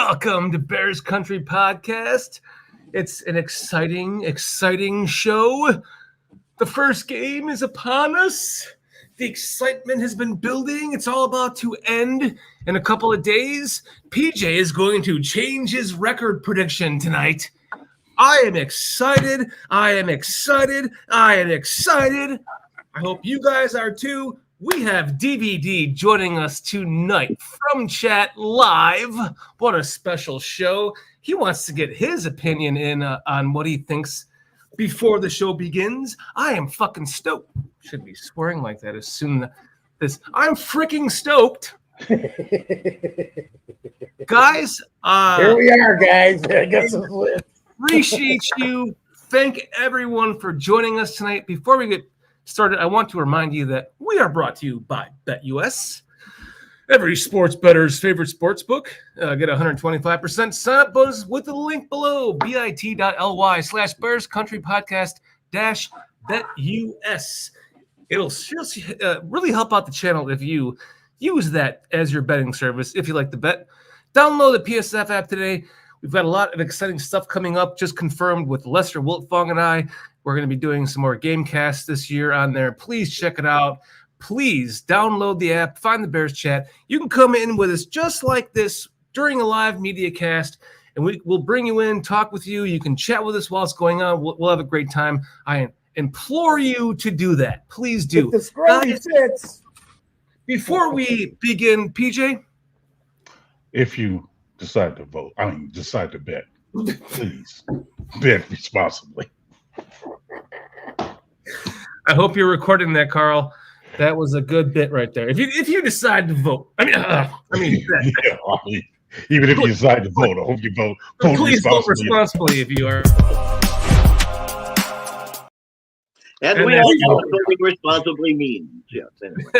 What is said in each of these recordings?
Welcome to Bears Country Podcast. It's an exciting show. The first game is upon us. The excitement has been building. It's all about to end in a couple of days. PJ is going to change his record prediction tonight. I am excited. I hope you guys are too. We have DVD joining us tonight from chat live. What a special show. He wants to get his opinion in on what he thinks before the show begins. I am fucking stoked. Should be swearing like that as soon as I'm freaking stoked. Guys, here we are, guys. I got some lips. Appreciate you. Thank everyone for joining us tonight. Before we get started, I want to remind you that we are brought to you by BetUS, every sports bettor's favorite sports book. Get 125% sign-up bonus with the link below, bit.ly/Bears Country Podcast -BetUS. It'll really help out the channel if you use that as your betting service. If you like to bet, download the PSF app today. We've got a lot of exciting stuff coming up, just confirmed with Lester Wiltfong and I. We're going to be doing some more game casts this year on there. Please check it out. Please download the app, find the Bears chat. You can come in with us just like this during a live media cast, and we'll bring you in, talk with you. You can chat with us while it's going on. We'll have a great time. I implore you to do that. Please do. Guys, before we begin, PJ? If you decide to bet, please bet responsibly. I hope you're recording that, Carl. That was a good bit right there. If you decide to vote, even if you decide to vote, I hope you vote. Please vote responsibly if you are. And we all know what voting responsibly means. Yes, anyway.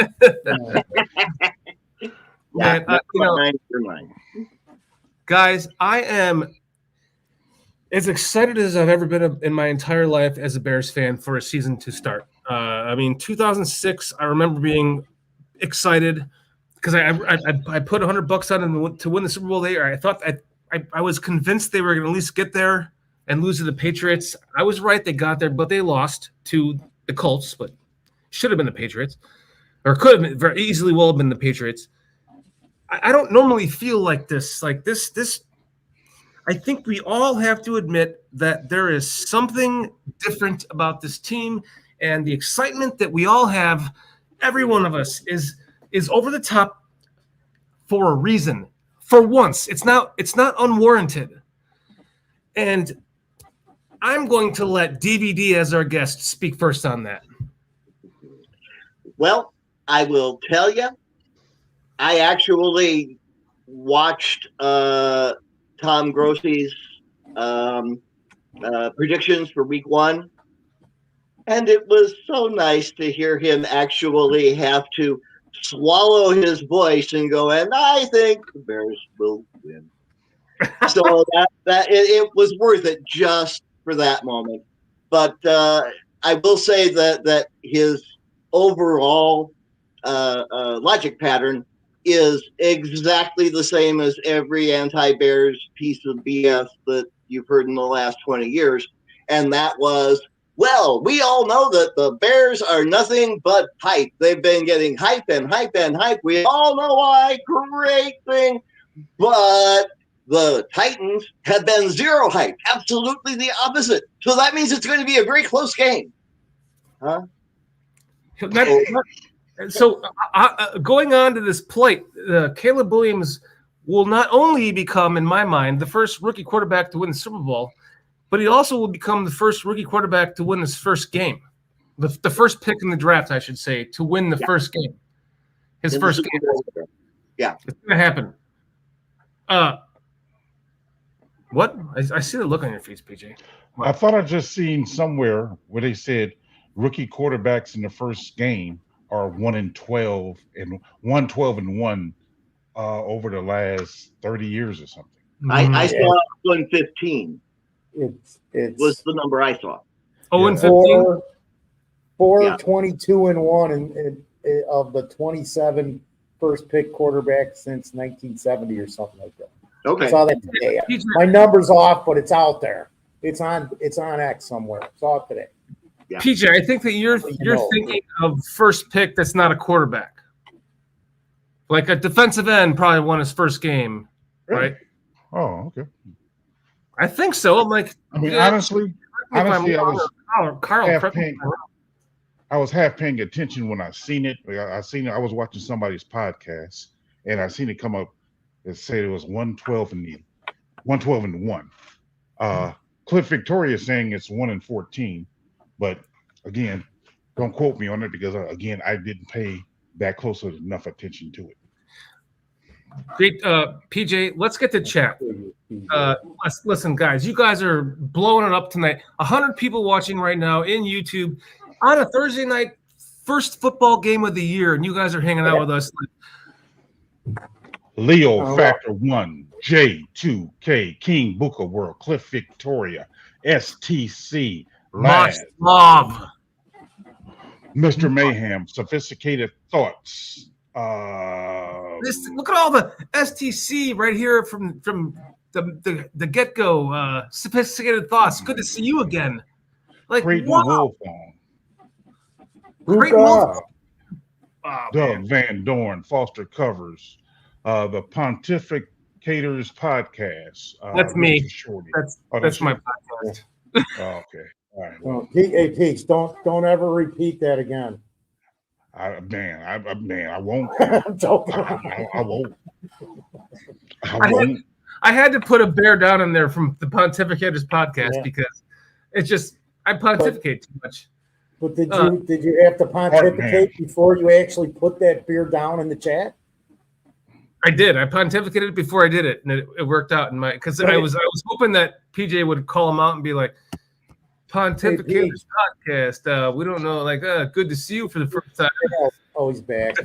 Guys, I am as excited as I've ever been in my entire life as a Bears fan for a season to start. 2006, I remember being excited because I put $100 on them to win the Super Bowl there. I thought I was convinced they were going to at least get there and lose to the Patriots. I was right; they got there, but they lost to the Colts. But should have been the Patriots, or could have been very easily well have been the Patriots. I don't normally feel like this. I think we all have to admit that there is something different about this team, and the excitement that we all have, every one of us, is over the top for a reason. For once, it's not unwarranted. And I'm going to let DVD as our guest speak first on that. Well, I will tell you, I actually watched Tom Grossi's predictions for week one, and it was so nice to hear him actually have to swallow his voice and go, and I think the Bears will win. So that it was worth it just for that moment. But I will say that his overall logic pattern is exactly the same as every anti-Bears piece of BS that you've heard in the last 20 years. And that was, well, we all know that the Bears are nothing but hype. They've been getting hype and hype and hype. We all know why. Great thing. But the Titans have been zero hype. Absolutely the opposite. So that means it's going to be a very close game. Huh? So going on to this plate, Caleb Williams will not only become, in my mind, the first rookie quarterback to win the Super Bowl, but he also will become the first rookie quarterback to win his first game. The first pick in the draft, I should say, to win the first game. His first game. Yeah. It's going to happen. What? I see the look on your face, PJ. I thought I just seen somewhere where they said rookie quarterbacks in the first game are 1-12 and 1-12-1 over the last 30 years or something. I saw 1-15. It's was the number I saw. 0-15? 22-1 and of the 27 first pick quarterbacks since 1970 or something like that. Okay. Saw that today. PJ, My number's off, but it's out there. It's on X somewhere. Saw it today. Yeah. PJ, I think that you're know. thinking of first pick that's not a quarterback. Like a defensive end probably won his first game, right? Oh, okay. I think so. I'm like, I mean, yeah, honestly, I was Carl, half correct me if paying. I'm wrong. I was half paying attention when I seen it. I seen it. I was watching somebody's podcast, and I seen it come up. It said it was 112-1. Cliff Victoria is saying it's 1-14, but again, don't quote me on it because again, I didn't pay that close enough attention to it. Great, PJ, let's get to chat. Listen, guys, you guys are blowing it up tonight. 100 people watching right now in YouTube on a Thursday night, first football game of the year, and you guys are hanging out with us. Leo Factor 1, J2K, King Booker World, Cliff Victoria, STC, Much Lad, love. Mr. Mayhem, Sophisticated Thoughts. Look at all the STC right here from the get-go. Sophisticated Thoughts. Good to see you again. Like, Creighton wow. Wolfong, Great Hookah. Doug Van Dorn, Foster Covers, the Pontificators Podcast. That's me. Mr. Shorty. That's my you? podcast. Oh, okay. All right. Well, Oh, hey, Peach, don't ever repeat that again. I won't. I'm joking. I won't. I had to put a bear down in there from the Pontificators podcast because it's just I pontificate too much. But did you have to pontificate before you actually put that beer down in the chat? I did. I pontificated before I did it, and it worked out in my because I was hoping that PJ would call him out and be like, Pontificators podcast. We don't know, like, good to see you for the first time. Oh, he's back.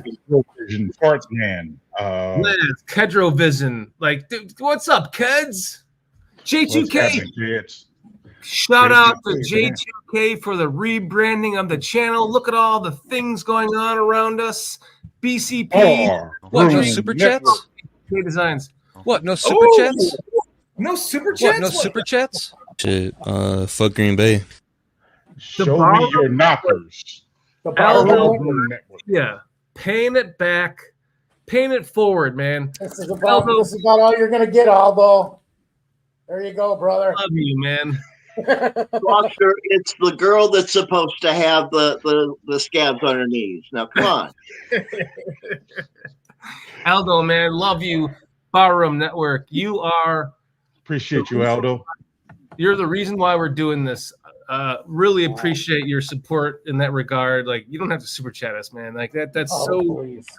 Vision, Fart Man. Liz, Kedro Vision. Like, dude, what's up, Keds? J2K. Shout out to J2K for the rebranding of the channel. Look at all the things going on around us. BCP. What, no super chats? Designs. What, no super chats? No super chats? What, no super chats? Shit, fuck Green Bay. Show me your knockers. The Aldo, yeah, paying it back, paying it forward, man. This is about all you're gonna get, Aldo. There you go, brother. Love you, man. Foster, it's the girl that's supposed to have the scabs on her knees. Now, come on. Aldo, man, love you. Barroom Network, you are. Appreciate you, Aldo. You're the reason why we're doing this. Really appreciate your support in that regard. Like, you don't have to super chat us, man. Like that's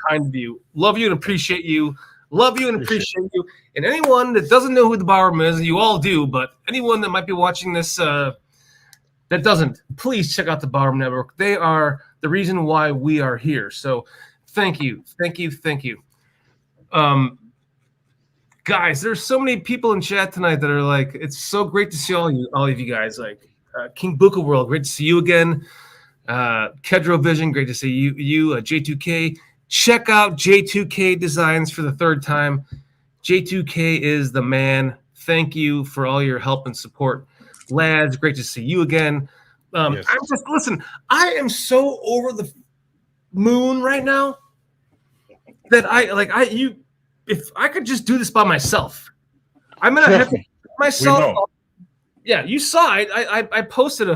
kind of you. Love you and appreciate you. Love you and appreciate you. And anyone that doesn't know who the Barroom is, and you all do, but anyone that might be watching this that doesn't, please check out the Barroom Network. They are the reason why we are here. So thank you. Guys, there's so many people in chat tonight that are like, it's so great to see all of you guys. Like King Buka World, great to see you again. Kedro Vision, great to see you. J2K, check out J2K Designs for the third time. J2K is the man. Thank you for all your help and support. Lads, great to see you again. Yes. I am so over the moon right now that if I could just do this by myself, I'm gonna have to myself. Yeah, you saw it. I posted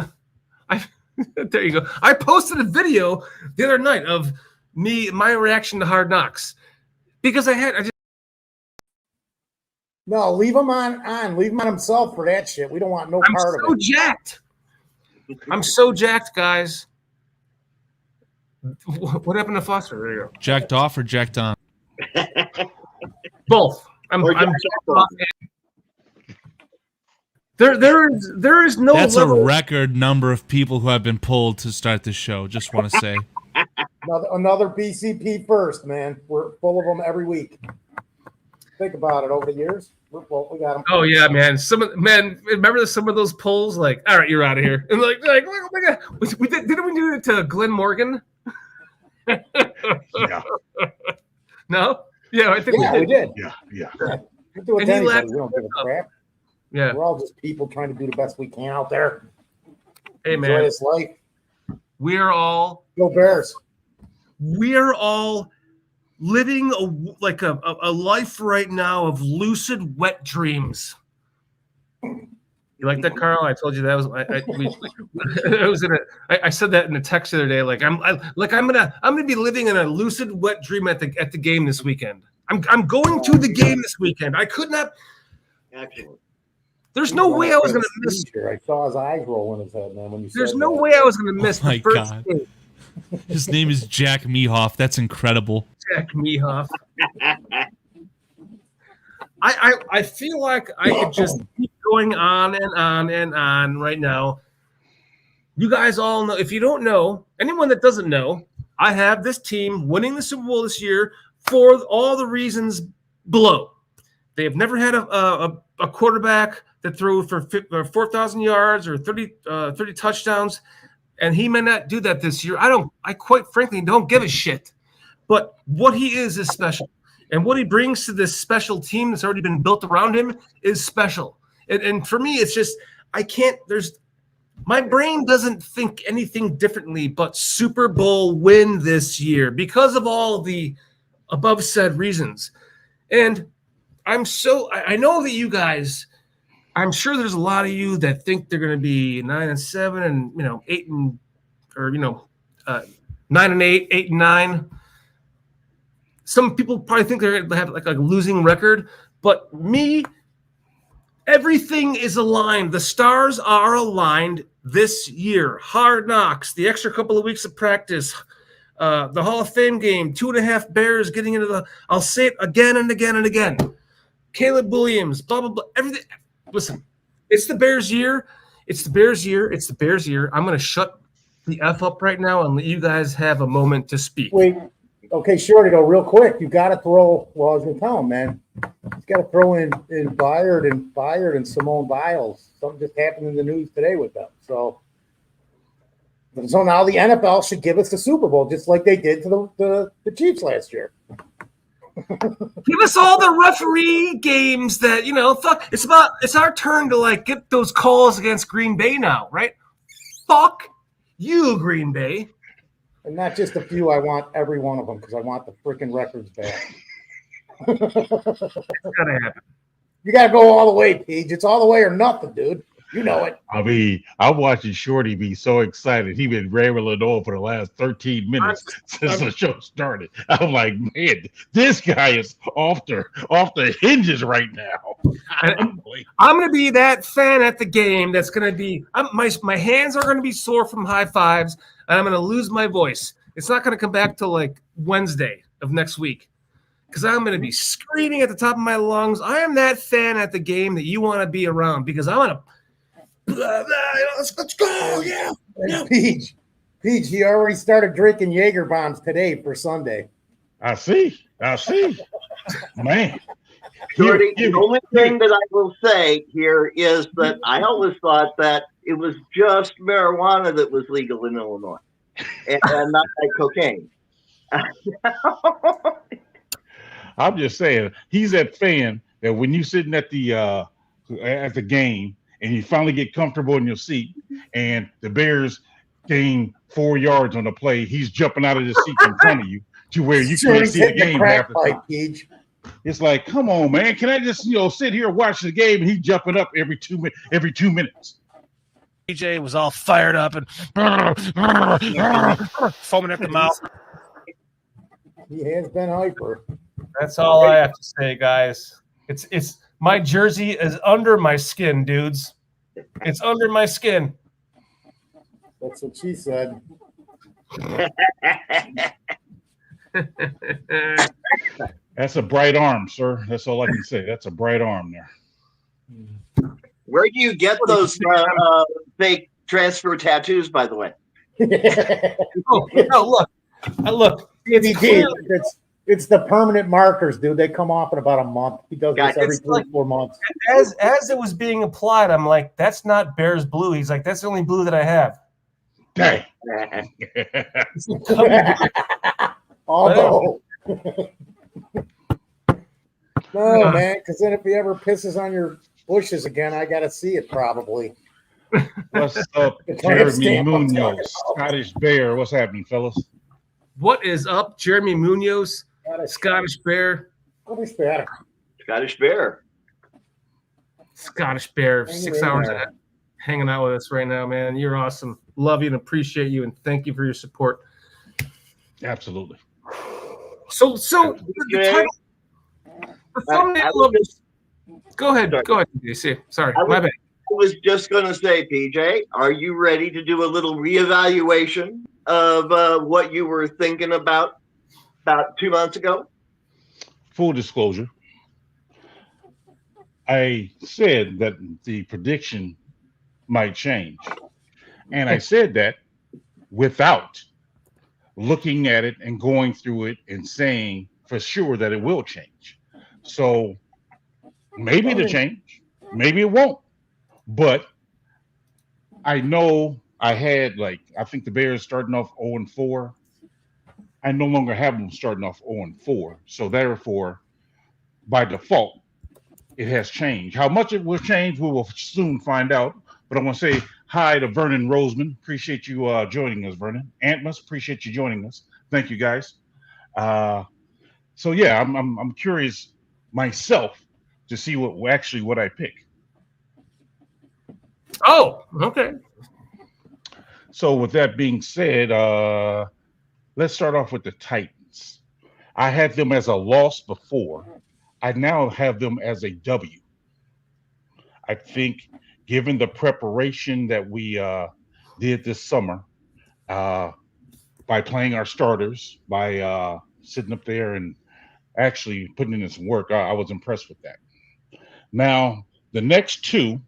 there you go. I posted a video the other night of my reaction to Hard Knocks because No, leave him on. Leave him on himself for that shit. We don't want no part of it. I'm so jacked, guys. What happened to Foster? There you go. Jacked off or jacked on? Both. I'm there is no. That's a record number of people who have been pulled to start the show. Just want to say. Another BCP first, man. We're full of them every week. Think about it over the years. We got them. Oh yeah, man. Remember some of those polls? Like, all right, you're out of here. And like, oh my god, didn't we do it to Glenn Morgan? Yeah. No. Yeah, I think we did. Yeah. We do it And to he anybody. laughed We don't give a crap. Yeah. We're all just people trying to do the best we can out there. Hey, Enjoy man. this life. We are all Go living a life right now of lucid wet dreams. You like that, Carl? I told you that was I said that in a text the other day. Like I'm gonna be living in a lucid wet dream at the game this weekend. I'm going to the game this weekend. I could not. Excellent. There's no way I was gonna miss. I saw his eyes roll in his head, man. When you There's said no that. way I was gonna miss my the first God. game. His name is Jack Mehoff. That's incredible. Jack Mehoff. I feel like I could just keep going on and on and on right now. You guys all know. If you don't know, anyone that doesn't know, I have this team winning the Super Bowl this year for all the reasons below. They have never had a quarterback that threw for 4,000 yards or 30 touchdowns, and he may not do that this year. I quite frankly don't give a shit. But what he is special. And what he brings to this special team that's already been built around him is special. And for me, it's just, my brain doesn't think anything differently but Super Bowl win this year because of all the above said reasons. And I know that you guys, I'm sure there's a lot of you that think they're going to be 9-7 and 8-9 and 8, 8-9. Some people probably think they're going to have like a losing record, but me, everything is aligned. The stars are aligned this year. Hard Knocks, the extra couple of weeks of practice, the Hall of Fame game, 2.5 Bears getting into the. I'll say it again and again and again. Caleb Williams, blah blah blah. Everything. Listen, it's the Bears' year. It's the Bears' year. It's the Bears' year. I'm going to shut the F up right now and let you guys have a moment to speak. Wait. Okay, Shorty, though, real quick. You got to throw. Well, I was going to tell him, man. He's got to throw in Byard and Simone Biles. Something just happened in the news today with them. So now the NFL should give us the Super Bowl, just like they did to the Chiefs last year. Give us all the referee games that fuck. It's our turn to get those calls against Green Bay now, right? Fuck you, Green Bay. And not just a few. I want every one of them because I want the freaking records back. It's gotta happen. You got to go all the way, Paige. It's all the way or nothing, dude. You know it. I mean, I'm watching Shorty be so excited. He been rambling on for the last 13 minutes since the show started. I'm like, man, this guy is off the hinges right now. I'm going to be that fan at the game that's going to be my hands are going to be sore from high fives, and I'm going to lose my voice. It's not going to come back till Wednesday of next week because I'm going to be screaming at the top of my lungs. I am that fan at the game that you want to be around because I want to. Let's go, yeah. Peach, he already started drinking Jaeger bombs today for Sunday. I see. Man. Jordy, the only thing that I will say here is that I always thought that it was just marijuana that was legal in Illinois and not like cocaine. I'm just saying, he's that fan that when you're sitting at the game and you finally get comfortable in your seat and the Bears gain 4 yards on the play, he's jumping out of the seat in front of you to where you can't see the game half the time. It's like, come on, man. Can I just sit here and watch the game? And he's jumping up every 2 minutes. DJ was all fired up and foaming at the mouth. He has been hyper. That's all I have to say, guys. It's my jersey is under my skin, dudes. It's under my skin. That's what she said. That's a bright arm, sir. That's all I can say. That's a bright arm there. Where do you get those fake transfer tattoos, by the way? Look. It's the permanent markers, dude. They come off in about a month. He does this every 3-4 months. As it was being applied, I'm like, that's not Bears blue. He's like, that's the only blue that I have. Dang. Although No, man, because then if he ever pisses on your bushes again, I got to see it probably. What's up, The Jeremy timestamp I'm talking Munoz, about. Scottish Bear? What's happening, fellas? What is up, Jeremy Munoz, Scottish Bear? Scottish Bear. Scottish Bear. Scottish Bear, Hang 6 in hours there. ahead, hanging out with us right now, man. You're awesome. Love you and appreciate you, and thank you for your support. Absolutely. So the title, the thumbnail of this. Go ahead, DC. Sorry, my bad. I was just going to say, PJ, are you ready to do a little reevaluation of what you were thinking about 2 months ago? Full disclosure, I said that the prediction might change. And I said that without looking at it and going through it and saying for sure that it will change. So maybe it'll change, maybe it won't. But I know I had, I think the Bears starting off 0-4. I no longer have them starting off 0-4. So therefore, by default, it has changed. How much it will change, we will soon find out. But I want to say hi to Vernon Roseman. Appreciate you joining us, Vernon. Antmus, appreciate you joining us. Thank you, guys. So yeah, I'm curious myself to see what I pick. Oh, okay. So with that being said, let's start off with the Titans. I had them as a loss before. I now have them as a W. I think given the preparation that we did this summer by playing our starters, by sitting up there and actually putting in some work, I was impressed with that. Now, the next two,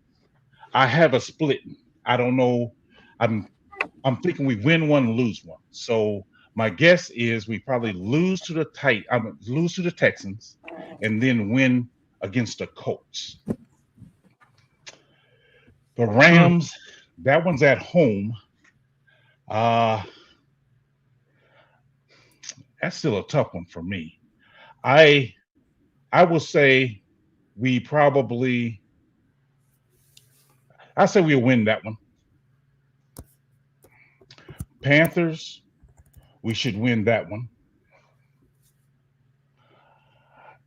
I have a split. I don't know. I'm thinking we win one, lose one. So my guess is we probably lose to the Texans, and then win against the Colts. The Rams, that one's at home. That's still a tough one for me. I will say I say we'll win that one. Panthers, we should win that one.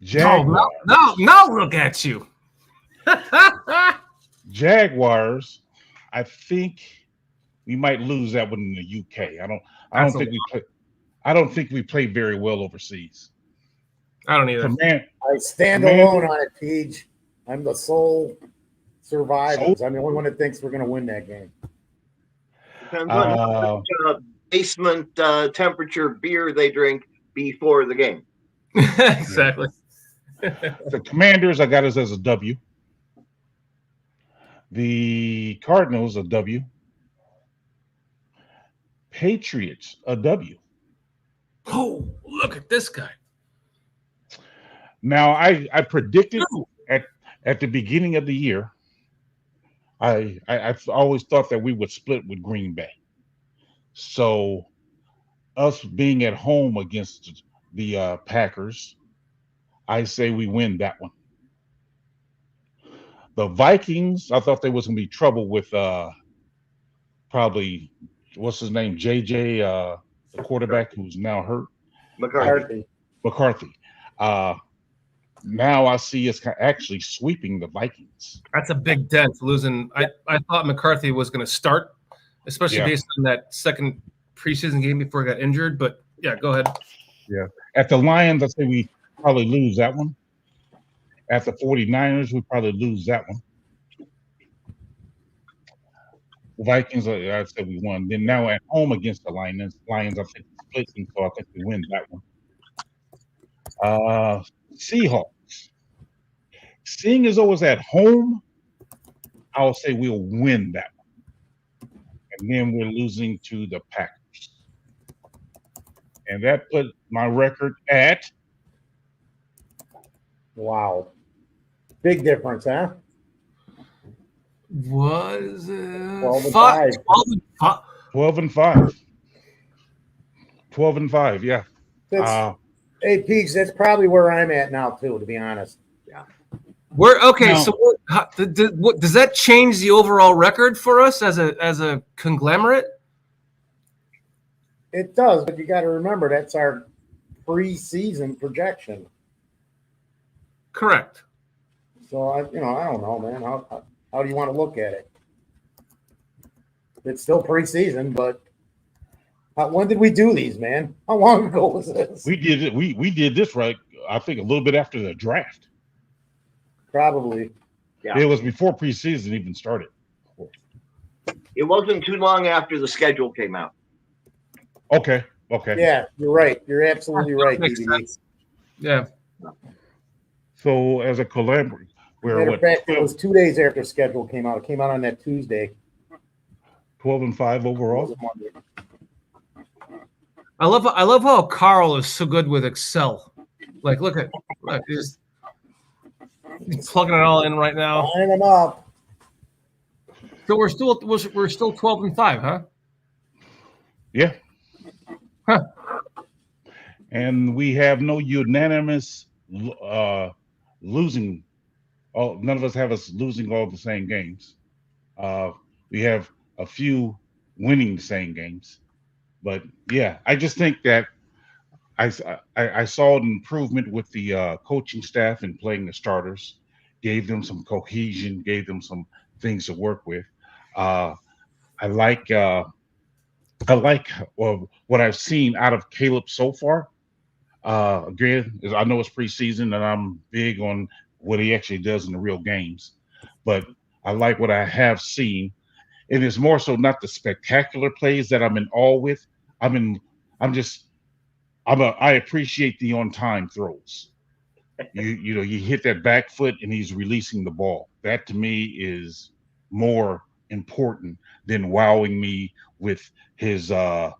Jaguars. No, look at you. Jaguars, I think we might lose that one in the UK. I don't think we play very well overseas. I don't either. I stand alone on it, Peach. I'm the sole survivor. I'm the only one that thinks we're going to win that game. Depends on how much basement temperature beer they drink before the game. Exactly. The Commanders, I got us as a W. The Cardinals, a W. Patriots, a W. Oh, look at this guy. Now, I predicted at the beginning of the year, I always thought that we would split with Green Bay. So us being at home against the Packers, I say we win that one. The Vikings, I thought there was going to be trouble with probably, what's his name, JJ, the quarterback who's now hurt. McCarthy. Now I see us actually sweeping the Vikings. That's a big dent losing. I thought McCarthy was going to start, especially based on that second preseason game before he got injured. But yeah, go ahead. Yeah. At the Lions, I say we probably lose that one. At the 49ers, we probably lose that one. The Vikings, I said we won. Then now at home against the Lions, I think splitting, so I think we win that one. Seahawks. Seeing as though it's at home, I'll say we'll win that one. And then we're losing to the Packers. And that put my record at. Wow. Big difference, huh? Was 12 and 5? 12 and 5. 12 and 5, yeah. Hey, Peach, that's probably where I'm at now, too, to be honest. We're okay. Now- So does that change the overall record for us as a conglomerate? It does, but you got to remember that's our preseason projection. Correct. So I don't know, man. How do you want to look at it? It's still preseason, but when did we do these, man? How long ago was this? We did it. We did this right. I think a little bit after the draft. Probably. Yeah. It was before preseason even started. It wasn't too long after the schedule came out. Okay. Yeah, you're right. You're absolutely right, Makes DVD. sense. Yeah. So as a collaborator, Matter of fact, it was 2 days after schedule came out. It came out on that Tuesday. 12-5 overall. I love how Carl is so good with Excel. Like, look, he's plugging it all in right now. Line them up. So we're still 12-5, huh? Yeah. Huh. And we have no unanimous losing. None of us have us losing all the same games. We have a few winning the same games. But yeah, I just think that I saw an improvement with the coaching staff and playing the starters, gave them some cohesion, gave them some things to work with. I like what I've seen out of Caleb so far. Again, I know it's preseason, and I'm big on what he actually does in the real games, but I like what I have seen. It is more so not the spectacular plays that I'm in awe with. I appreciate the on-time throws. You hit that back foot and he's releasing the ball. That to me is more important than wowing me with his cross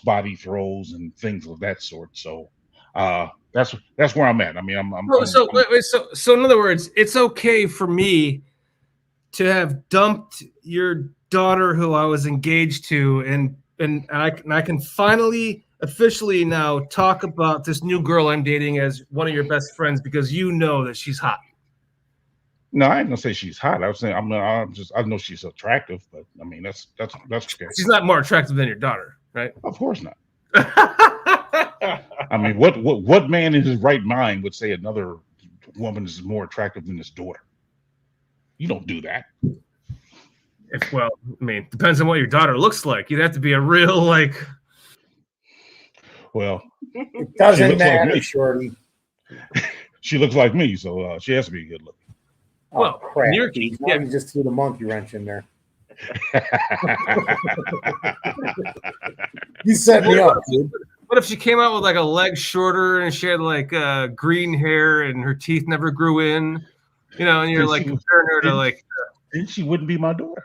body throws and things of that sort. So that's where I'm at. I mean, So in other words, it's okay for me to have dumped your daughter who I was engaged to, and I can finally officially now talk about this new girl I'm dating as one of your best friends because you know that she's hot. No, I ain't gonna say she's hot. I was saying I know she's attractive, but I mean that's okay. She's not more attractive than your daughter, right? Of course not. I mean, what man in his right mind would say another woman is more attractive than his daughter? You don't do that. Depends on what your daughter looks like. You'd have to be a real like. Well, it doesn't matter, like Shorty. She looks like me, so she has to be good looking. Oh, well, crap. You just threw the monkey wrench in there. You set me up, dude. What if she came out with like a leg shorter and she had like green hair and her teeth never grew in? And you're like comparing her to like. Then she wouldn't be my daughter.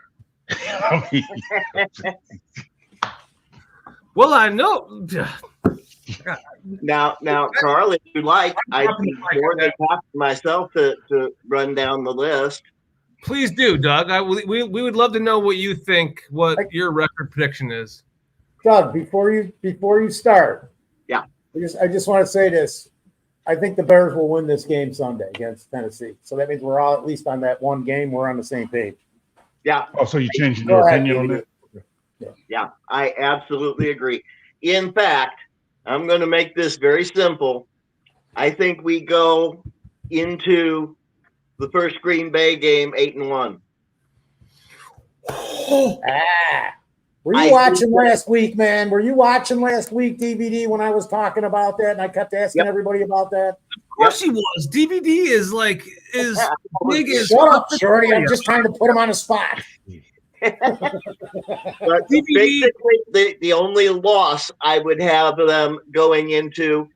Well, I know. Now, Carl, if you like, I'd be more than happy myself to run down the list. Please do, Doug. We would love to know what you think. What your record prediction is, Doug. Before you start, yeah, I just want to say this. I think the Bears will win this game Sunday against Tennessee. So that means we're all at least on that one game. We're on the same page. Yeah. Oh, so you're changing your opinion on that? Yeah, I absolutely agree. In fact, I'm going to make this very simple. I think we go into the first Green Bay game 8-1. Were you watching last week, man? Were you watching last week, DVD, when I was talking about that and I kept asking everybody about that? Of course he was. DVD is big as. Shut up, Shorty. I'm just trying to put him on the spot. But basically, the only loss I would have them going into,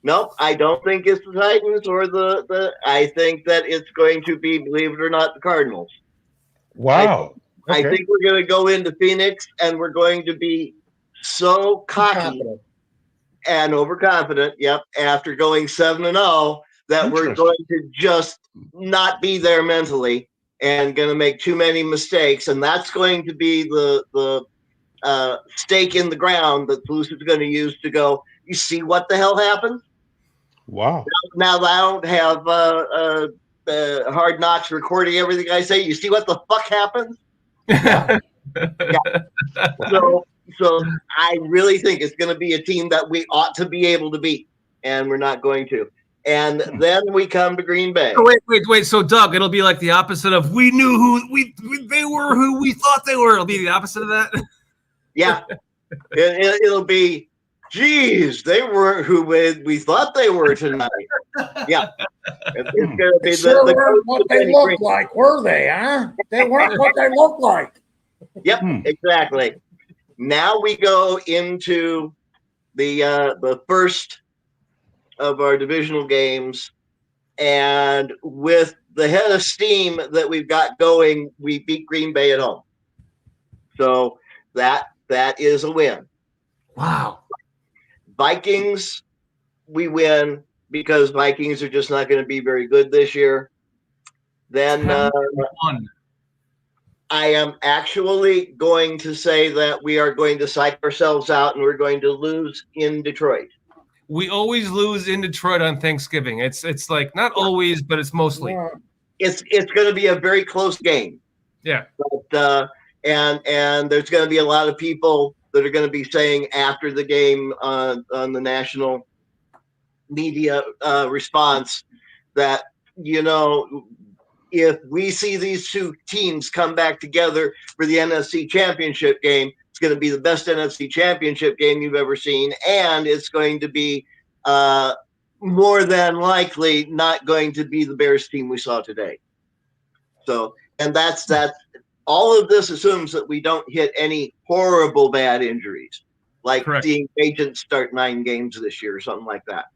nope, I don't think it's the Titans or the. I think that it's going to be, believe it or not, the Cardinals. Wow. I think we're going to go into Phoenix and we're going to be so cocky and overconfident. Yep, after going 7-0, that we're going to just not be there mentally and going to make too many mistakes, and that's going to be the stake in the ground that Bruce is going to use to go. You see what the hell happened? Wow. now that I don't have Hard Knocks recording everything I say, you see what the fuck happens? Yeah. So I really think it's going to be a team that we ought to be able to beat, and we're not going to. And then we come to Green Bay. Oh, wait. So, Doug, it'll be like the opposite of we knew they were who we thought they were. It'll be the opposite of that. Yeah. It'll be, geez, they weren't who we thought they were tonight. Yeah. It's going to be sure weren't what they looked like, were they, huh? They weren't what they looked like. Yep, exactly. Now we go into the first of our divisional games, and with the head of steam that we've got going, we beat Green Bay at home. So that is a win. Wow. Vikings, we win because Vikings are just not going to be very good this year. Then I am actually going to say that we are going to psych ourselves out and we're going to lose in Detroit. We always lose in Detroit on Thanksgiving. It's like not always, but it's mostly. It's going to be a very close game. Yeah. But, and there's going to be a lot of people that are going to be saying after the game on the national media response that, if we see these two teams come back together for the NFC Championship game, it's going to be the best NFC Championship game you've ever seen, and it's going to be more than likely not going to be the Bears team we saw today. So, and that's all of this assumes that we don't hit any horrible bad injuries, like seeing agents start 9 games this year or something like that.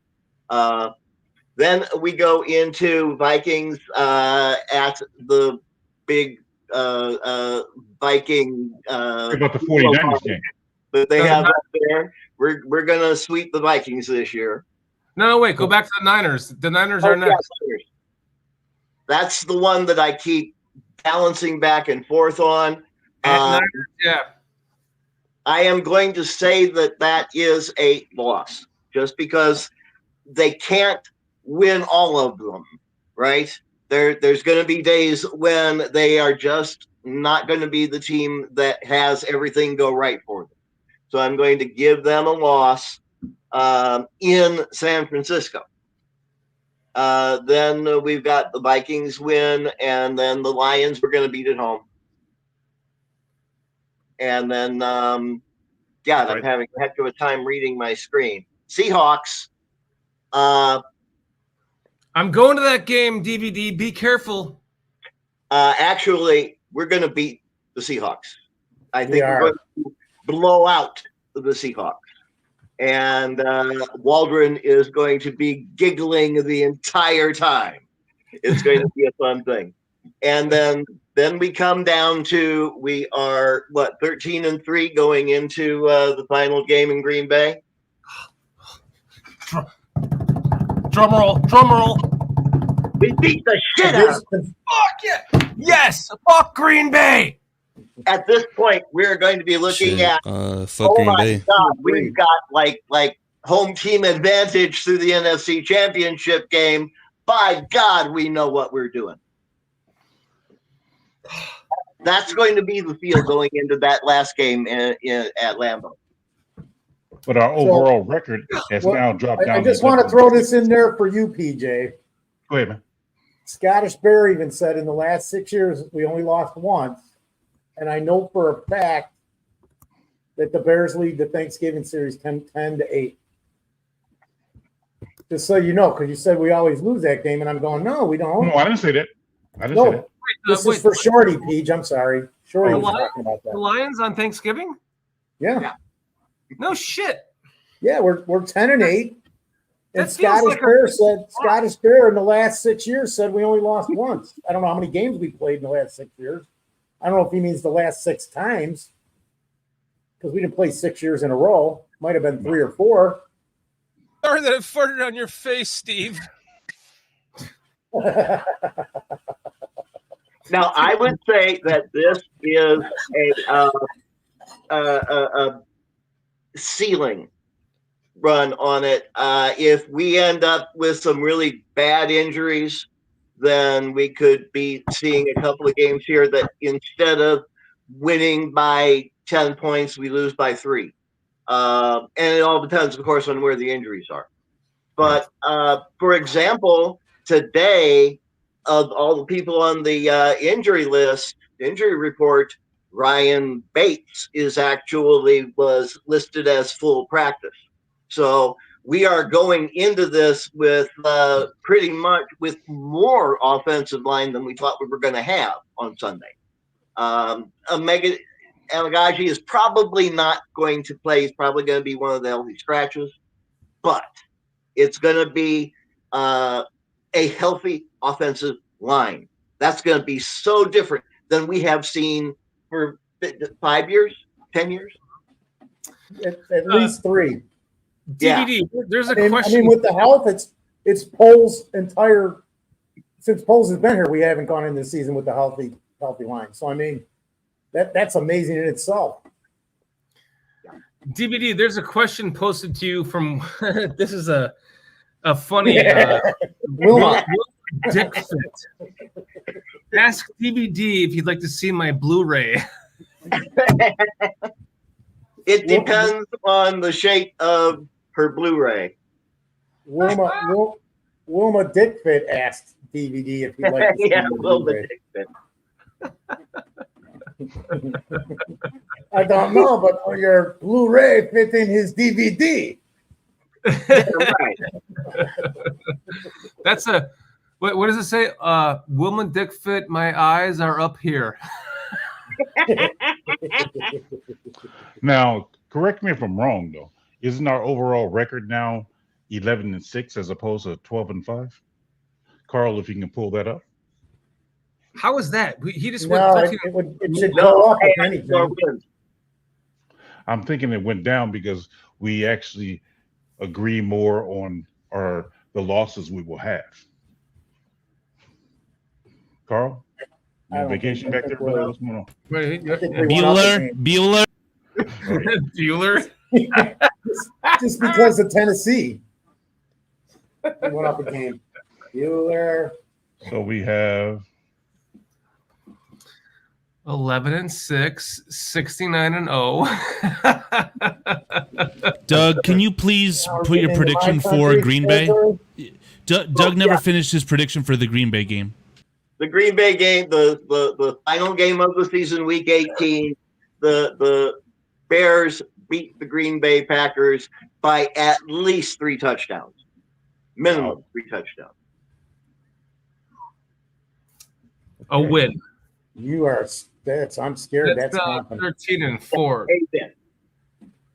Then we go into Vikings at the big Viking. About the 49ers game. But they have up there. We're going to sweep the Vikings this year. No, wait. Go back to the Niners. The Niners are next. Yeah, that's the one that I keep balancing back and forth on. Yeah. I am going to say that is a loss just because they can't win all of them, right? There's going to be days when they are just not going to be the team that has everything go right for them. So I'm going to give them a loss in San Francisco. Then we've got the Vikings win, and then the Lions we're going to beat at home. And then, I'm having a heck of a time reading my screen. Seahawks. I'm going to that game, DVD. Be careful. Actually, we're going to beat the Seahawks. I think we're going to blow out the Seahawks. And Waldron is going to be giggling the entire time. It's going to be a fun thing. And then we come down to, we are, 13-3 going into the final game in Green Bay? Drum roll. We beat the shit out of them. Fuck yeah. Yes. Fuck Green Bay. At this point, we're going to be looking at, fuck Green Bay. God, we've got like home team advantage through the NFC Championship game. By God, we know what we're doing. That's going to be the feel going into that last game at Lambeau. But our overall record has now dropped down. I just want to throw this in there for you, PJ. Go ahead, man. Scottish Bear even said in the last 6 years we only lost once. And I know for a fact that the Bears lead the Thanksgiving series 10-8. Just so you know, because you said we always lose that game, and I'm going, no, we don't. No, I didn't say that. I didn't say that. This is for Shorty, Peach. I'm sorry. Shorty was talking about that. The Lions on Thanksgiving? Yeah. No shit. Yeah, we're 10-8. And That feels Scottish like Bear said Scottish Bear in the last 6 years said we only lost once. I don't know how many games we played in the last 6 years. I don't know if he means the last 6 times, because we didn't play 6 years in a row. Might have been 3 or 4. Sorry that I farted on your face, Steve. Now, I would say that this is a ceiling run on it. If we end up with some really bad injuries, then we could be seeing a couple of games here that instead of winning by 10 points, we lose by 3. And it all depends, of course, on where the injuries are. But for example, today, of all the people on the injury report, Ryan Bates was listed as full practice. So we are going into this with pretty much with more offensive line than we thought we were going to have on Sunday. Omega Alagaji is probably not going to play. He's probably going to be one of the healthy scratches, but it's going to be a healthy offensive line. That's going to be so different than we have seen for 5 years, 10 years. At least 3. DVD, there's a question. I mean, with the health, it's Poles' entire since Poles has been here, we haven't gone into the season with a healthy line. So I mean, that's amazing in itself. DVD, there's a question posted to you from this is a funny Wilma Dick fit. Ask DVD if you'd like to see my Blu-ray. It depends on the shape of her Blu-ray. Wilma Dickfit asked DVD if you'd like to see Yeah, the Wilma Blu-ray. Dickfit. I don't know, but your Blu-ray fit in his DVD. Right. That's a what does it say? Wilma Dickfit, my eyes are up here. Now, correct me if I'm wrong, though. Isn't our overall record now 11-6 as opposed to 12-5? Carl, if you can pull that up. How is that? He just went No, 13. it should go up if anything. I'm thinking it went down because we actually agree more on the losses we will have. Carl, you on vacation back there, brother? What's going on? Wait, Bueller. Bueller. just because of Tennessee. He went up a game. Bueller. So we have 11-6, 69-0. Doug, can you please put your prediction for Green Bay? Doug never finished his prediction for the Green Bay game. The Green Bay game, the final game of the season, Week 18, the Bears beat the Green Bay Packers by at least 3 touchdowns. Minimum 3 touchdowns. A win. You are. I'm scared. That's 13-4.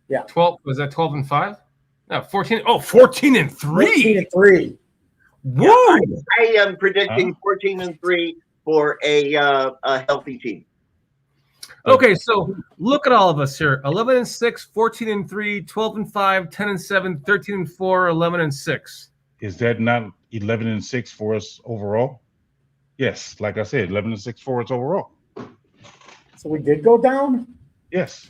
Yeah. 12 was that 12-5? No, 14. Oh, 14-3. 14-3. Woo! I am predicting 14-3 for a healthy team. Okay, so look at all of us here: 11-6, 14-3, 12-5, 10-7, 13-4, 11-6. Is that not 11-6 for us overall? Yes, like I said, 11-6 for us overall. So we did go down? Yes.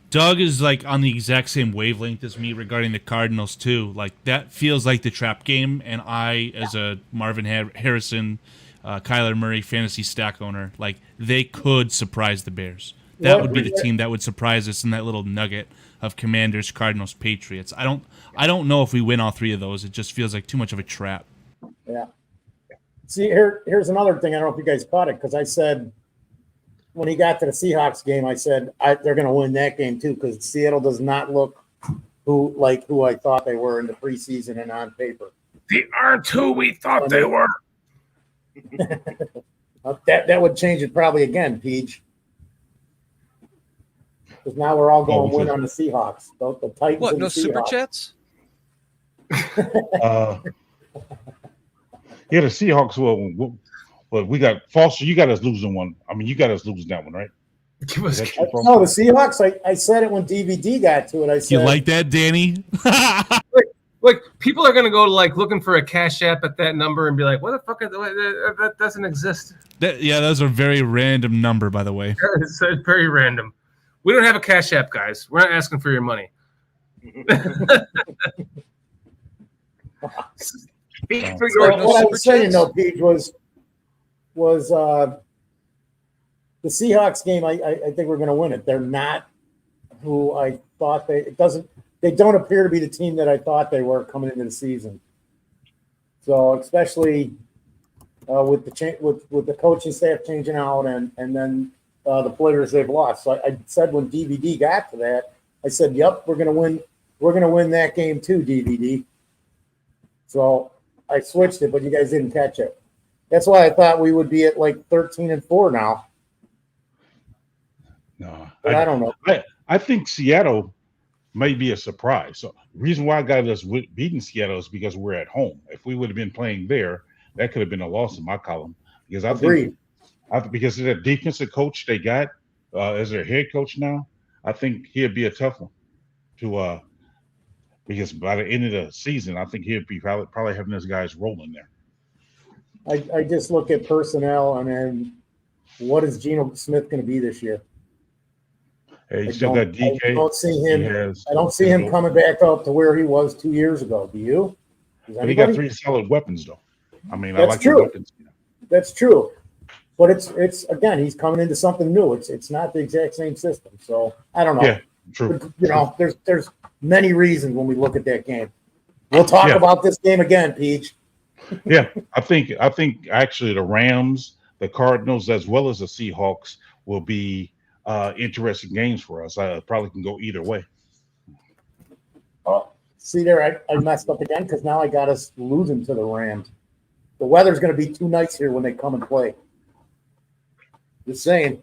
Doug is like on the exact same wavelength as me regarding the Cardinals too. Like that feels like the trap game, and I, as a Marvin Harrison, Kyler Murray fantasy stack owner, like they could surprise the Bears. That would be the team that would surprise us in that little nugget of Commanders, Cardinals, Patriots. I don't know if we win all 3 of those. It just feels like too much of a trap. Yeah. See, here's another thing. I don't know if you guys caught it because I said when he got to the Seahawks game, I said they're going to win that game too because Seattle does not look who I thought they were in the preseason and on paper. They aren't who we thought they were. That would change it probably again, Peach. Because now we're all going to win on the Seahawks. The Titans. What? And No the super Seahawks. chats? Yeah, the Seahawks. Well, we got Foster. You got us losing one. I mean, you got us losing that one, right? Give us. No, the Seahawks. I said it when DVD got to it. I said, You like that, Danny? Like people are gonna go like looking for a Cash App at that number and be like, "What the fuck? That doesn't exist." Yeah, that was a very random number, by the way. It's very random. We don't have a Cash App, guys. We're not asking for your money. Speak for So your what I was saying, though, Pete, was the Seahawks game. I think we're going to win it. They're not who I thought they. They don't appear to be the team that I thought they were coming into the season. So especially with the coaching staff changing out and then the players they've lost. So I said when DVD got to that, I said, "Yep, we're going to win. We're going to win that game too, DVD." So I switched it, but you guys didn't catch it. That's why I thought we would be at like 13-4 now. No, But I don't know. I think Seattle may be a surprise. So the reason why I got us beating Seattle is because we're at home. If we would have been playing there, that could have been a loss in my column. Because Agreed. Because of that defensive coach they got as their head coach now, I think he'd be a tough one to because by the end of the season, I think he'd be probably having those guys rolling there. I just look at personnel and then what is Geno Smith going to be this year? Hey, you still got DK. I don't see him. I don't see him coming back up to where he was 2 years ago. Do you? But he got 3 solid weapons, though. I mean, That's I like true. the weapons. That's true. But it's again, he's coming into something new. It's not the exact same system. So I don't know. Yeah, true. But, you know, there's many reasons when we look at that game. We'll talk about this game again, Peach. Yeah, I think actually the Rams, the Cardinals, as well as the Seahawks will be interesting games for us. I probably can go either way. Oh, see there, I messed up again because now I got us losing to the Rams. The weather's going to be too nice here when they come and play. Just saying.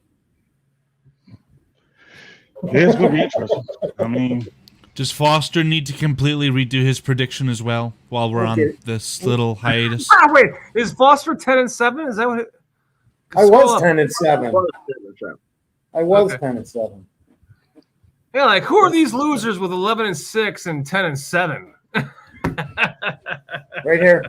Yeah, it's going to be interesting. I mean, does Foster need to completely redo his prediction as well while we're on this little hiatus? Wait, is Foster 10-7? Is that what? I was 10-7. I was 10-7. Yeah, like who are these losers with 11-6 and 10-7? Right here.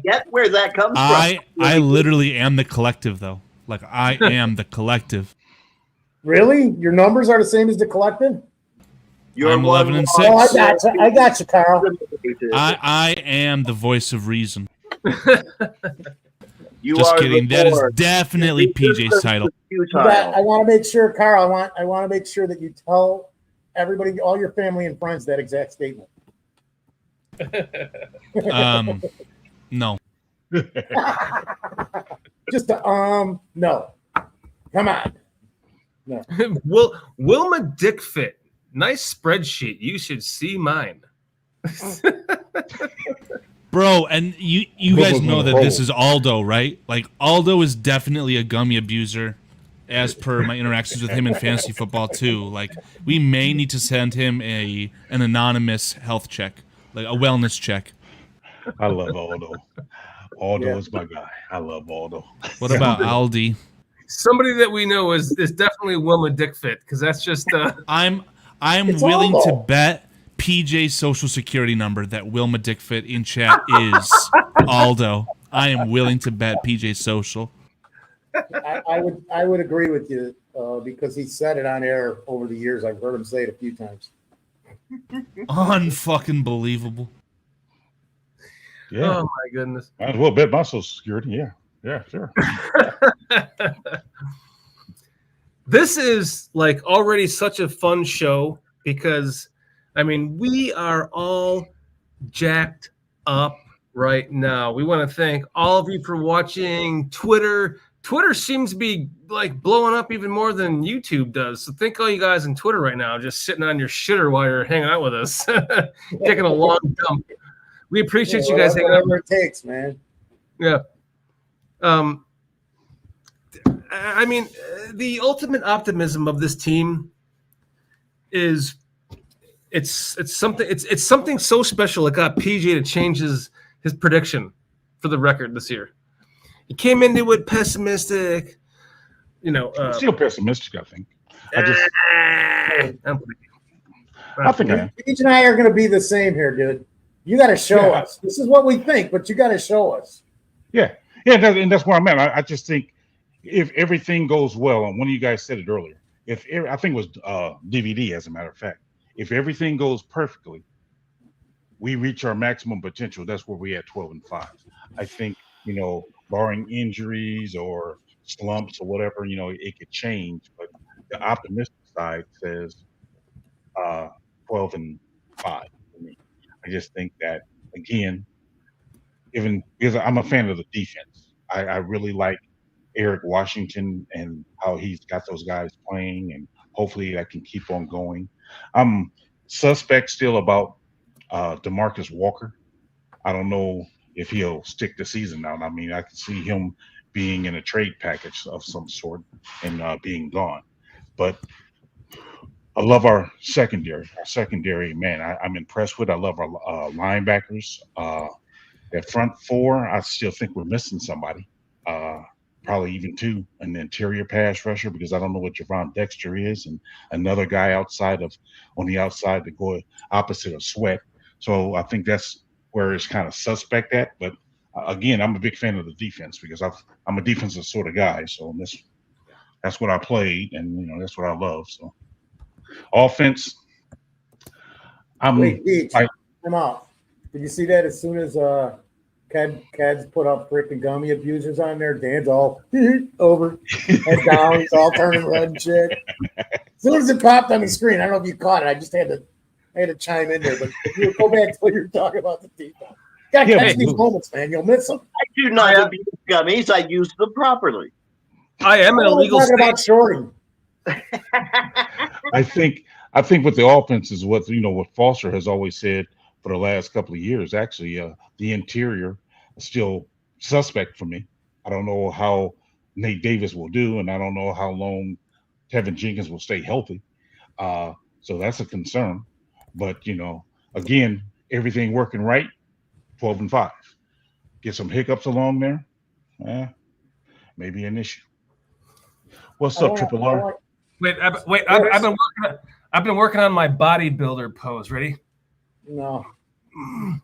Get where that comes from. I literally am the collective, though. Like I am the collective. Really? Your numbers are the same as the collective? I'm 11-6. Oh, I got you, Carl. I am the voice of reason. You Just are kidding. the That is board. definitely PJ's title. I want to make sure, Carl. I want to make sure that you tell everybody, all your family and friends, that exact statement. No. Just no. Come on. No. Wilma Dickfit. Nice spreadsheet. You should see mine. Bro, and you guys know that this is Aldo, right? Like Aldo is definitely a gummy abuser, as per my interactions with him in fantasy football too. Like we may need to send him an anonymous health check, like a wellness check. I love Aldo. Aldo is my guy. I love Aldo. What about Aldi? Somebody that we know is definitely Wilma Dickfit because that's just. I'm It's willing Aldo. to bet PJ's social security number that Wilma Dickfit in chat is Aldo. I am willing to bet PJ's social. I would agree with you because he said it on air over the years. I've heard him say it a few times. Unfucking believable. Yeah. Oh my goodness. Might as well bet my social security. Yeah. Yeah, sure. This is like already such a fun show because I mean we are all jacked up right now. We want to thank all of you for watching Twitter. Twitter seems to be like blowing up even more than YouTube does. So thank all you guys on Twitter right now, just sitting on your shitter while you're hanging out with us, taking a long dump. We appreciate you guys hanging out. Whatever it takes, man. Yeah. I mean, the ultimate optimism of this team is it's something so special. It got PJ to change his prediction for the record this year. He came into it pessimistic, I'm still pessimistic, I think. I think I am. Peach and I are going to be the same here, dude. You got to show us. This is what we think, but you got to show us. Yeah, and that's where I'm at. I just think if everything goes well, and one of you guys said it earlier, I think it was DVD, as a matter of fact. If everything goes perfectly, we reach our maximum potential. That's where we at 12-5. I think, barring injuries or slumps or whatever, it could change. But the optimistic side says 12-5 for me. I just think that, again, even because I'm a fan of the defense, I really like Eric Washington and how he's got those guys playing, and hopefully that can keep on going. I'm suspect still about DeMarcus Walker. I don't know if he'll stick the season out. I mean, I can see him being in a trade package of some sort and being gone. But I love our secondary. Our secondary, man, I'm impressed with. I love our linebackers. That front four, I still think we're missing somebody. Probably even two, an interior pass rusher, because I don't know what Javon Dexter is, and another guy on the outside to go opposite of Sweat. So I think that's where it's kind of suspect at. But again, I'm a big fan of the defense because I'm a defensive sort of guy. So that's what I played, and that's what I love. So offense, Wait, Beach, I'm out. Did you see that as soon as Cad's put up freaking gummy abusers on there? Dan's all over, head down, he's all turning red and shit. As soon as it popped on the screen, I don't know if you caught it. I just had to chime in there, but if you go back to what you were talking about the defense. Got to catch these moments, man. You'll miss them. I do not abuse gummies. I use them properly. I am an illegal talking about shorting. I think with the offense is what Foster has always said for the last couple of years. Actually, the interior is still suspect for me. I don't know how Nate Davis will do, and I don't know how long Tevin Jenkins will stay healthy. So that's a concern. But again, everything working right, 12-5. Get some hiccups along there, maybe an issue. What's up, Triple R? Wait! I've been working on my bodybuilder pose. Ready? No.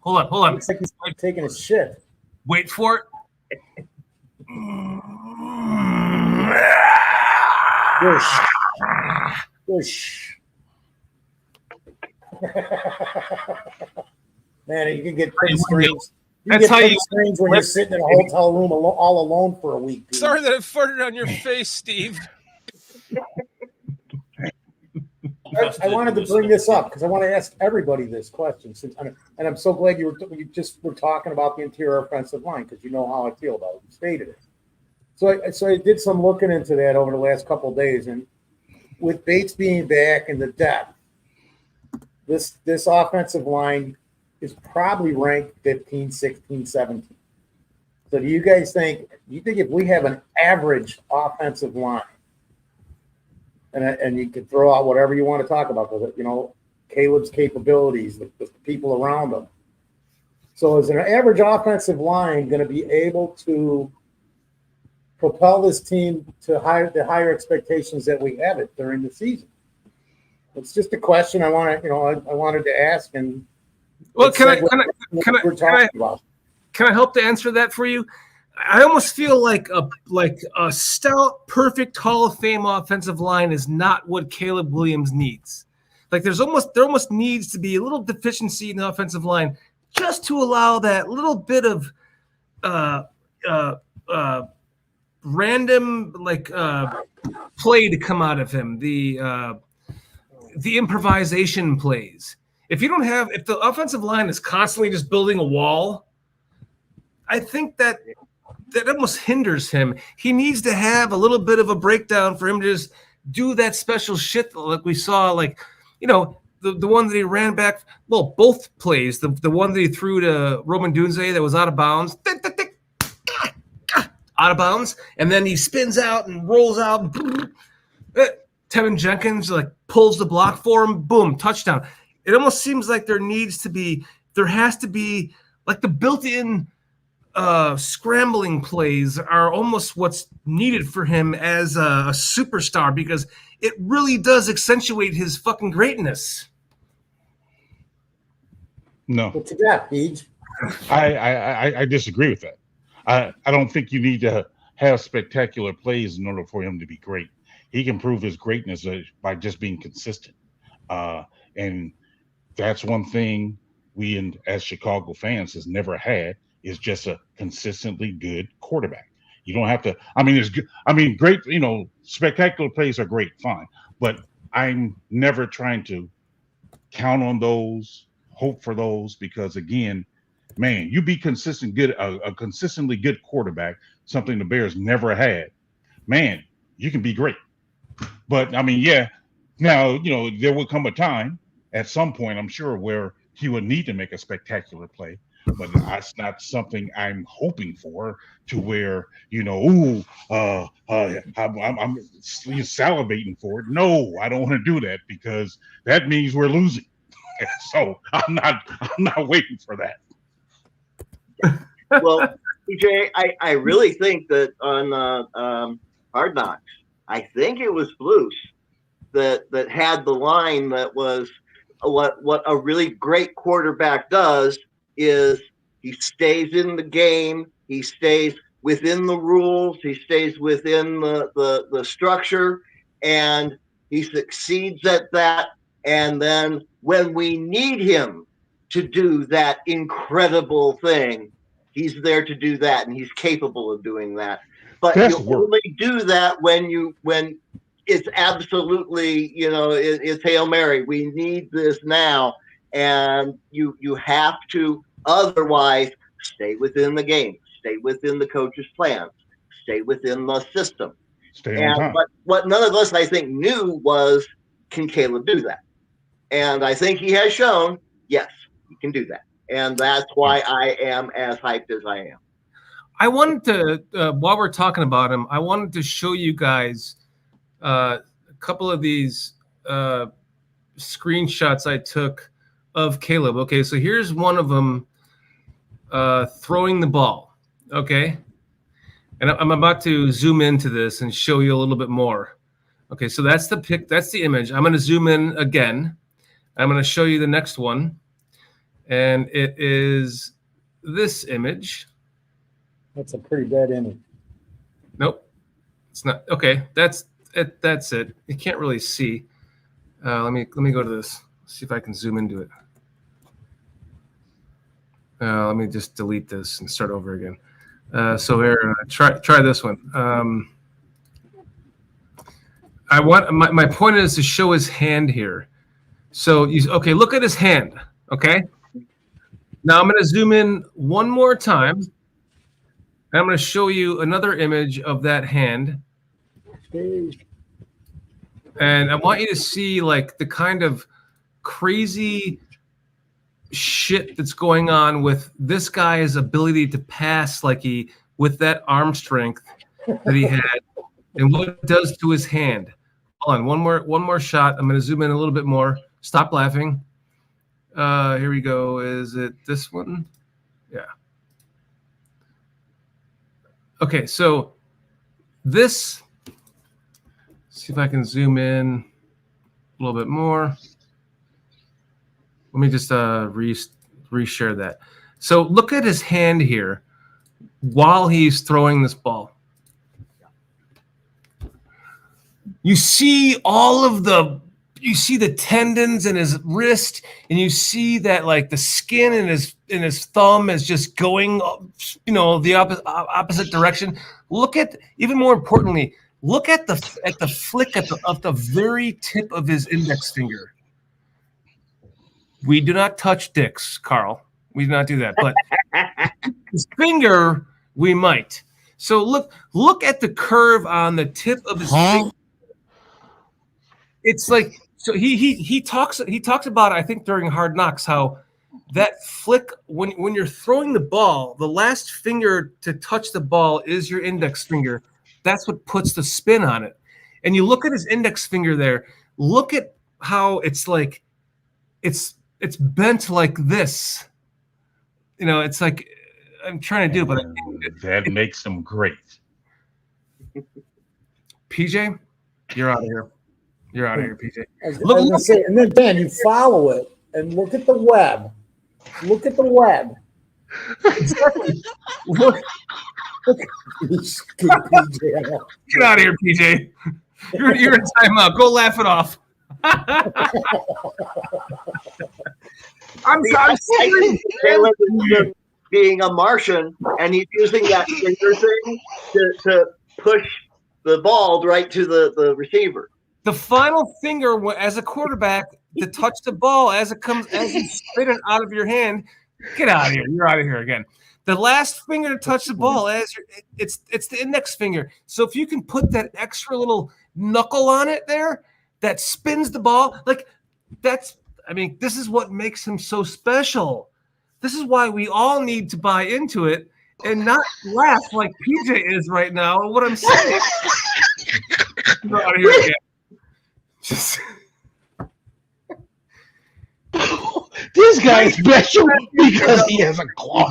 Hold on. Looks like he's taking a shit. Wait for it. Whoosh. Man, you can get pretty strange. That's how you strange when you're sitting in a hotel room all alone for a week. Dude. Sorry that I farted on your face, Steve. I wanted to bring this up because I want to ask everybody this question, and I'm so glad you were talking about the interior offensive line because you know how I feel about it. You stated it. So I did some looking into that over the last couple of days, and with Bates being back and the depth, this offensive line is probably ranked 15, 16, 17. So do you guys think if we have an average offensive line, and you can throw out whatever you want to talk about with it, Caleb's capabilities, the people around him. So is an average offensive line going to be able to propel this team to the higher expectations that we have it during the season? It's just a question I want to, I wanted to ask. And well, can I help to answer that for you? I almost feel like a stout, perfect Hall of Fame offensive line is not what Caleb Williams needs. Like there almost needs to be a little deficiency in the offensive line just to allow that little bit of random play to come out of him. The improvisation plays. If the offensive line is constantly just building a wall, I think that almost hinders him. He needs to have a little bit of a breakdown for him to just do that special shit like we saw, the one that he ran back. Well, both plays. The one that he threw to Roman Dunze that was out of bounds. Out of bounds. And then he spins out and rolls out. Tevin Jenkins pulls the block for him. Boom, touchdown. It almost seems like there has to be the built-in scrambling plays are almost what's needed for him as a superstar because it really does accentuate his fucking greatness. No. What you got, Paige? I disagree with that. I don't think you need to have spectacular plays in order for him to be great. he can prove his greatness by just being consistent. And that's one thing we, as Chicago fans, has never had, is just a consistently good quarterback. You don't have to. I mean, there's. I mean, great. Spectacular plays are great, fine, but I'm never trying to count on those, hope for those, because again, man, you be consistent good, a consistently good quarterback, something the Bears never had. Man, you can be great. But I mean, yeah. Now, there will come a time at some point, I'm sure, where he would need to make a spectacular play. But that's not something I'm hoping for, to where, I'm salivating for it. No, I don't want to do that, because that means we're losing. So I'm not waiting for that. Well, PJ, I really think that on Hard Knocks, I think it was Blues that had the line that was, what a really great quarterback does is he stays in the game, he stays within the rules, he stays within the structure, and he succeeds at that. And then when we need him to do that incredible thing, he's there to do that, and he's capable of doing that. But you only do that when it's absolutely, it's Hail Mary. We need this now. And you have to otherwise stay within the game, stay within the coach's plans, stay within the system. Stay on time. But what none of us, I think, knew was, can Caleb do that? And I think he has shown, yes, he can do that. And that's why I am as hyped as I am. I wanted to, while we're talking about him, I wanted to show you guys a couple of these screenshots I took of Caleb. Okay, so here's one of them throwing the ball. Okay, and I'm about to zoom into this and show you a little bit more. Okay, so that's the pic. That's the image. I'm going to zoom in again. I'm going to show you the next one, and it is this image. That's a pretty bad image. Nope, it's not. Okay, that's it. That's it. You can't really see. Let me go to this. See if I can zoom into it. Let me just delete this and start over again. So here, try this one. I want my point is to show his hand here. So okay, look at his hand. Okay. Now I'm going to zoom in one more time. And I'm going to show you another image of that hand. And I want you to see like the kind of crazy shit that's going on with this guy's ability to pass, like with that arm strength that he had, and what it does to his hand. Hold on, one more shot. I'm going to zoom in a little bit more. Stop laughing. Here we go. Is it this one? Yeah. Okay, so this. See if I can zoom in a little bit more. Let me just reshare that. So look at his hand here while he's throwing this ball. You see you see the tendons in his wrist, and you see that like the skin in his thumb is just going, the opposite direction. Look at, even more importantly, look at the flick of the very tip of his index finger. We do not touch dicks, Carl. We do not do that. But his finger, we might. So look at the curve on the tip of his finger. It's like, so he talks about, I think during Hard Knocks, how that flick when you're throwing the ball, the last finger to touch the ball is your index finger. That's what puts the spin on it. And you look at his index finger there. Look at how it's like it's bent like this. It's like, I'm trying to do it, but that makes him great. PJ, you're out of here. You're out of here, PJ. And then Dan, you follow it and look at the web. Look at the web. Exactly. Look. Get out of here, PJ. You're in timeout. Go laugh it off. I'm think Caleb is being a Martian, and he's using that finger thing to push the ball right to the receiver. The final finger as a quarterback to touch the ball as you spit it out of your hand. Get out of here! You're out of here again. The last finger to touch the ball it's the index finger. So if you can put that extra little knuckle on it there, that spins the ball this is what makes him so special. This is why we all need to buy into it and not laugh like PJ is right now at what I'm saying. Get out of here again. This guy is special because he has a claw.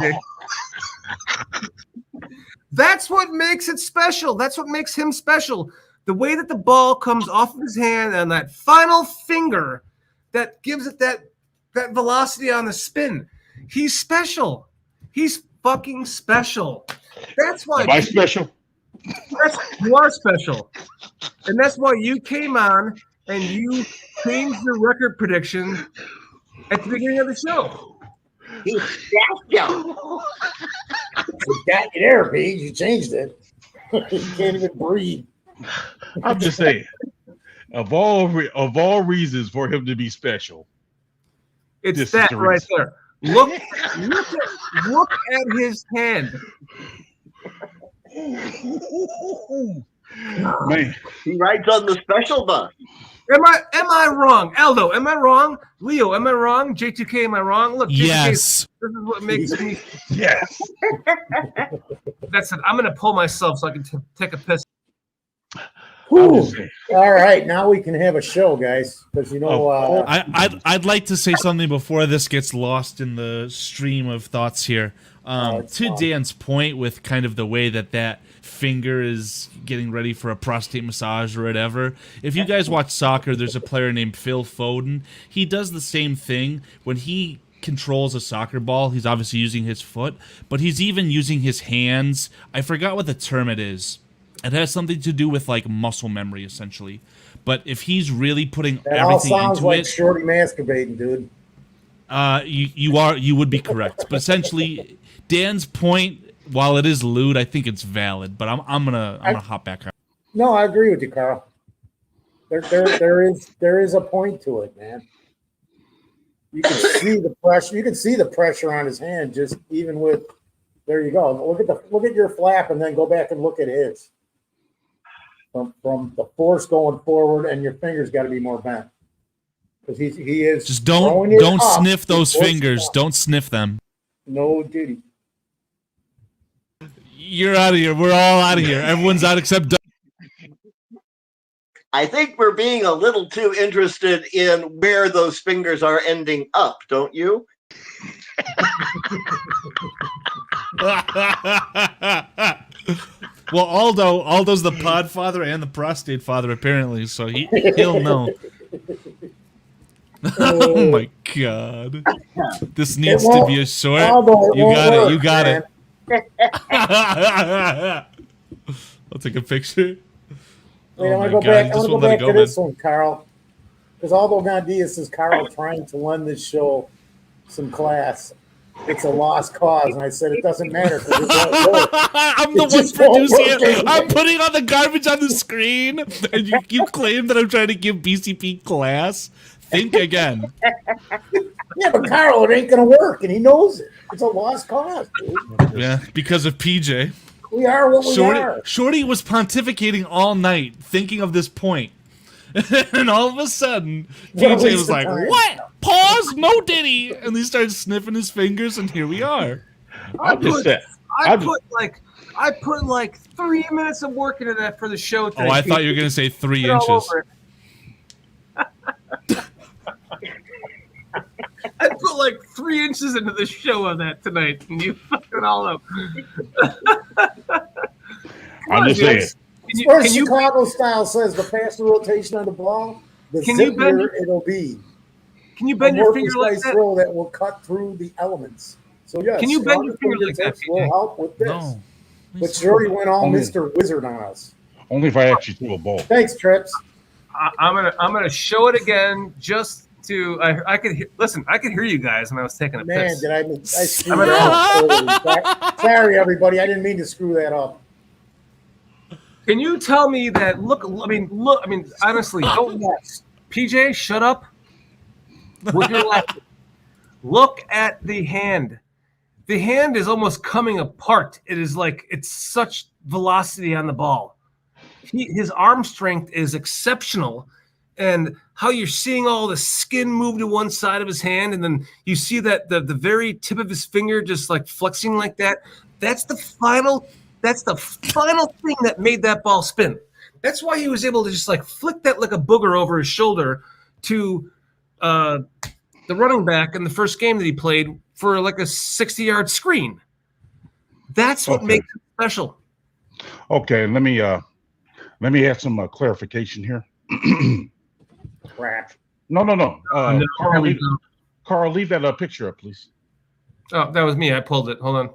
That's what makes it special. That's what makes him special. The way that the ball comes off of his hand and that final finger that gives it that velocity on the spin. He's special. He's fucking special. That's why. Am I special? You are special. And that's why you came on and you changed your record prediction at the beginning of the show. He's special. You got you there, Pete. You changed it. You can't even breathe. I'm just saying. Of all reasons for him to be special, It's this that is the right reason. there. Look at his hand. Man, He rides on the special bus. Am I wrong? Aldo, am I wrong? Leo, am I wrong? J2K, am I wrong? Look, J2K, Yes. this is what makes me. yes. That's it. I'm going to pull myself so I can take a piss. Whew. All right, now we can have a show, guys, because I'd like to say something before this gets lost in the stream of thoughts here. To fine. Dan's point with kind of the way that finger is getting ready for a prostate massage or whatever. If you guys watch soccer, there's a player named Phil Foden. He does the same thing when he controls a soccer ball. He's obviously using his foot, but he's even using his hands. I forgot what the term it is. It has something to do with like muscle memory, essentially. But if he's really putting that all everything sounds into like it, Shorty masturbating, dude. you would be correct. But essentially, Dan's point, while it is lewd, I think it's valid. But I'm gonna hop back on. No, I agree with you, Carl. There is a point to it, man. You can see the pressure. You can see the pressure on his hand, just even with. There you go. Look at your flap, and then go back and look at his. From the force going forward, and your fingers got to be more bent because he is. Just don't sniff those fingers. Don't sniff them. No duty. You're out of here. We're all out of here. Everyone's out except Doug. I think we're being a little too interested in where those fingers are ending up, don't you? Well, Aldo's the pod father and the prostate father, apparently, so he'll know. Oh my god. This needs to be a short. You got it. I'll take a picture. Wait, I'm gonna go back to this one, Carl. Because Aldo Gandia says Carl trying to lend this show some class. It's a lost cause, and I said it doesn't matter. I'm the one producing it. I'm putting on the garbage on the screen, and you claim that I'm trying to give BCP class. Think again. Yeah, but Carl, it ain't gonna work, and he knows it. It's a lost cause, dude. Yeah, because of PJ. We are what we are. Shorty was pontificating all night, thinking of this point. And all of a sudden, PJ was like, "What? Pause, no Diddy!" And he started sniffing his fingers, and here we are. I put like 3 minutes of work into that for the show today. Oh, I thought you were gonna say 3 inches. I put like 3 inches into the show on that tonight, and you fucked it all up. I'm just saying. Chicago style says the faster rotation of the ball, the zippier it'll be. Can you bend your finger like that? Throw that will cut through the elements. So yes, can you bend your finger like that? Will help with this. No. But Shorty went all Mr. Wizard on us. Only if I actually threw a ball. Thanks, Trips. I'm gonna show it again just to I could listen. I could hear you guys when I was taking a Man, piss. did I screw that up? Sorry, everybody. I didn't mean to screw that up. Can you tell me that? Look. I mean, honestly, don't guess. PJ, shut up. With your left. Look at the hand. The hand is almost coming apart. It is like it's such velocity on the ball. His arm strength is exceptional, and how you're seeing all the skin move to one side of his hand, and then you see that the very tip of his finger just like flexing like that. That's the final thing that made that ball spin. That's why he was able to just like flick that like a booger over his shoulder to the running back in the first game that he played for like a 60-yard screen. That's what makes it special. Okay, let me add some clarification here. Crap. No. No, Carl, leave that picture up, please. Oh, that was me. I pulled it. Hold on.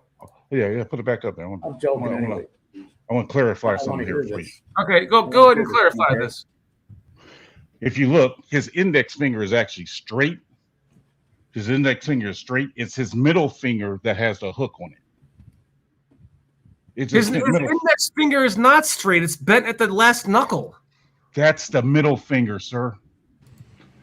Yeah, put it back up there. I'm joking anyway. I want to clarify I something wanna here hear for you. this. Okay, go ahead and clarify this. If you look, his index finger is actually straight. His index finger is straight. It's his middle finger that has the hook on it. It's His his middle. index finger is not straight. It's bent at the last knuckle. That's the middle finger, sir.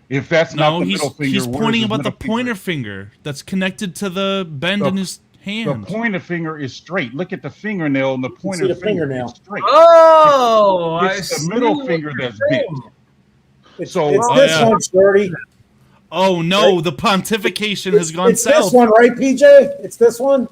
If that's not the middle finger, he's where's pointing his about the middle finger? pointer finger that's connected to the bend in his hand. The pointer finger is straight. Look at the fingernail, and the pointer the finger fingernail. is straight. Oh, It's the middle finger that's bent. It's So- this yeah. one, Shorty. Oh no, the pontification has gone It's south. this one, right, PJ? It's this one?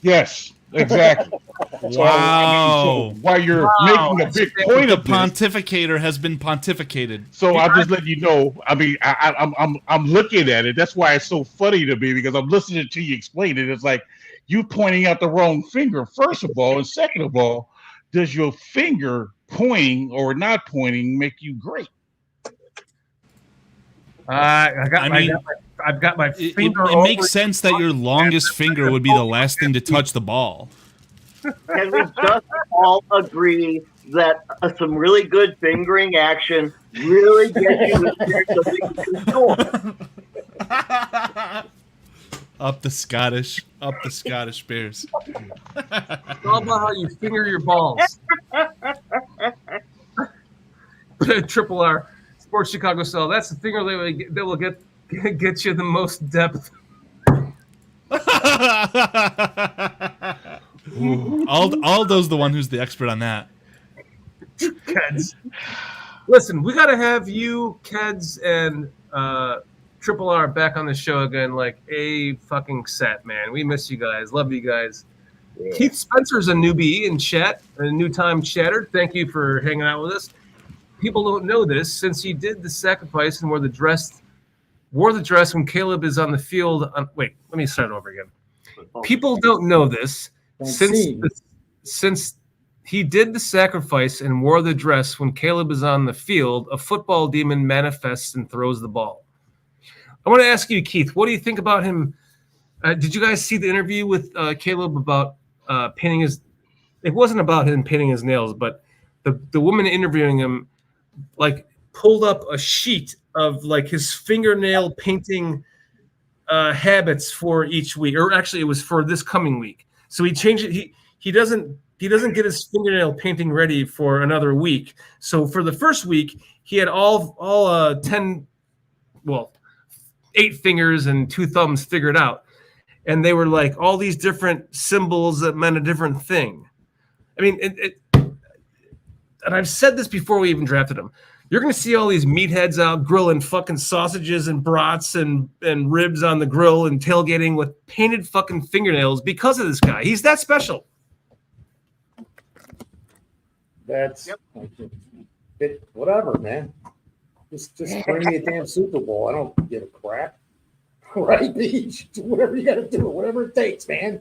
Yes, exactly. Wow. So while you're making a big point The of this, pontificator has been pontificated. so I'll just let you know. I mean, I'm looking at it. That's why it's so funny to me, because I'm listening to you explain it. It's like you pointing out the wrong finger, first of all, and second of all, does your finger pointing or not pointing make you great? I've got my It finger. makes sense that your longest finger would be the last thing to touch the ball. Can we just all agree that some really good fingering action really gets you a sense of control? Up the Scottish Bears. It's all about how you finger your balls. Triple R, Sports Chicago Cell. That's the finger that will get you the most depth. Aldo's the one who's the expert on that. Keds. Listen, we got to have you, Keds, and Triple R back on the show again, like a fucking set, man. We miss you guys. Love you guys. Yeah. Keith Spencer's a newbie in chat, a new time chatter. Thank you for hanging out with us. People don't know this, since he did the sacrifice and wore the dress when Caleb is on the field. Wait, let me start over again. People don't know this, since he did the sacrifice and wore the dress when Caleb is on the field, a football demon manifests and throws the ball. I want to ask you, Keith, what do you think about him? Did you guys see the interview with Caleb about painting his? It wasn't about him painting his nails, but the woman interviewing him like pulled up a sheet of like his fingernail painting habits for each week, or actually it was for this coming week. So he changed it. He doesn't get his fingernail painting ready for another week. So for the first week, he had all 8 fingers and 2 thumbs figured out. And they were like all these different symbols that meant a different thing. I mean, and I've said this before we even drafted him. You're going to see all these meatheads out grilling fucking sausages and brats and ribs on the grill and tailgating with painted fucking fingernails because of this guy. He's that special. That's whatever, man. Just bring me a damn Super Bowl. I don't give a crap. Right, Beach? Whatever you got to do, whatever it takes, man.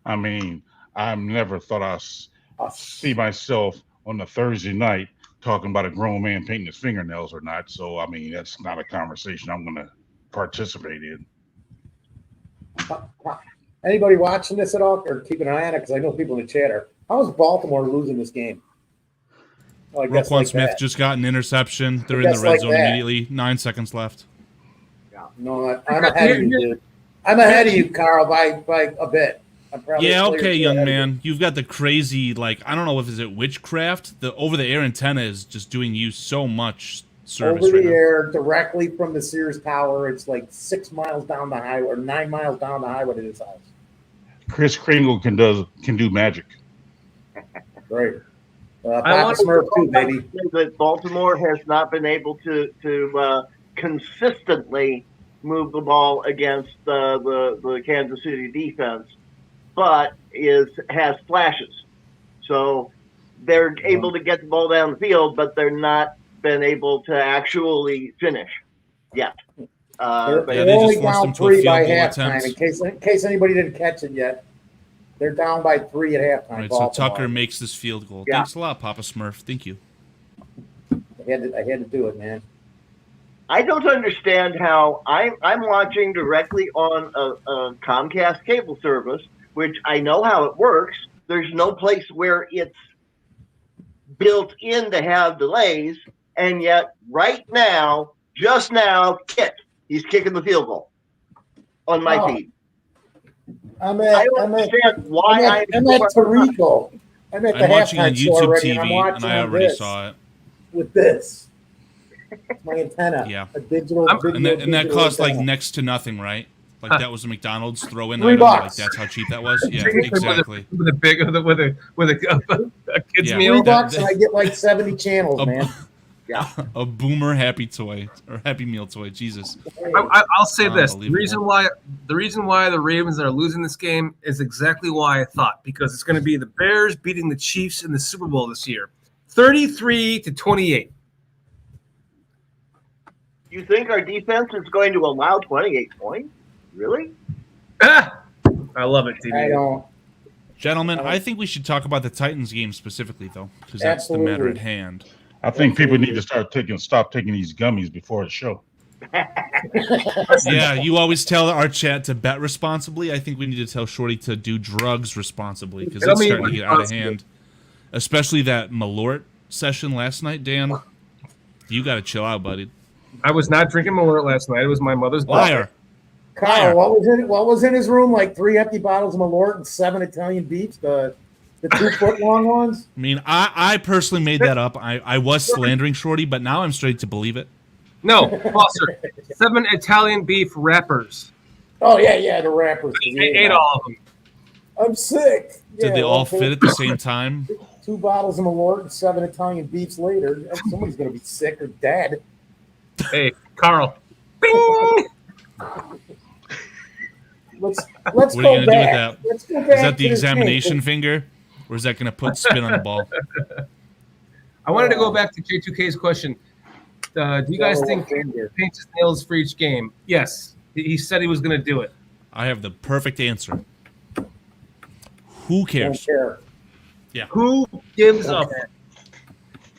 I mean, I never thought I'd see myself on a Thursday night talking about a grown man painting his fingernails or not. So, I mean, that's not a conversation I'm going to participate in. Anybody watching this at all or keeping an eye on it? Because I know people in the chat are. How is Baltimore losing this game? Oh, I guess Roquan like Smith that. just got an interception. They're in the guess red like zone that. immediately. 9 seconds left. No, I'm ahead of you, dude. I'm ahead of you, Carl, by a bit. I'm probably Yeah, a player okay, or two young ahead of you. man. You've got the crazy, like, I don't know if it's witchcraft. The over-the-air antenna is just doing you so much service Over right the now. air, directly from the Sears Tower. It's like 6 miles down the highway, or 9 miles down the highway to his house. Chris Kringle can do magic. Right. I Papa want Smurf too, baby. That Baltimore has not been able to consistently move the ball against the Kansas City defense, but has flashes. So they're able to get the ball down the field, but they're not been able to actually finish yet. They're Yeah, they only just forced down them to a 3 by field goal halftime. attempt. In case anybody didn't catch it yet, they're down by 3 at halftime. Right, so Baltimore. Tucker makes this field goal. Yeah. Thanks a lot, Papa Smurf. Thank you. I had to do it, man. I don't understand how I'm watching directly on a Comcast cable service, which I know how it works. There's no place where it's built in to have delays, and yet right now, just now, he's kicking the field goal on my feed. I don't understand why I'm at Tarico. I'm at the I'm watching on halftime show YouTube already, TV, and I'm watching and I on already this saw it. with this. My antenna. Yeah. A digital And that digital cost like antenna. next to nothing, right? Like that was a McDonald's throw-in $3. item. Like that's how cheap that was. Yeah, exactly. With a kid's Yeah. meal. $3 and I get like 70 channels, A- man. A boomer happy toy or happy meal toy. Jesus. I'll say this: the Unbelievable. reason why the Ravens are losing this game is exactly why I thought, because it's going to be the Bears beating the Chiefs in the Super Bowl this year, 33-28. You think our defense is going to allow 28 points? Really? Ah! I love it, TV. I don't. Gentlemen, I think we should talk about the Titans game specifically, though, because that's the matter Absolutely. at hand. I think people need to stop taking these gummies before the show. Yeah, you always tell our chat to bet responsibly. I think we need to tell Shorty to do drugs responsibly because it's starting to get out of hand. Especially that Malort session last night, Dan. You got to chill out, buddy. I was not drinking Malort last night. It was my mother's Liar. Kyle, what was in his room? Like 3 empty bottles of Malort and 7 Italian beefs, the 2-foot long ones. I mean, I personally made that up. I was slandering Shorty, but now I'm straight to believe it. No, Foster. 7 Italian beef wrappers. Oh yeah, the wrappers. I ate all of them. I'm sick. Did they all fit at the same time? 2 bottles of Malort and 7 Italian beefs later. Somebody's gonna be sick or dead. Hey, Carl. Bing! Let's What are you go going to do with back. that? Let's go back Is that the to this game. examination finger? Or is that going to put spin on the ball? I wanted to go back to J2K's question. Do you guys think finger. paints his nails for each game? Yes. He said he was going to do it. I have the perfect answer. Who Don't cares? care. Yeah. Who gives a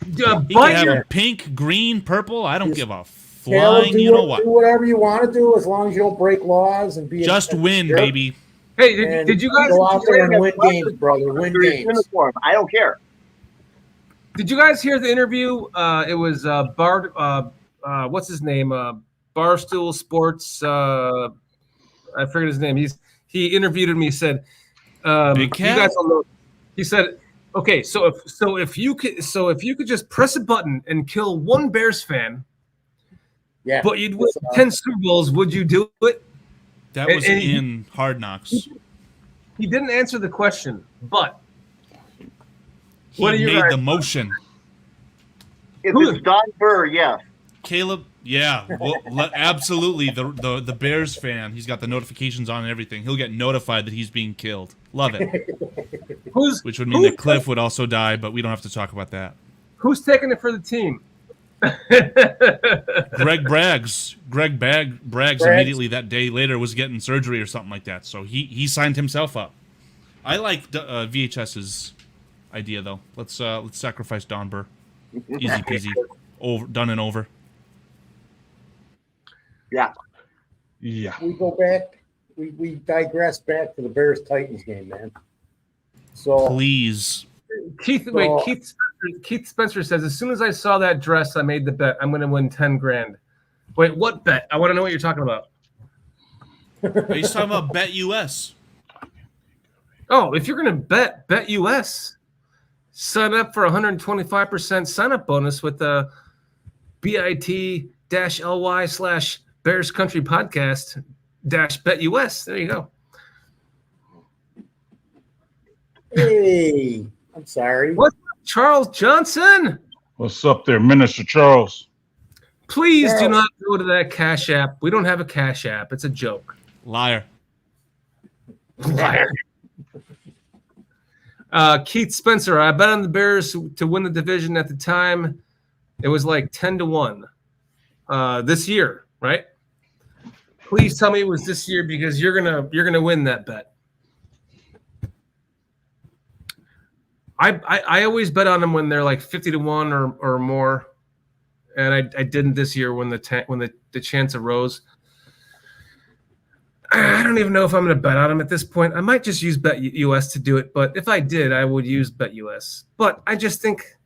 He can bunch have of them pink, green, purple. I don't give a Caleb, flying you know what. do whatever you want to do as long as you don't break laws and be Just win, jerk. baby. Hey, And did you guys go out there and win games, brother? Win Under his games. uniform. I don't care. Did you guys hear the interview? It was what's his name? Barstool Sports. I forget his name. He interviewed me. He said, Big Cat? "You guys don't know." He said, "Okay, so if you could just press a button and kill one Bears fan, Yeah, but you'd win 10 Super Bowls, would you do it?" That was And in Hard Knocks. He didn't answer the question, but He what do you made guys- the motion. If Who- it's Don Burr, yes. Caleb, yeah, well, absolutely. The Bears fan, he's got the notifications on and everything. He'll get notified that he's being killed. Love it. Which would mean that Cliff would also die, but we don't have to talk about that. who's taking it for the team? Greg Braggs immediately that day later was getting surgery or something like that, so he signed himself up. I like VHS's idea though. Let's sacrifice Don Burr. Easy peasy, done and over. Yeah. Yeah. we go back. We digress back to the Bears Titans game, man. So Please, Keith, So- Keith Keith Spencer says, as soon as I saw that dress, I made the bet. I'm going to win 10 grand. Wait, what bet? I want to know what you're talking about. He's talking about Bet US. Oh, if you're going to bet US, sign up for 125% sign-up bonus with the bit.ly/Bears Country Podcast -bet US. There you go. Hey, I'm sorry. What's up, Charles Johnson? What's up there, Minister Charles? Please do Charles. not go to that Cash App. We don't have a Cash App. It's a joke. Liar. Liar. Keith Spencer, I bet on the Bears to win the division at the time. It was like 10-1 this year, right? Please tell me it was this year because you're gonna win that bet. I always bet on them when they're like 50-1 or more, and I didn't this year when the chance arose. I don't even know if I'm going to bet on them at this point. I might just use Bet US to do it, but if I did, I would use Bet US. But I just think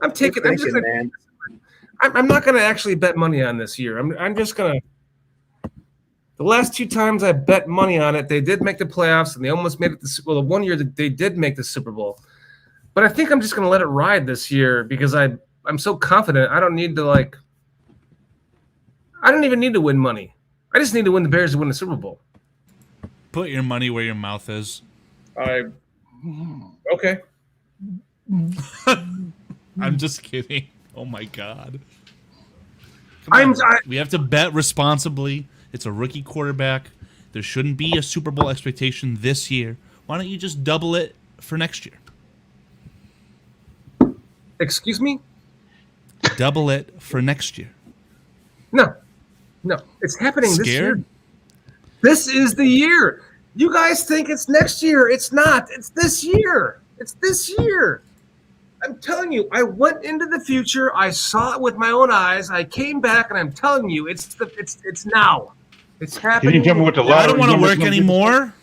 I'm taking. Man. I'm not going to actually bet money on this year. I'm just going to. The last 2 times I bet money on it, they did make the playoffs, and they almost made it. The 1 year that they did make the Super Bowl. But I think I'm just going to let it ride this year because I'm so confident. I don't need to I don't even need to win money. I just need to win the Bears to win the Super Bowl. Put your money where your mouth is. Okay. I'm just kidding. Oh my God. Come on. We have to bet responsibly. It's a rookie quarterback. There shouldn't be a Super Bowl expectation this year. Why don't you just double it for next year? Excuse me? Double it for next year. No, it's happening this year. Scared? This is the year. You guys think it's next year. It's not. It's this year. It's this year. I'm telling you, I went into the future. I saw it with my own eyes. I came back, and I'm telling you, it's now. It's happening. Can you tell me what the I lottery don't want to numbers work gonna be? anymore.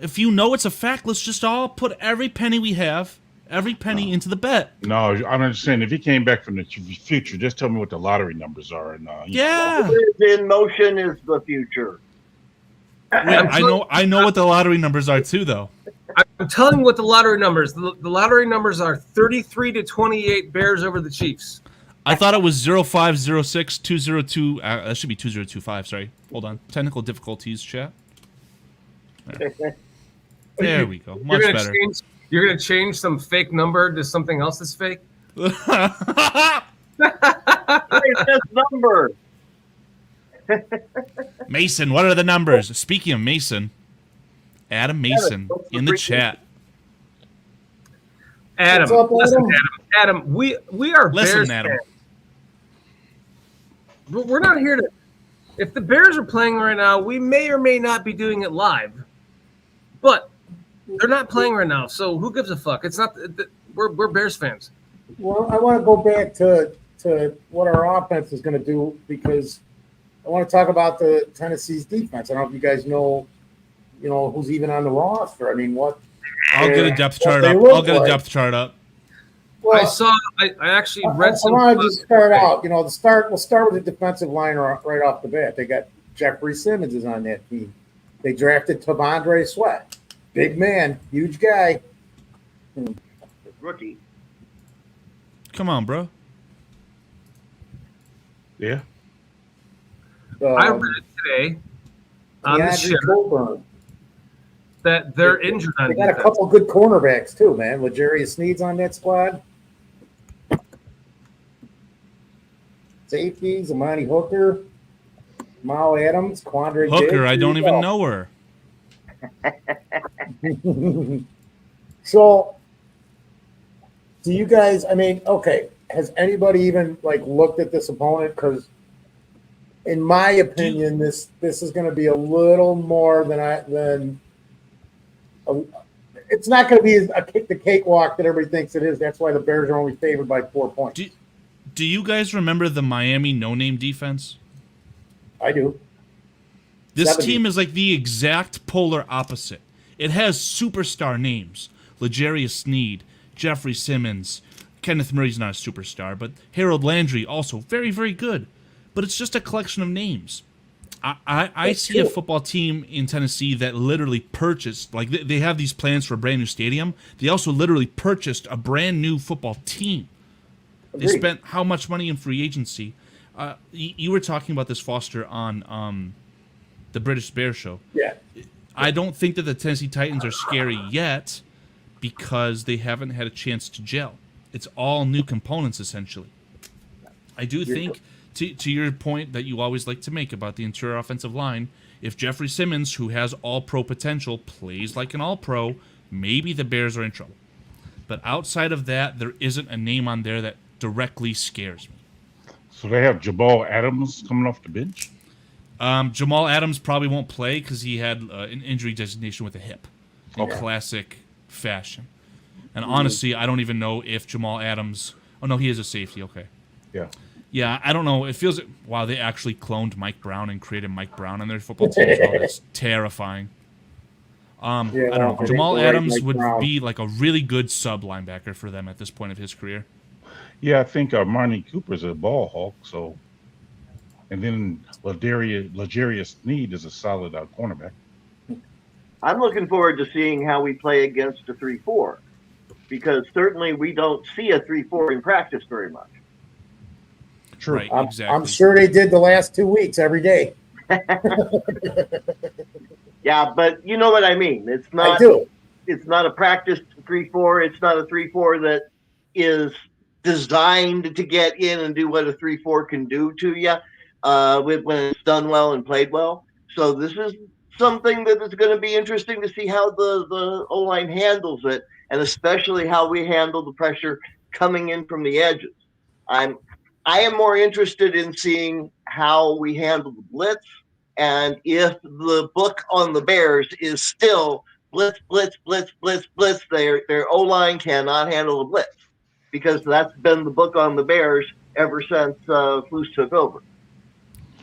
If you know it's a fact, let's just all put every penny we have, every penny into the bet. No, I'm understanding. If he came back from the future, just tell me what the lottery numbers are. And Yeah. What is in motion is the future. Wait, I know what the lottery numbers are too, though. I'm telling you what the lottery numbers. The lottery numbers are 33-28 Bears over the Chiefs. I thought it was 0506 202. That should be 2025. Sorry. Hold on. Technical difficulties, chat. There we go. Much better. You're going to change some fake number to something else that's fake? What is this number? Mason, what are the numbers? Speaking of Mason, Adam Mason in the chat. Adam, What's up, listen, Adam? Adam, we are Listen, Bears Adam. fans. But we're not here to. If the Bears are playing right now, we may or may not be doing it live. But they're not playing right now, so who gives a fuck? It's not. We're Bears fans. Well, I want to go back to what our offense is going to do because I want to talk about the Tennessee's defense. I don't know if you guys know who's even on the roster. I mean, I'll get a depth chart they up. look I'll get a like. depth chart up. Well, I actually read some. I want to just start out. We'll start with the defensive line right off the bat. They got Jeffrey Simmons is on that team. They drafted Tavondre Sweat, big man, huge guy. Rookie. Come on, bro. Yeah. I read it today on the DeAndre show Coburn. that they're injured on They got a defense. couple good cornerbacks too, man. L'Jarius Sneed's on that squad. Safeties, Amani Hooker, Mal Adams, Quandre Hooker, Diggs. I don't even know her. So, do you guys? I mean, okay. Has anybody even looked at this opponent? Because, in my opinion, this is going to be a little more than. It's not going to be the cakewalk that everybody thinks it is. That's why the Bears are only favored by 4 points. Do you guys remember the Miami no-name defense? I do. This 70. team is like the exact polar opposite. It has superstar names: L'Jarius Sneed, Jeffrey Simmons. Kenneth Murray's not a superstar, but Harold Landry also very, very good. But it's just a collection of names. I see a football team in Tennessee that literally purchased, like they have these plans for a brand new stadium. They also literally purchased a brand new football team. They spent how much money in free agency? You were talking about this, Foster, on the British Bear Show. Yeah. I don't think that the Tennessee Titans are scary yet because they haven't had a chance to gel. It's all new components, essentially. I do think, to your point that you always like to make about the interior offensive line, if Jeffrey Simmons, who has all-pro potential, plays like an all-pro, maybe the Bears are in trouble. But outside of that, there isn't a name on there that directly scares me. So they have Jamal Adams coming off the bench? Jamal Adams probably won't play because he had an injury designation with a hip. In classic fashion. And honestly, I don't even know if Jamal Adams... Oh, no, he is a safety. Okay. Yeah. Yeah, I don't know. It feels... Wow, they actually cloned Mike Brown and created Mike Brown on their football team. So that's terrifying. I don't know. Jamal Adams would be like a really good sub linebacker for them at this point of his career. Yeah, I think Marnie Cooper's a ball hawk, so... And then L'Jarius Sneed is a solid cornerback. I'm looking forward to seeing how we play against a 3-4, because certainly we don't see a 3-4 in practice very much. True. Right, exactly. I'm sure they did the last 2 weeks every day. Yeah, but you know what I mean. It's not. I do. It's not a practice 3-4. It's not a 3-4 that is designed to get in and do what a 3-4 can do to you when it's done well and played well. So this is something that is going to be interesting to see how the O-line handles it, and especially how we handle the pressure coming in from the edges. I am more interested in seeing how we handle the blitz, and if the book on the Bears is still blitz, blitz, blitz, blitz, blitz, their O-line cannot handle the blitz, because that's been the book on the Bears ever since Flus took over.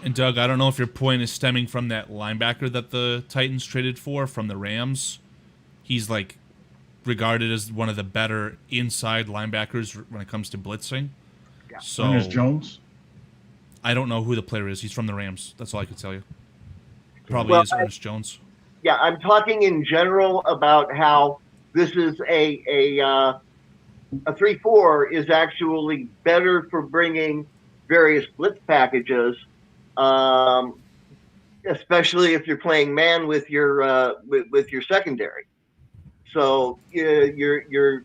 And Doug, I don't know if your point is stemming from that linebacker that the Titans traded for from the Rams. He's like regarded as one of the better inside linebackers when it comes to blitzing. Yeah. So Ernest Jones? I don't know who the player is. He's from the Rams. That's all I can tell you. Probably is Ernest Jones. Yeah, I'm talking in general about how this is a 3-4 is actually better for bringing various blitz packages, especially if you're playing man with your secondary. So you're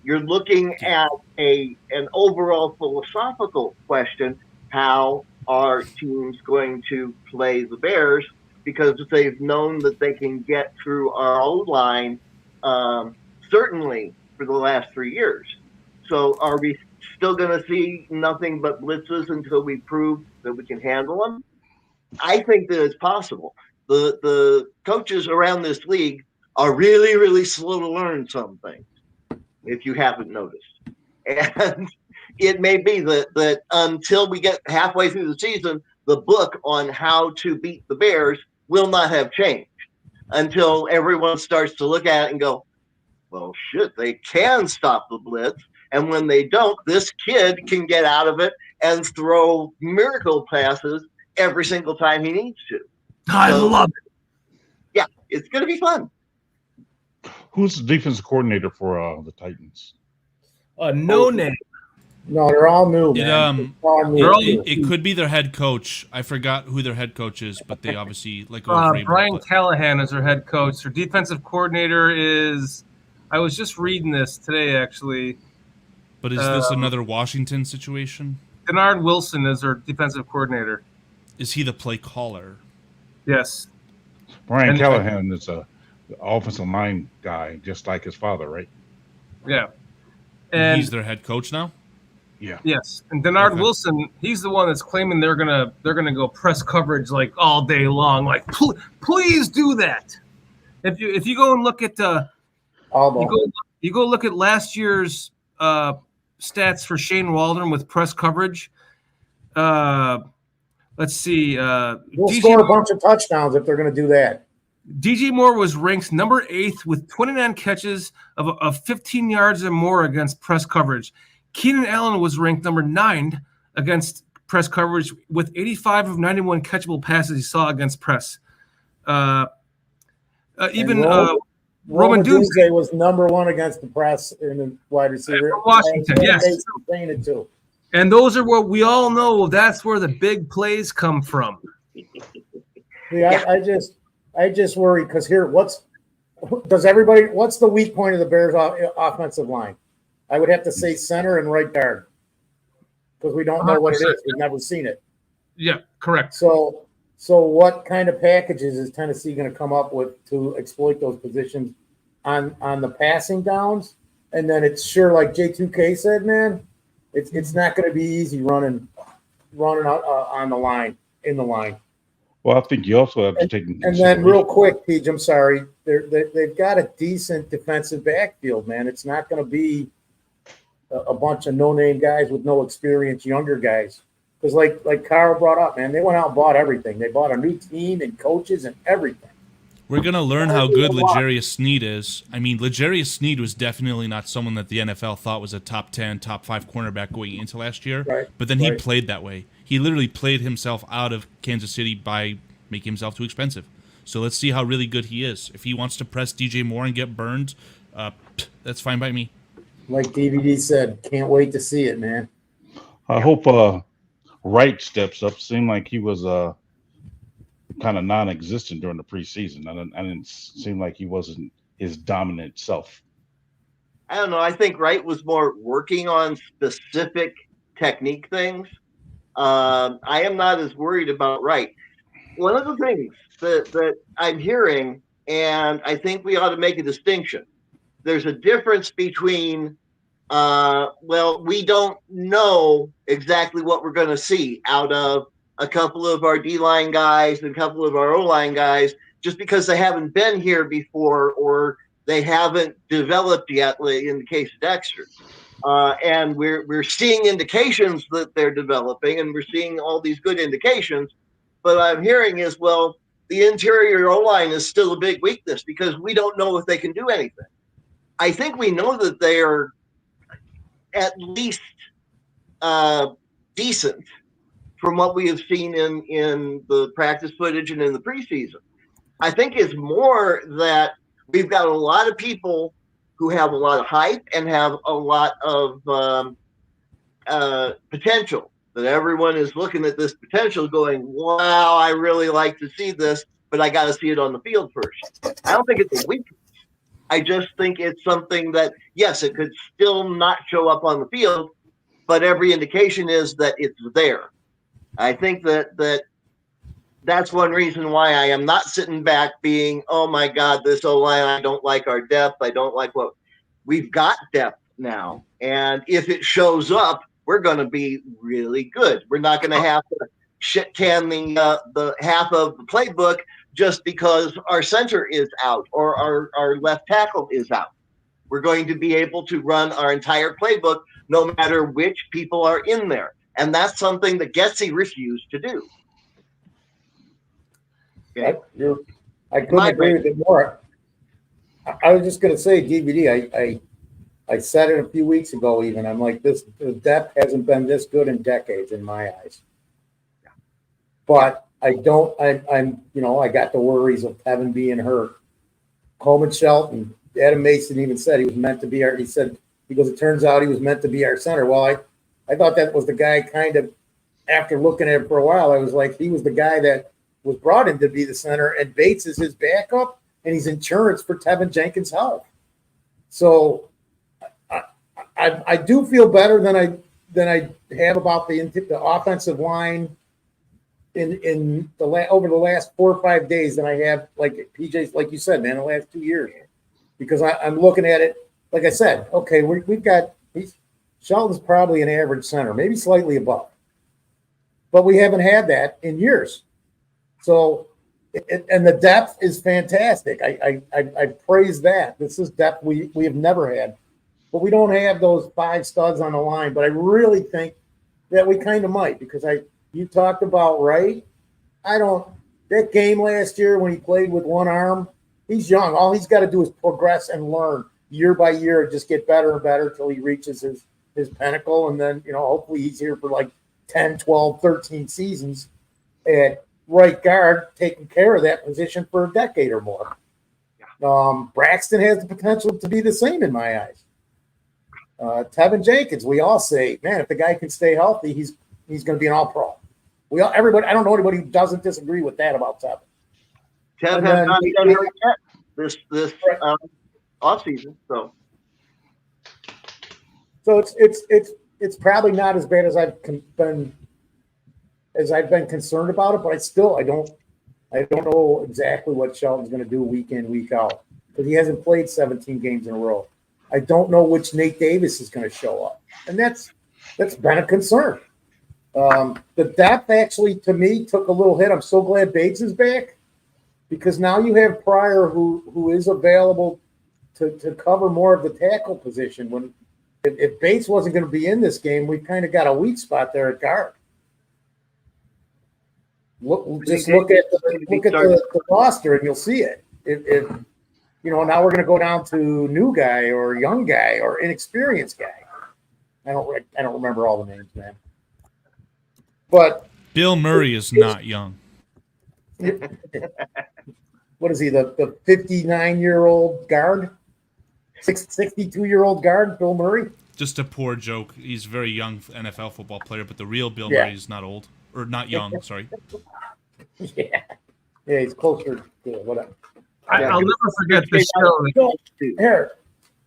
looking at an overall philosophical question: how are teams going to play the Bears? Because they've known that they can get through our O-line, certainly for the last 3 years. So are we still going to see nothing but blitzes until we prove that we can handle them? I think that it's possible. The coaches around this league are really, really slow to learn some things, if you haven't noticed. And it may be that until we get halfway through the season, the book on how to beat the Bears will not have changed until everyone starts to look at it and go, well, shit, they can stop the blitz. And when they don't, this kid can get out of it and throw miracle passes every single time he needs to. I love it. Yeah, it's going to be fun. Who's the defensive coordinator for the Titans? No name. No, they're all new, man. It could be their head coach. I forgot who their head coach is, but they obviously Brian Callahan is their head coach. Their defensive coordinator is. I was just reading this today, actually. But is this another Washington situation? Denard Wilson is their defensive coordinator. Is he the play caller? Yes. Brian Callahan is the offensive line guy, just like his father, right? Yeah. And he's their head coach now? Yeah. Yes. And Denard Wilson, he's the one that's claiming they're gonna go press coverage like all day long. Like, please do that. If you go and look at you go look at last year's stats for Shane Waldron with press coverage. Let's see. We'll score a bunch of touchdowns if they're going to do that. DJ Moore was ranked number 8 with 29 catches of 15 yards or more against press coverage. Keenan Allen was ranked number 9 against press coverage with 85 of 91 catchable passes he saw against press. Even Roman Doomsday was number 1 against the press in the wide receiver. Washington, yes. Saying it too. And those are what we all know. That's where the big plays come from. Yeah, I just worry because here, what's the weak point of the Bears offensive line? I would have to say center and right guard because we don't know what it is. We've never seen it. Yeah, correct. So what kind of packages is Tennessee going to come up with to exploit those positions on the passing downs? And then it's sure, like J2K said, man, it's not going to be easy running on the line, in the line. Well, I think you also have to take into and then real quick, Peach, I'm sorry, they've got a decent defensive backfield, man. It's not going to be a bunch of no-name guys with no experience, younger guys. Because like Carl brought up, man, they went out and bought everything. They bought a new team and coaches and everything. We're going to learn how good L'Jarius Sneed is. I mean, L'Jarius Sneed was definitely not someone that the NFL thought was a top 10, top 5 cornerback going into last year. Right. But then he played that way. He literally played himself out of Kansas City by making himself too expensive. So let's see how really good he is. If he wants to press DJ Moore and get burned, that's fine by me. Like DVD said, can't wait to see it, man. I hope Wright steps up. Seemed like he was kind of non-existent during the preseason. I didn't seem like he wasn't his dominant self. I don't know. I think Wright was more working on specific technique things. I am not as worried about Wright. One of the things that I'm hearing, and I think we ought to make a distinction. There's a difference between, we don't know exactly what we're going to see out of a couple of our D-line guys and a couple of our O-line guys just because they haven't been here before or they haven't developed yet, in the case of Dexter. And we're seeing indications that they're developing, and we're seeing all these good indications. But what I'm hearing is, the interior O-line is still a big weakness because we don't know if they can do anything. I think we know that they are at least decent from what we have seen in the practice footage and in the preseason. I think it's more that we've got a lot of people who have a lot of hype and have a lot of potential, that everyone is looking at this potential going, wow, I really like to see this, but I got to see it on the field first. I don't think it's a weakness. I just think it's something that, yes, it could still not show up on the field, but every indication is that it's there. I think that's one reason why I am not sitting back being, oh my God, this O-line, I don't like our depth. I don't like what we've got depth now. And if it shows up, we're going to be really good. We're not going to have to shit can the half of the playbook just because our center is out or our left tackle is out. We're going to be able to run our entire playbook no matter which people are in there. And that's something that Getsy refused to do. Okay. I couldn't agree with it more. I was just going to say, DVD, I said it a few weeks ago even. I'm like, the depth hasn't been this good in decades in my eyes. But I got the worries of Tevin being hurt. Coleman Shelton, Adam Mason even said he was meant to be it turns out he was meant to be our center. Well, I thought that was the guy kind of, after looking at it for a while, I was like, he was the guy that was brought in to be the center, and Bates is his backup, and he's insurance for Tevin Jenkins' health. So I do feel better than I have about the offensive line in over the last 4 or 5 days than I have, like PJ's, like you said, man, the last 2 years. Because I'm looking at it, like I said, okay, we've got Shelton's probably an average center, maybe slightly above. But we haven't had that in years. So, and the depth is fantastic. I praise that. This is depth we have never had. But we don't have those 5 studs on the line. But I really think that we kind of might, because you talked about Wright. That game last year when he played with one arm, he's young. All he's got to do is progress and learn year by year, just get better and better until he reaches his pinnacle. And then, hopefully he's here for like 10, 12, 13 seasons at right guard, taking care of that position for a decade or more. Braxton has the potential to be the same in my eyes. Tevin Jenkins, we all say, man, if the guy can stay healthy, he's going to be an all-pro. Everybody. I don't know anybody who doesn't disagree with that about Tevin. Tev has not done hurt yet this offseason. So it's probably not as bad as I've been concerned about it, but I don't know exactly what Shelton's going to do week in, week out, because he hasn't played 17 games in a row. I don't know which Nate Davis is going to show up, and that's been a concern. The depth actually, to me, took a little hit. I'm so glad Bates is back, because now you have Pryor who is available to cover more of the tackle position. When if Bates wasn't going to be in this game, we kind of got a weak spot there at guard. Look at the roster and you'll see it. If now we're going to go down to new guy or young guy or inexperienced guy. I don't remember all the names, man. But Bill Murray is not young. What is he? The 59-year-old guard, 62-year-old guard, Bill Murray. Just a poor joke. He's a very young NFL football player, but the real Bill Murray is not old or not young. Sorry. Yeah, he's closer to whatever. I'll never forget the show. Here,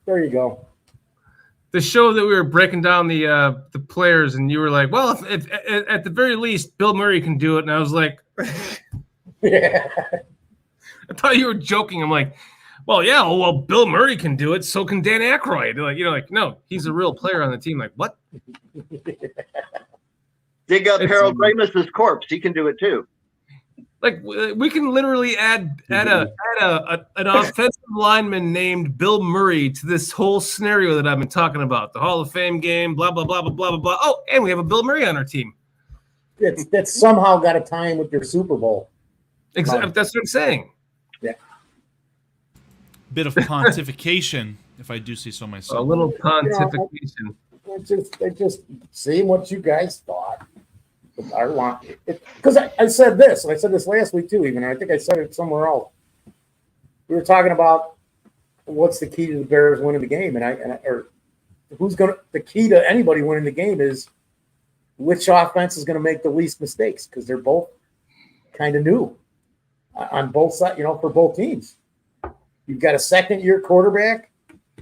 there you go. The show that we were breaking down the players, and you were like, "Well, if at the very least, Bill Murray can do it," and I was like, "Yeah." I thought you were joking. I'm like, "Well, yeah, well, Bill Murray can do it. So can Dan Aykroyd." No, he's a real player on the team. Like, what? Dig up Harold Ramis' corpse. He can do it too. Like, we can literally add an offensive lineman named Bill Murray to this whole scenario that I've been talking about, the Hall of Fame game, blah blah blah blah blah blah blah. Oh, and we have a Bill Murray on our team. That's somehow got to tie in with your Super Bowl. Exactly, that's what I'm saying. Yeah. Bit of pontification, if I do say so myself. A little pontification. Just seeing what you guys thought. I want it because I said this, and I said this last week too. Even I think I said it somewhere else. We were talking about what's the key to the Bears winning the game, the key to anybody winning the game is which offense is going to make the least mistakes, because they're both kind of new on both sides. For both teams, you've got a second-year quarterback.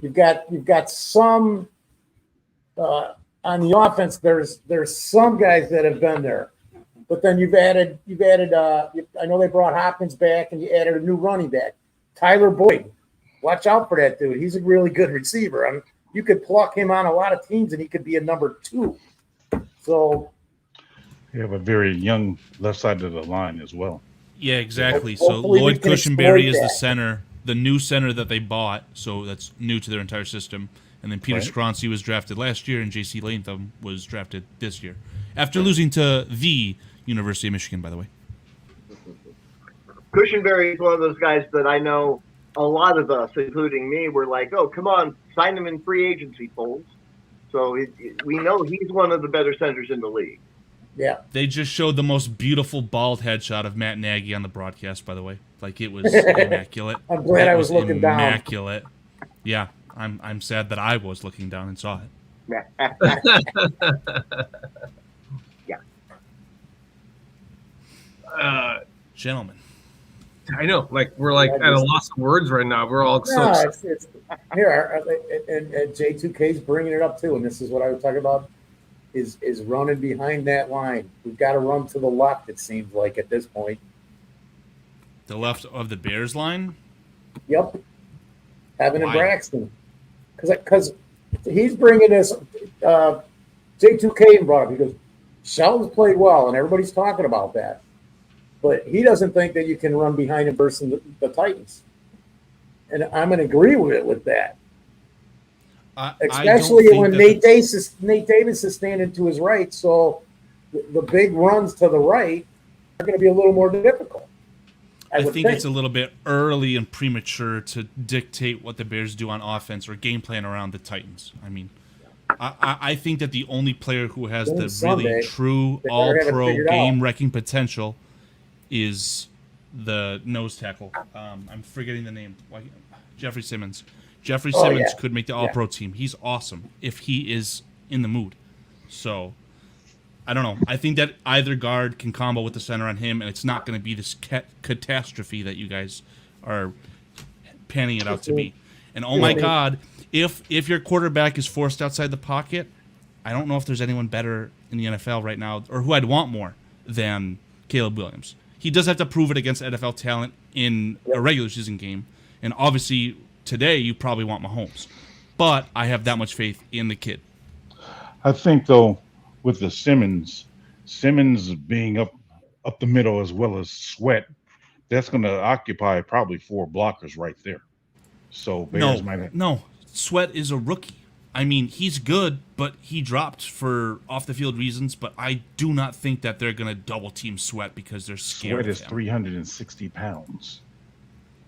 You've got some. On the offense, there's some guys that have been there, but then you've added. I know they brought Hopkins back, and you added a new running back, Tyler Boyd. Watch out for that dude. He's a really good receiver. I mean, you could pluck him on a lot of teams, and he could be a number 2. So you have a very young left side of the line as well. Yeah, exactly. So Lloyd Cushenberry is the center, the new center that they bought. So that's new to their entire system. And then Peter Skronsky was drafted last year, and J.C. Latham was drafted this year. After losing to the University of Michigan, by the way. Cushenberry is one of those guys that I know a lot of us, including me, were like, oh, come on, sign him in free agency polls. So we know he's one of the better centers in the league. Yeah. They just showed the most beautiful bald headshot of Matt Nagy on the broadcast, by the way. Like, it was immaculate. I'm glad I was looking down. Immaculate. Yeah. I'm sad that I was looking down and saw it. Yeah. Gentlemen. I know. Like, we're like at a loss of words right now. We're all so it's here, and J2K's bringing it up too, and this is what I was talking about, is running behind that line. We've got to run to the left, it seems like, at this point. The left of the Bears line? Yep. Evan and Braxton. Because he's bringing this, J2K brought up, he goes, Shelton's played well, and everybody's talking about that. But he doesn't think that you can run behind him versus the Titans. And I'm going to agree with that. Especially when Nate Davis is standing to his right, so the big runs to the right are going to be a little more difficult. I think it's a little bit early and premature to dictate what the Bears do on offense or game plan around the Titans. I mean, I think that the only player who has the really true all-pro game-wrecking potential is the nose tackle. I'm forgetting the name. Jeffrey Simmons. Jeffrey Simmons could make the all-pro team. He's awesome if he is in the mood. So, I don't know. I think that either guard can combo with the center on him, and it's not going to be this catastrophe that you guys are panning it out to be. And oh my God, if your quarterback is forced outside the pocket, I don't know if there's anyone better in the NFL right now, or who I'd want more than Caleb Williams. He does have to prove it against NFL talent in a regular season game, and obviously today you probably want Mahomes. But I have that much faith in the kid. I think, though, with the Simmons being up the middle as well as Sweat, that's going to occupy probably 4 blockers right there. So Bears might have... No, Sweat is a rookie. I mean, he's good, but he dropped for off-the-field reasons, but I do not think that they're going to double-team Sweat because they're scared Sweat is of him. 360 pounds.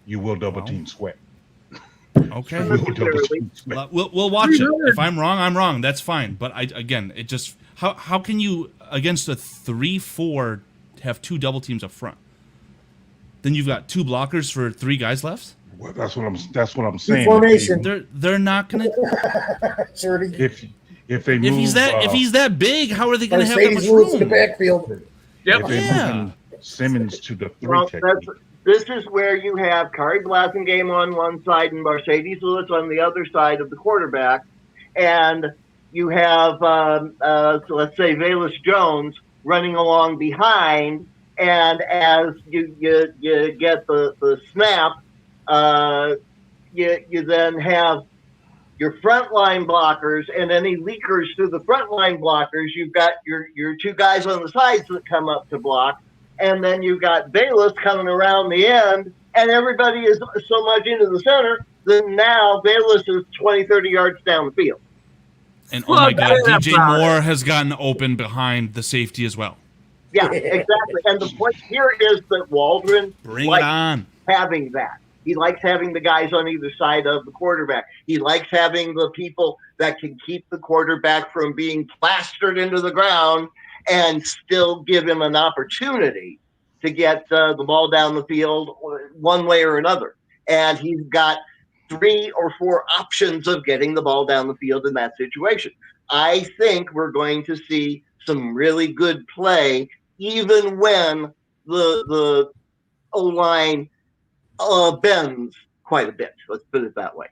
You will double-team Sweat. Okay. We'll watch it. If I'm wrong, I'm wrong. That's fine. But it just... How can you, against a 3-4, have 2 double-teams up front? Then you've got 2 blockers for 3 guys left? Well, that's what I'm saying. Formation. They're not gonna. if they move, if he's that big, how are they gonna have that much room? In the room? backfield. Yep. If they're moving Simmons to the 3 technique. This is where you have Kari Blasingame on one side and Mercedes Lewis on the other side of the quarterback, and you have so let's say Velus Jones running along behind, and as you get the snap. You then have your frontline blockers and any leakers through the frontline blockers. You've got your 2 guys on the sides that come up to block, and then you've got Bayless coming around the end, and everybody is so much into the center that now Bayless is 20, 30 yards down the field. And oh my God, DJ Moore has gotten open behind the safety as well. Yeah, exactly. And the point here is that Waldron likes having that. He likes having the guys on either side of the quarterback. He likes having the people that can keep the quarterback from being plastered into the ground and still give him an opportunity to get the ball down the field one way or another. And he's got 3 or 4 options of getting the ball down the field in that situation. I think we're going to see some really good play even when the O-line bends quite a bit. Let's put it that way.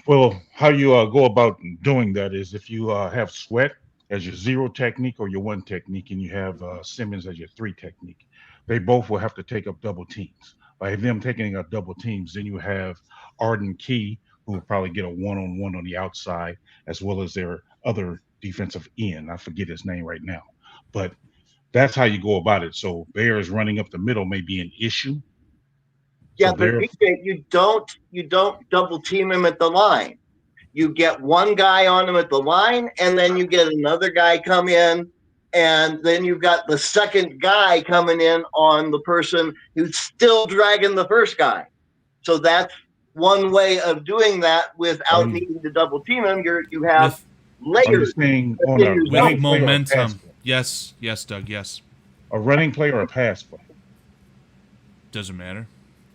Well, how you go about doing that is if you have Sweat as your 0 technique or your 1 technique, and you have Simmons as your 3 technique, they both will have to take up double teams. By them taking up double teams, then you have Arden Key, who will probably get a 1-on-1 on the outside, as well as their other defensive end. I forget his name right now, but that's how you go about it. So Bears running up the middle may be an issue. Yeah, so but BJ, you don't double team him at the line. You get one guy on him at the line, and then you get another guy come in, and then you've got the second guy coming in on the person who's still dragging the first guy. So that's one way of doing that without needing to double team him. You have layers. With momentum. Yes, Doug. Yes. A running play or a pass play? Doesn't matter.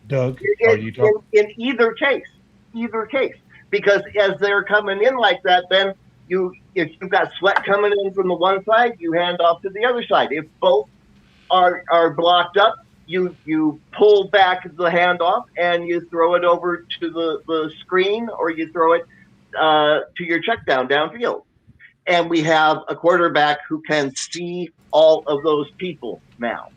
Doug, are you talking? In either case, because as they're coming in like that, then if you've got Sweat coming in from the one side, you hand off to the other side. If both are blocked up, you pull back the handoff and you throw it over to the screen, or you throw it to your check downfield. And we have a quarterback who can see all of those people now.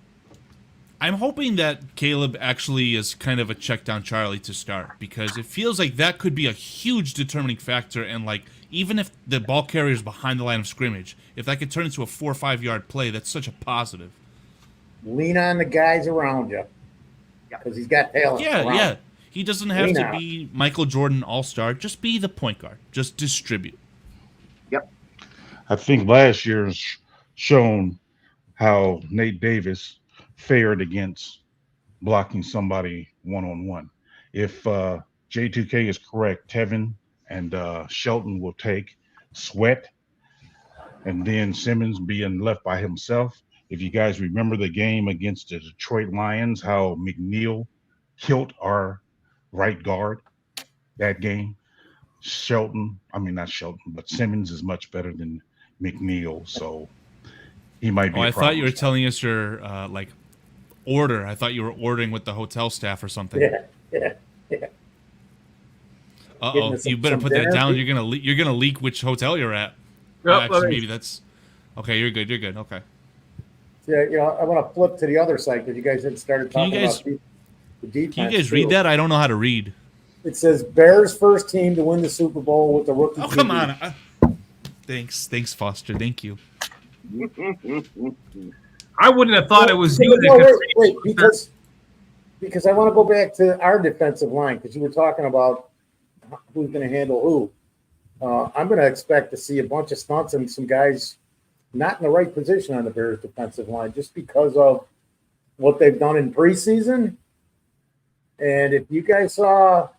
I'm hoping that Caleb actually is kind of a check down Charlie to start, because it feels like that could be a huge determining factor. And like, even if the ball carrier is behind the line of scrimmage, if that could turn into a 4 or 5 yard play, that's such a positive. Lean on the guys around you, because he's got talent. Yeah. He doesn't have to be Michael Jordan all-star. Just be the point guard. Just distribute. Yep. I think last year's shown how Nate Davis fared against blocking somebody one-on-one. If J2K is correct, Tevin and Shelton will take Sweat, and then Simmons being left by himself. If you guys remember the game against the Detroit Lions, how McNeil killed our right guard that game. Not Shelton, but Simmons is much better than McNeil, so he might be. I thought you were telling us your order. I thought you were ordering with the hotel staff or something. Yeah. Uh-oh, you better put that down. You're gonna leak which hotel you're at. Yep, Actually, maybe that's okay. You're good. Okay. Yeah, I want to flip to the other side because you guys had started talking about the defense. Can you guys read that? I don't know how to read. It says Bears first team to win the Super Bowl with the rookie. Oh, come on. Thanks, Foster. Thank you. I wouldn't have thought it was you. Wait, because I want to go back to our defensive line because you were talking about who's going to handle who. I'm going to expect to see a bunch of stunts and some guys not in the right position on the Bears defensive line just because of what they've done in preseason. And if you guys saw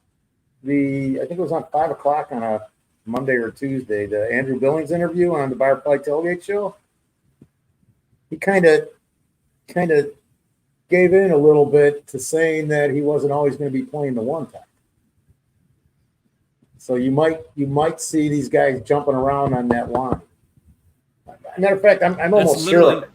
I think it was on 5 o'clock on a Monday or Tuesday, the Andrew Billings interview on the Barfly Tailgate Show, he kind of gave in a little bit to saying that he wasn't always going to be playing the one time. So you might see these guys jumping around on that line. Matter of fact, I'm almost sure.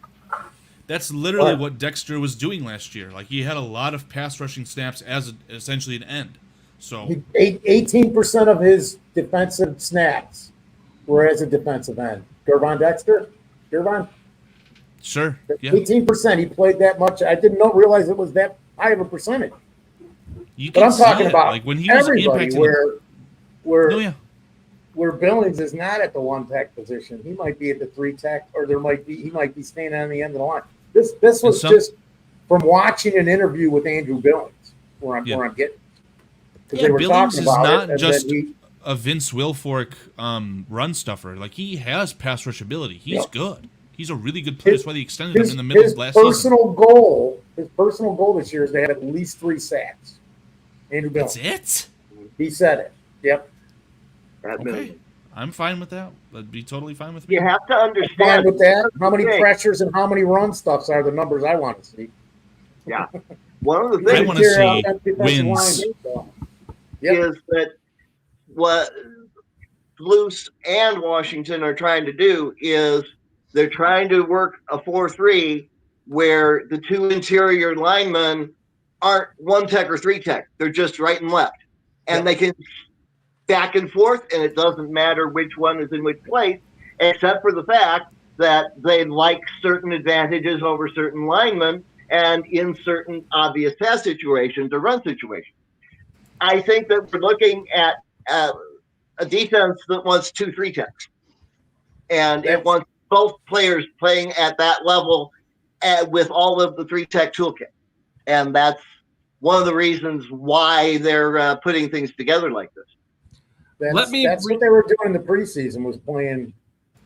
That's literally what Dexter was doing last year. Like he had a lot of pass rushing snaps as essentially an end. So 18% of his defensive snaps were as a defensive end. Gervon Dexter? Sure. Yeah. 18%. He played that much. I didn't realize it was that high of a percentage. But I'm talking about like when he was everybody where Billings is not at the one tech position. He might be at the three tech, or he might be standing on the end of the line. This was just from watching an interview with Andrew Billings where I'm getting. Yeah, Billings is not just a Vince Wilfork run stuffer. Like he has pass rush ability. He's good. He's a really good player. That's why they extended him in the middle of last season. His personal goal this year is to have at least 3 sacks. Andrew Billings. That's it? He said it. Yep. Okay. I'm fine with that. That'd be totally fine with me. You have to understand. Fine with that. How many pressures and how many run stuffs are the numbers I want to see? Yeah. One of the things I want to see wins. Is that what Luce and Washington are trying to do is they're trying to work a 4-3 where the 2 interior linemen aren't 1 tech or 3 tech. They're just right and left. And they can back and forth, and it doesn't matter which one is in which place, except for the fact that they like certain advantages over certain linemen and in certain obvious pass situations or run situations. I think that we're looking at a defense that wants 2 3 techs, and it wants both players playing at that level with all of the 3 tech toolkit, and that's one of the reasons why they're putting things together like this. That's what they were doing in the preseason, was playing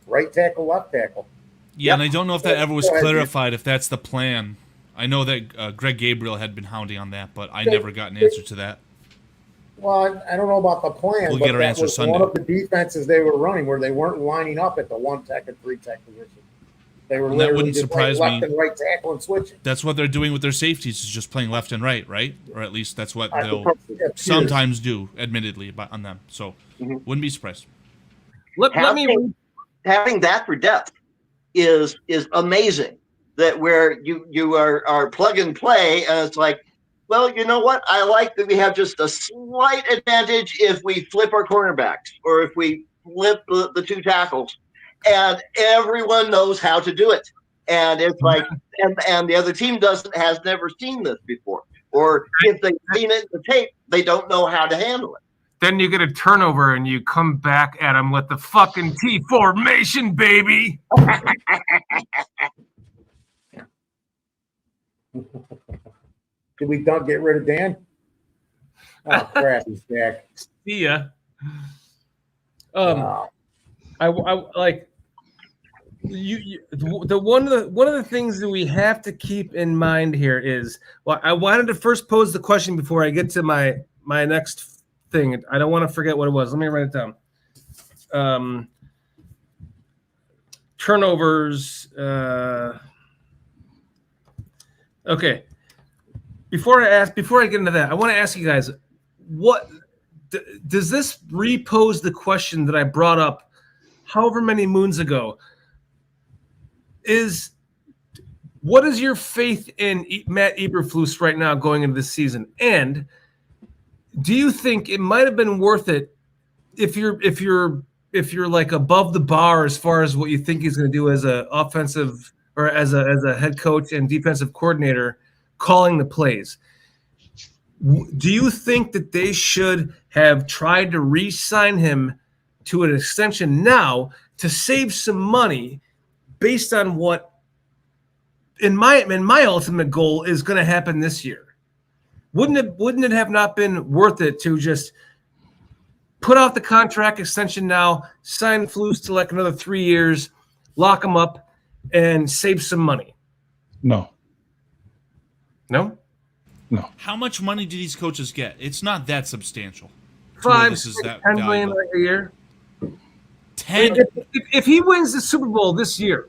right tackle, left tackle. Yeah, and I don't know if that ever was clarified, if that's the plan. I know that Greg Gabriel had been hounding on that, but I never got an answer to that. Well, I don't know about the plan, we'll but get our that answer was Sunday. One of the defenses they were running where they weren't lining up at the 1 tech and 3 tech position. They were literally just playing left and right tackle and switching. That's what they're doing with their safeties, is just playing left and right? Or at least that's what they'll sometimes do, admittedly, on them. So wouldn't be surprised. Having that for depth is amazing. That where you are plug and play, and it's like, well, you know what? I like that we have just a slight advantage if we flip our cornerbacks or if we flip the 2 tackles, and everyone knows how to do it. And it's like, and the other team has never seen this before, or if they've seen it in the tape, they don't know how to handle it. Then you get a turnover and you come back at them with the fucking T formation, baby. Did we get rid of Dan? Oh, crap, he's back. See ya. I like one of the things that we have to keep in mind here is, well, I wanted to first pose the question before I get to my next thing. I don't want to forget what it was. Let me write it down. Turnovers. Okay. Before I get into that, I want to ask you guys, what does this repose the question that I brought up however many moons ago? What is your faith in Matt Eberflus right now going into this season? And do you think it might have been worth it if you're like above the bar as far as what you think he's going to do as a offensive or as a head coach and defensive coordinator calling the plays? Do you think that they should have tried to re-sign him to an extension now to save some money based on what in my ultimate goal is going to happen this year? Wouldn't it have not been worth it to just put out the contract extension now, sign Flus to like another 3 years, lock him up, and save some money? No. How much money do these coaches get? It's not that substantial. 5, 6, 10 million a year. 10. If he wins the Super Bowl this year,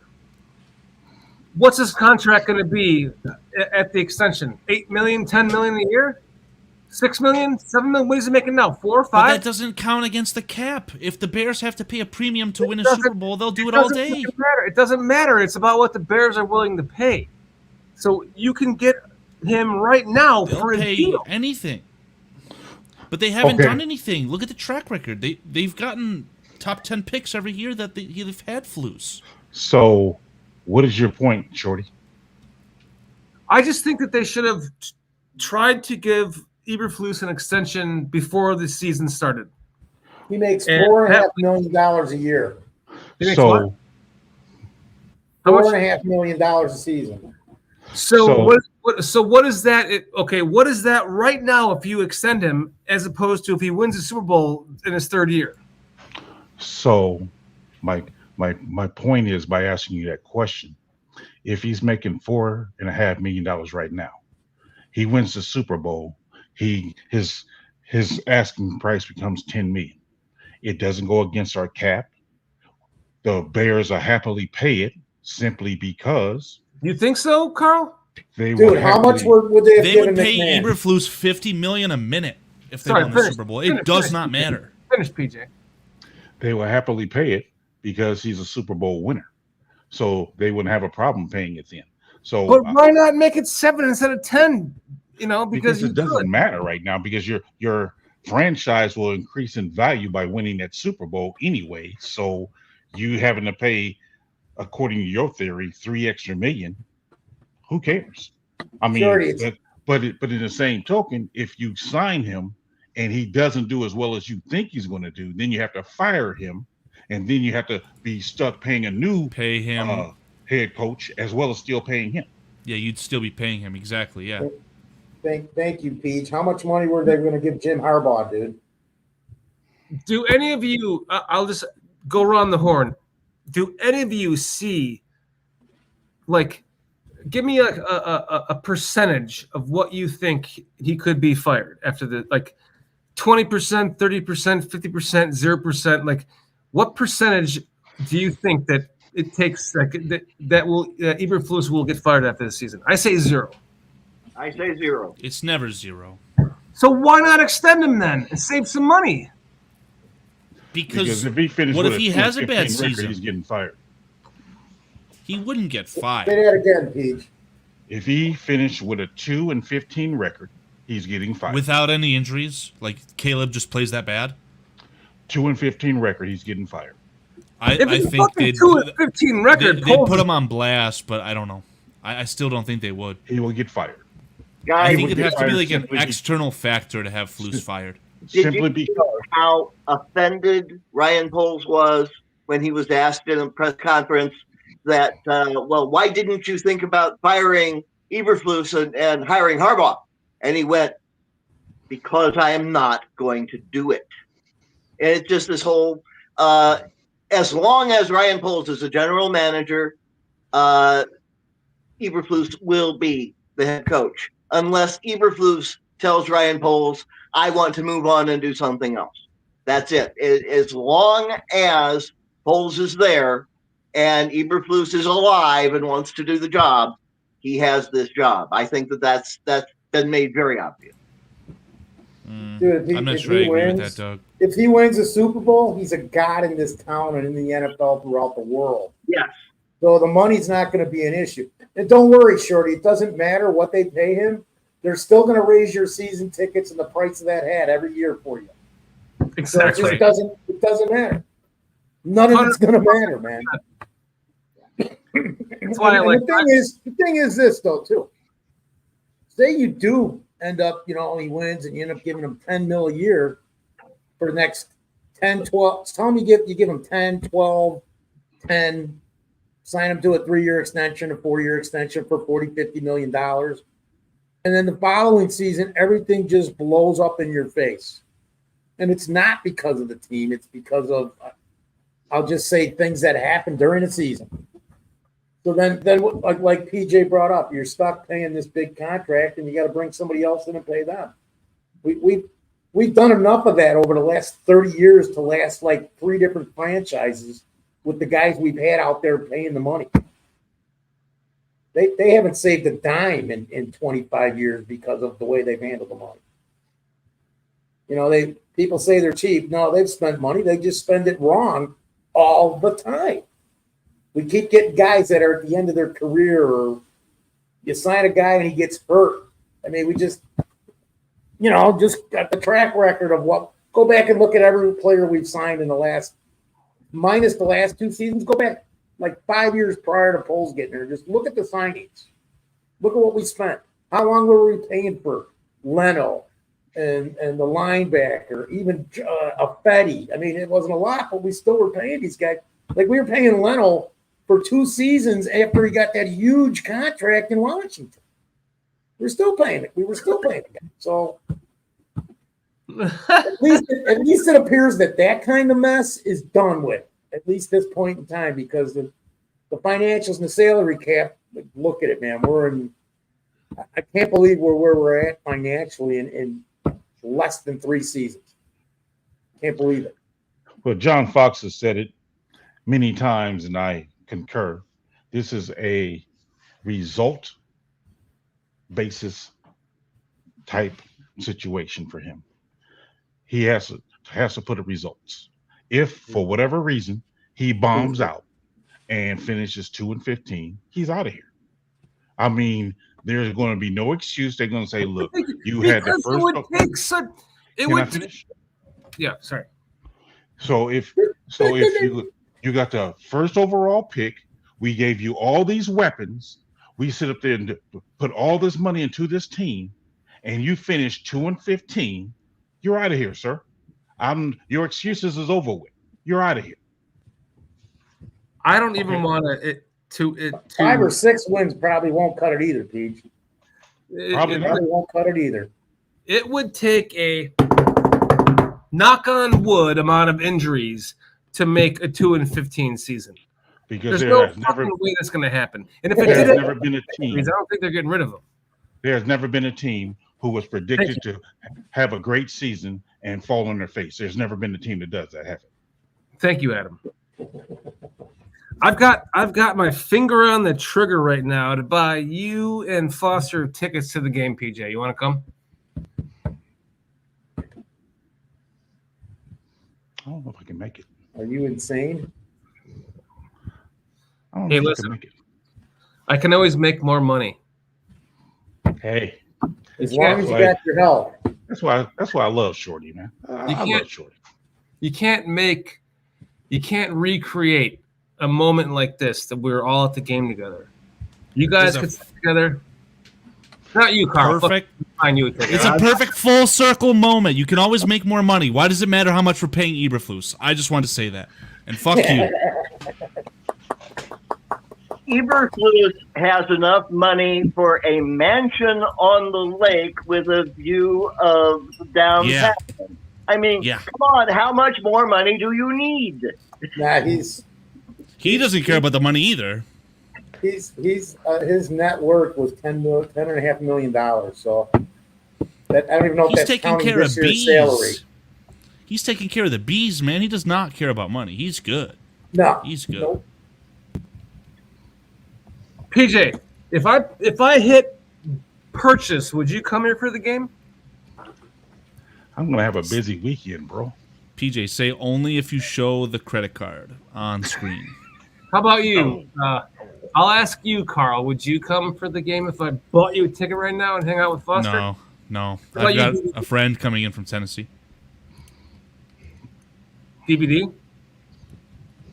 what's his contract going to be at the extension? 8 million, 10 million a year? 6 million, 7 million? What is he making now? 4 or 5? But that doesn't count against the cap. If the Bears have to pay a premium to win a Super Bowl, they'll do it all day. It doesn't matter. It's about what the Bears are willing to pay. So you can get him right now for a deal. Anything. But they haven't done anything. Look at the track record. They've gotten top 10 picks every year that they've had Flus. So, what is your point, Shorty? I just think that they should have tried to give Eberflus an extension before the season started. He makes $4.5 million a year. So, $4.5 million a season. So what is that? Okay, what is that right now if you extend him as opposed to if he wins the Super Bowl in his third year? So, my point is, by asking you that question, if he's making $4.5 million right now, he wins the Super Bowl, his asking price becomes $10 million. It doesn't go against our cap. The Bears are happily pay it simply because. You think so, Carl? How much would they have They given would pay McMahon? Eberflus $50 million a minute if they won the Super Bowl. It does not matter. Finish, PJ. They will happily pay it because he's a Super Bowl winner. So they wouldn't have a problem paying it then. So, but why not make it 7 instead of 10? Because it doesn't matter right now because your franchise will increase in value by winning that Super Bowl anyway. So you having to pay, according to your theory, $3 million extra. Who cares? I mean, but in the same token, if you sign him and he doesn't do as well as you think he's going to do, then you have to fire him, and then you have to be stuck paying a new head coach as well as still paying him. Yeah, you'd still be paying him, exactly. Yeah. Thank you, Peach. How much money were they going to give Jim Harbaugh, dude? Do any of you? I'll just go around the horn. Do any of you see, like? Give me a percentage of what you think he could be fired after the 20%, 30%, 50%, 0%. Like, what percentage do you think that it takes that Eberflus will get fired after the season? I say 0. I say 0. It's never 0. So why not extend him then and save some money? Because if he finishes, what if he has a bad season? He's getting fired. He wouldn't get fired. Say that again, Peach. If he finished with a 2-15 record, he's getting fired. Without any injuries? Like Caleb just plays that bad? 2-15 record, he's getting fired. I think they'd 2-15 record. They'd put him on blast, but I don't know. I still don't think they would. He will get fired. I think it'd have to be like an external factor to have Flus fired. Simply because how offended Ryan Poles was when he was asked in a press conference that, why didn't you think about firing Eberflus and hiring Harbaugh? And he went, because I am not going to do it. And it's just this whole as long as Ryan Poles is the general manager, Eberflus will be the head coach, unless Eberflus tells Ryan Poles, I want to move on and do something else. That's it. As long as Poles is there and Eberflus is alive and wants to do the job, he has this job. I think that's been made very obvious. Dude, I'm not sure I agree with that, Doug. If he wins a Super Bowl, he's a god in this town and in the NFL throughout the world. Yes. So the money's not going to be an issue. And don't worry, Shorty, it doesn't matter what they pay him. They're still going to raise your season tickets and the price of that hat every year for you. Exactly. So it doesn't matter. None of it's going to matter, man. That's why the thing is this, though, too. Say you do end up, he wins and you end up giving him $10 million a year for the next 10, 12. Tell him you give him 10, 12, 10, sign him to a 3-year extension, a 4-year extension for $40, $50 million. And then the following season, everything just blows up in your face. And it's not because of the team. It's because of, I'll just say, things that happen during the season. So then like PJ brought up, you're stuck paying this big contract, and you got to bring somebody else in and pay them. We've done enough of that over the last 30 years to last like 3 different franchises with the guys we've had out there paying the money. They haven't saved a dime in 25 years because of the way they've handled the money. People say they're cheap. No, they've spent money. They just spend it wrong all the time. We keep getting guys that are at the end of their career, or you sign a guy and he gets hurt. I mean, we just got the track record of what. Go back and look at every player we've signed in the last, minus the last 2 seasons. Go back like 5 years prior to Poles getting there. Just look at the signings. Look at what we spent. How long were we paying for Leno and the linebacker, even a Fetty? I mean, it wasn't a lot, but we still were paying these guys. Like, we were paying Leno for 2 seasons after he got that huge contract in Washington. We're still paying it. We were still paying it. So at least it appears that kind of mess is done with, at least this point in time, because the financials and the salary cap, look at it, man. I can't believe where we're at financially in less than 3 seasons. Can't believe it. Well, John Fox has said it many times, and I concur. This is a result basis type situation for him. He has to put up results. If for whatever reason he bombs out and finishes 2-15, he's out of here. I mean, there's going to be no excuse. They're going to say, "Look, you had the first." Finish? Yeah, sorry. So if you got the first overall pick, we gave you all these weapons. We sit up there and put all this money into this team, and you finish 2-15. You're out of here, sir. Your excuses is over with. You're out of here. I don't even want to 5 or 6 wins probably won't cut it either, Pete. Probably won't cut it either. It would take a knock on wood amount of injuries to make a 2-15 season. Because there's no fucking way that's going to happen. And if it there's did, never been a team. I don't think they're getting rid of them. There's never been a team who was predicted to have a great season and fall on their face. There's never been a team that does that, have it? Thank you, Adam. I've got my finger on the trigger right now to buy you and Foster tickets to the game, PJ. You want to come? I don't know if I can make it. Are you insane? I don't know if I can make it. I can always make more money. Hey, as long as you got your health. That's why I love Shorty, man. I love Shorty. You can't recreate a moment like this that we're all at the game together. You guys could sit together. Not you, Carl. Perfect. It's a perfect full circle moment. You can always make more money. Why does it matter how much we're paying Eberflus? I just want to say that. And fuck you. Eberflus has enough money for a mansion on the lake with a view of downtown. I mean, Yeah. come on, how much more money do you need? Nah, He doesn't care about the money either. his net worth was $10.5 million. So that I don't even know if He's that's taking counting care of this year's salary. bees. He's taking care of the bees, man. He does not care about money. He's good. No, He's good. Nope. PJ, if I hit purchase, would you come here for the game? I'm gonna have a busy weekend, bro. PJ, say only if you show the credit card on screen. How about you? I'll ask you, Carl. Would you come for the game if I bought you a ticket right now and hang out with Foster? No. How about I've got you? a friend coming in from Tennessee. DVD?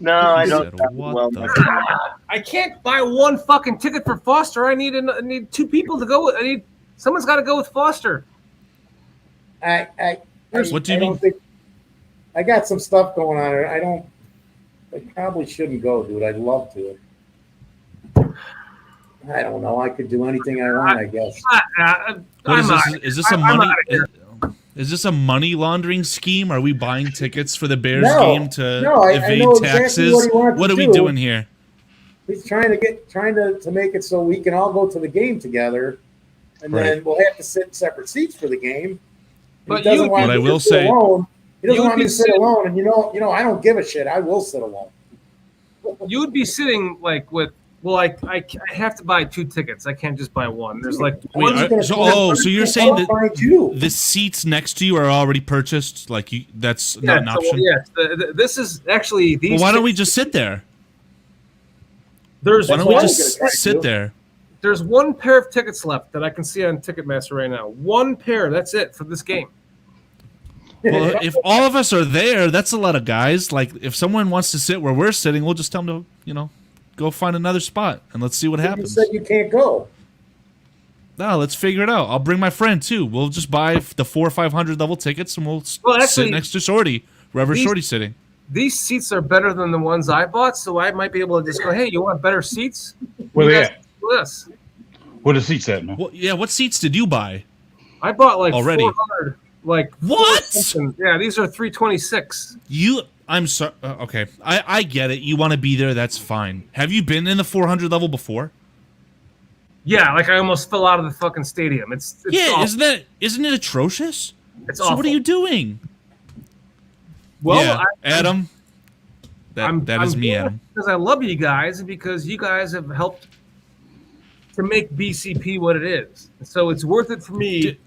No, I He don't. said, what the I can't buy one fucking ticket for Foster. I need two people to go with. Someone's got to go with Foster. I What do you don't mean? think I got some stuff going on here. I probably shouldn't go, dude. I'd love to. I don't know. I could do anything I want, I guess. What is I'm this? out. Is this a I'm money? outta here. Is this a money laundering scheme? Are we buying tickets for the Bears No. game to No, I evade know exactly taxes? what he wants What to are we do. doing here? He's trying to make it so we can all go to the game together, and then Right. we'll have to sit in separate seats for the game. But He doesn't you- want But me I to will sit say- alone. He doesn't you would want me be to sit sitting- alone, and you know, I don't give a shit. I will sit alone. You would be sitting like with. Well, I have to buy two tickets. I can't just buy one. There's like Wait, One's gonna so you're saying I'll that find you. the seats next to you are already purchased? Like that's not an option? Yes, this is actually these. Well, why don't we just sit there? There's Why don't what we I was just gonna try to sit do. there? There's one pair of tickets left that I can see on Ticketmaster right now. One pair. That's it for this game. Well, if all of us are there, that's a lot of guys. Like, if someone wants to sit where we're sitting, we'll just tell them to, go find another spot and let's see what You happens. said you can't go. No, let's figure it out. I'll bring my friend too. We'll just buy the 400 or 500 level tickets and we'll Well, sit actually, next to Shorty, wherever these- Shorty's sitting. These seats are better than the ones I bought, so I might be able to just go, hey, you want better seats? Where You they guys at? do this. Where the seats at, man? Well, yeah, what seats did you buy? I bought like Already. 400. Like What? something. Yeah, these are 326. I'm sorry. Okay, I get it. You want to be there. That's fine. Have you been in the 400 level before? Yeah, like I almost fell out of the fucking stadium. It's Yeah, awful. isn't it atrocious? It's So awful. what are you doing? Well, yeah, Adam. I'm That is me, here Adam. because I love you guys and because you guys have helped to make BCP what it is. So it's worth it for me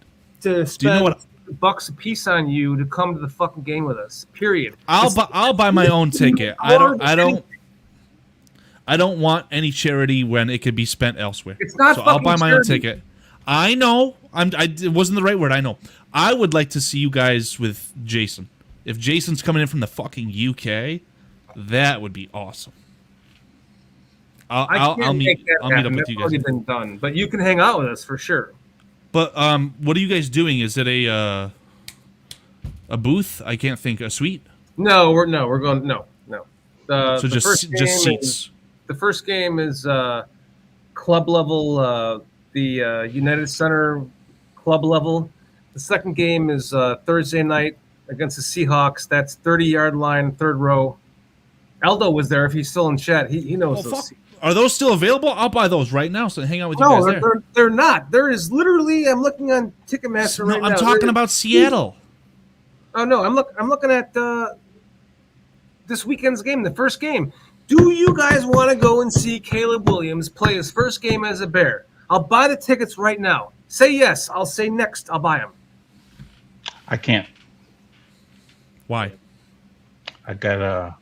to spend what- $1 a piece on you to come to the fucking game with us. Period. I'll buy my own ticket. I don't want any charity when it could be spent elsewhere. It's not so I'll fucking buy my own charity. ticket. I know. It wasn't the right word. I know. I would like to see you guys with Jason. If Jason's coming in from the fucking UK, that would be awesome. I'll meet up with you That's guys. already been done, but you can hang out with us for sure. But what are you guys doing? Is it a booth? I can't think. A suite? We're going no. So The just first game seats. The first game is club level, the United Center club level. The second game is Thursday night against the Seahawks. That's 30-yard line, third row. Aldo was there. If he's still in chat, he knows Oh, those. fuck. Are those still available? I'll buy those right now. So hang out with you guys No, there. they're not. There is literally. I'm looking on Ticketmaster right now. I'm talking about Seattle. Oh no, I'm looking at this weekend's game, the first game. Do you guys want to go and see Caleb Williams play his first game as a Bear? I'll buy the tickets right now. Say yes. I'll say next. I'll buy them. I can't. Why? I got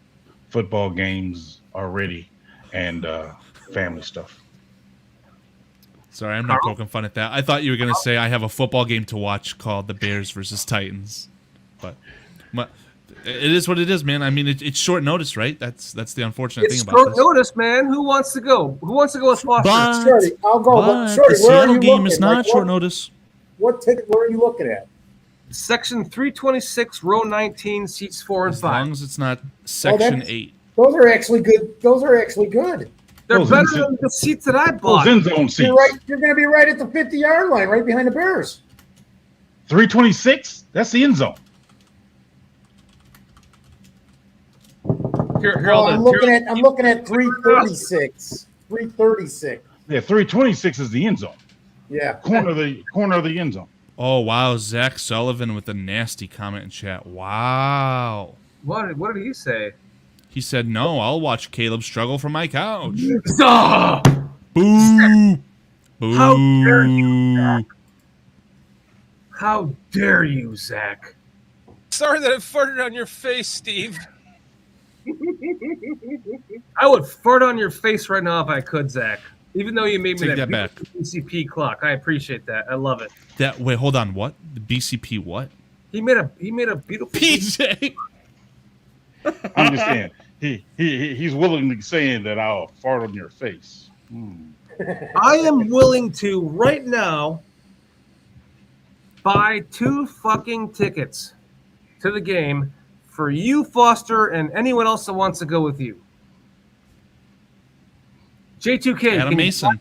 football games already and family stuff. Sorry, I'm not poking fun at that. I thought you were going to say I have a football game to watch called the Bears versus Titans. But it is what it is, man. I mean, it's short notice, right? That's the unfortunate It's thing about short this. notice, man. Who wants to go? Who wants to go with Foster? But, Shorty, I'll go. but But Shorty, the where are Seattle you game looking? is not Like, short notice. What ticket? Where are you looking at? Section 326, row 19, seats 4 and As long 5. as it's not section that's- 8. Those are actually good. Those are actually good. They're Those better in- than the seats that I Those bought. end zone seats. You're going to be right at the 50-yard line, right behind the Bears. 326. That's the end zone. Here, Oh, hold I'm on. looking at 336. 336. Yeah, 326 is the end zone. Yeah. Corner of the end zone. Oh wow, Zach Sullivan with a nasty comment in chat. Wow. What did he say? He said, "No, I'll watch Caleb struggle from my couch." Oh, Boo! Boo! How dare you, how dare you, Zach? Sorry that I farted on your face, Steve. I would fart on your face right now if I could, Zach. Even though you made me Take that back. BCP clock, I appreciate that. I love it. Wait, hold on. What? The BCP what? He made a beautiful PJ. I'm just saying he's willingly saying that I'll fart on your face. I am willing to right now buy 2 fucking tickets to the game for you, Foster, and anyone else that wants to go with you. J2K, Adam Mason.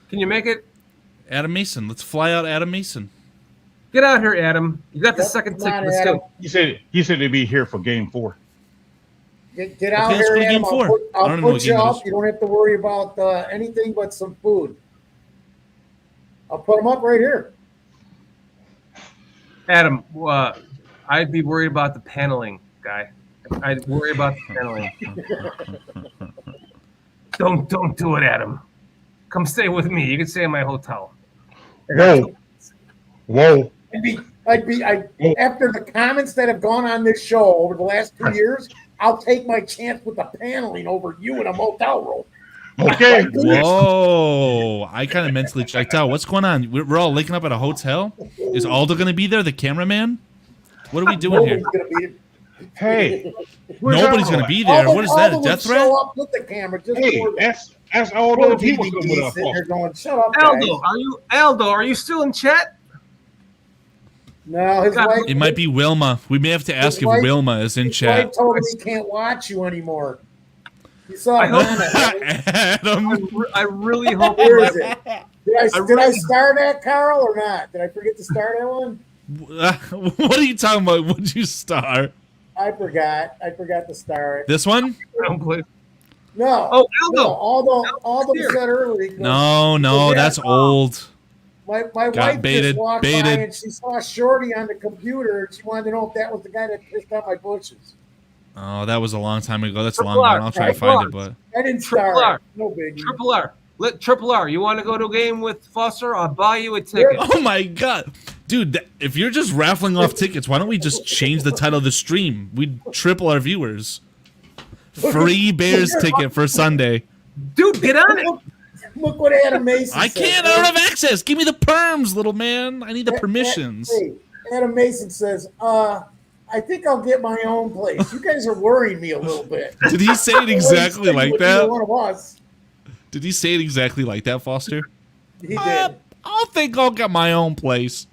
Can you make it? Adam Mason. Let's fly out Adam Mason. Get out here, Adam. You got the Yep, second come ticket. on, Let's Adam. go. He said they'd be here for game 4. Get out Okay, let's here, go to Adam. game 4. I I'll don't know what put you game it up. is. You don't have to worry about anything but some food. I'll put them up right here. Adam, I'd be worried about the paneling, guy. I'd worry about the paneling. Don't do it, Adam. Come stay with me. You can stay in my hotel. Whoa. After the comments that have gone on this show over the last 2 years, I'll take my chance with the paneling over you in a motel room. Okay. Whoa! I kind of mentally checked out. What's going on? We're all linking up at a hotel. Is Aldo going to be there? The cameraman? What are we doing here? Nobody's gonna be. Hey. Nobody's going to be there. What is that? A death threat? Show up with the camera just Hey, for that's all the those people coming DVD up. sitting there going, shut up, guys. Aldo, are you still in chat? No, his wife. It might be Wilma. We may have to ask if wife- Wilma is in His chat. wife told him he can't watch you anymore. You saw I it hope- on it. Adam. I really hope. Where is it? Did I really- star that, Carl, or not? Did I forget to star that one? What are you talking about? What'd you star? I forgot. I forgot to star it. This one? No. Oh, Aldo. No, Aldo Here. said earlier. No, that's old. My Got wife baited, just walked baited. by and she saw Shorty on the computer and she wanted to know if that was the guy that pissed on my bushes. Oh, that was a long time ago. That's Triple long R. gone. I'll try to Triple find R. it, but I didn't Triple star R. it. No biggie. Triple R. You want to go to a game with Foster? I'll buy you a ticket. oh my god, dude! If you're just raffling off tickets, why don't we just change the title of the stream? We'd triple our viewers. Free Bears ticket for Sunday. Dude, get on it. Look what Adam Mason I said. can't. I don't have access. Give me the perms, little man. I need the permissions. Hey, Adam Mason says, I think I'll get my own place. You guys are worrying me a little bit. Did he say it exactly like Either that? one of us. Did he say it exactly like that, Foster? He did. I think I'll get my own place.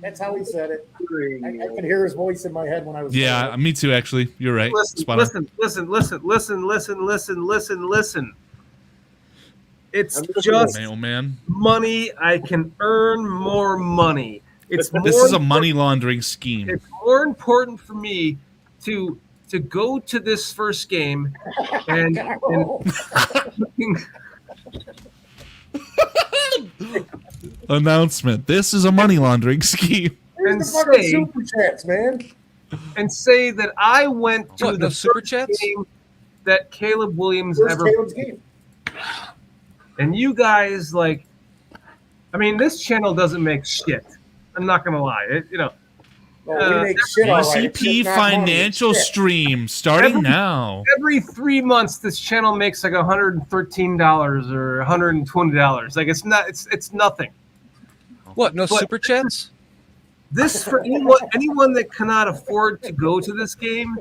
That's how he said it. I could hear his voice in my head when I was Yeah, saying it. me too. Actually, you're right. Spot on. Listen. It's Oh, just man, oh man. money. I can earn more money. It's This is a money laundering scheme. It's more important for me to go to this first game and Announcement. This is a money laundering scheme. Where's the and fucking say- super chats, man? and say that I went to What, the no super first chats? game that Caleb Williams Where's ever. Caleb's game? And you guys this channel doesn't make shit. I'm not gonna lie. Oh, we make shit all right. It's BCP just not money, it's financial shit. stream starting now. Every 3 months, this channel makes like $113 or $120. Like it's nothing. What? No But- super chats? This for anyone that cannot afford to go to this game,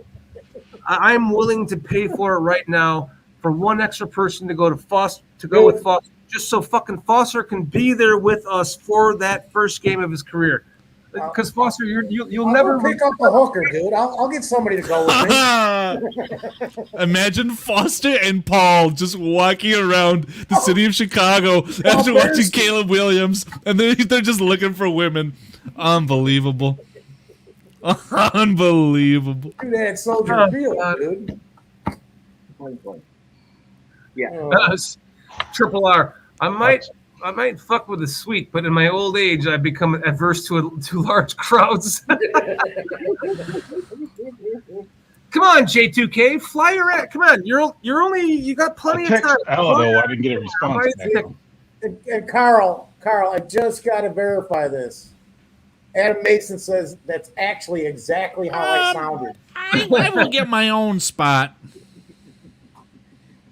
I'm willing to pay for it right now for one extra person to go with Foster, just so fucking Foster can be there with us for that first game of his career. Because Foster, you'll I'll never go pick up the hooker, dude. I'll get somebody to go with me. Imagine Foster and Paul just walking around the city of Chicago after watching Caleb Williams, and they're just looking for women. Unbelievable. Unbelievable. Do that Soldier Field, dude. Yeah. That's triple R. I might fuck with the sweet, but in my old age, I've become adverse to large crowds. Come on, J2K, fly your ass. Come on, you got plenty of time. Aldo, I didn't get a response back. And Carl, I just got to verify this. Adam Mason says that's actually exactly how I sounded. I will get my own spot.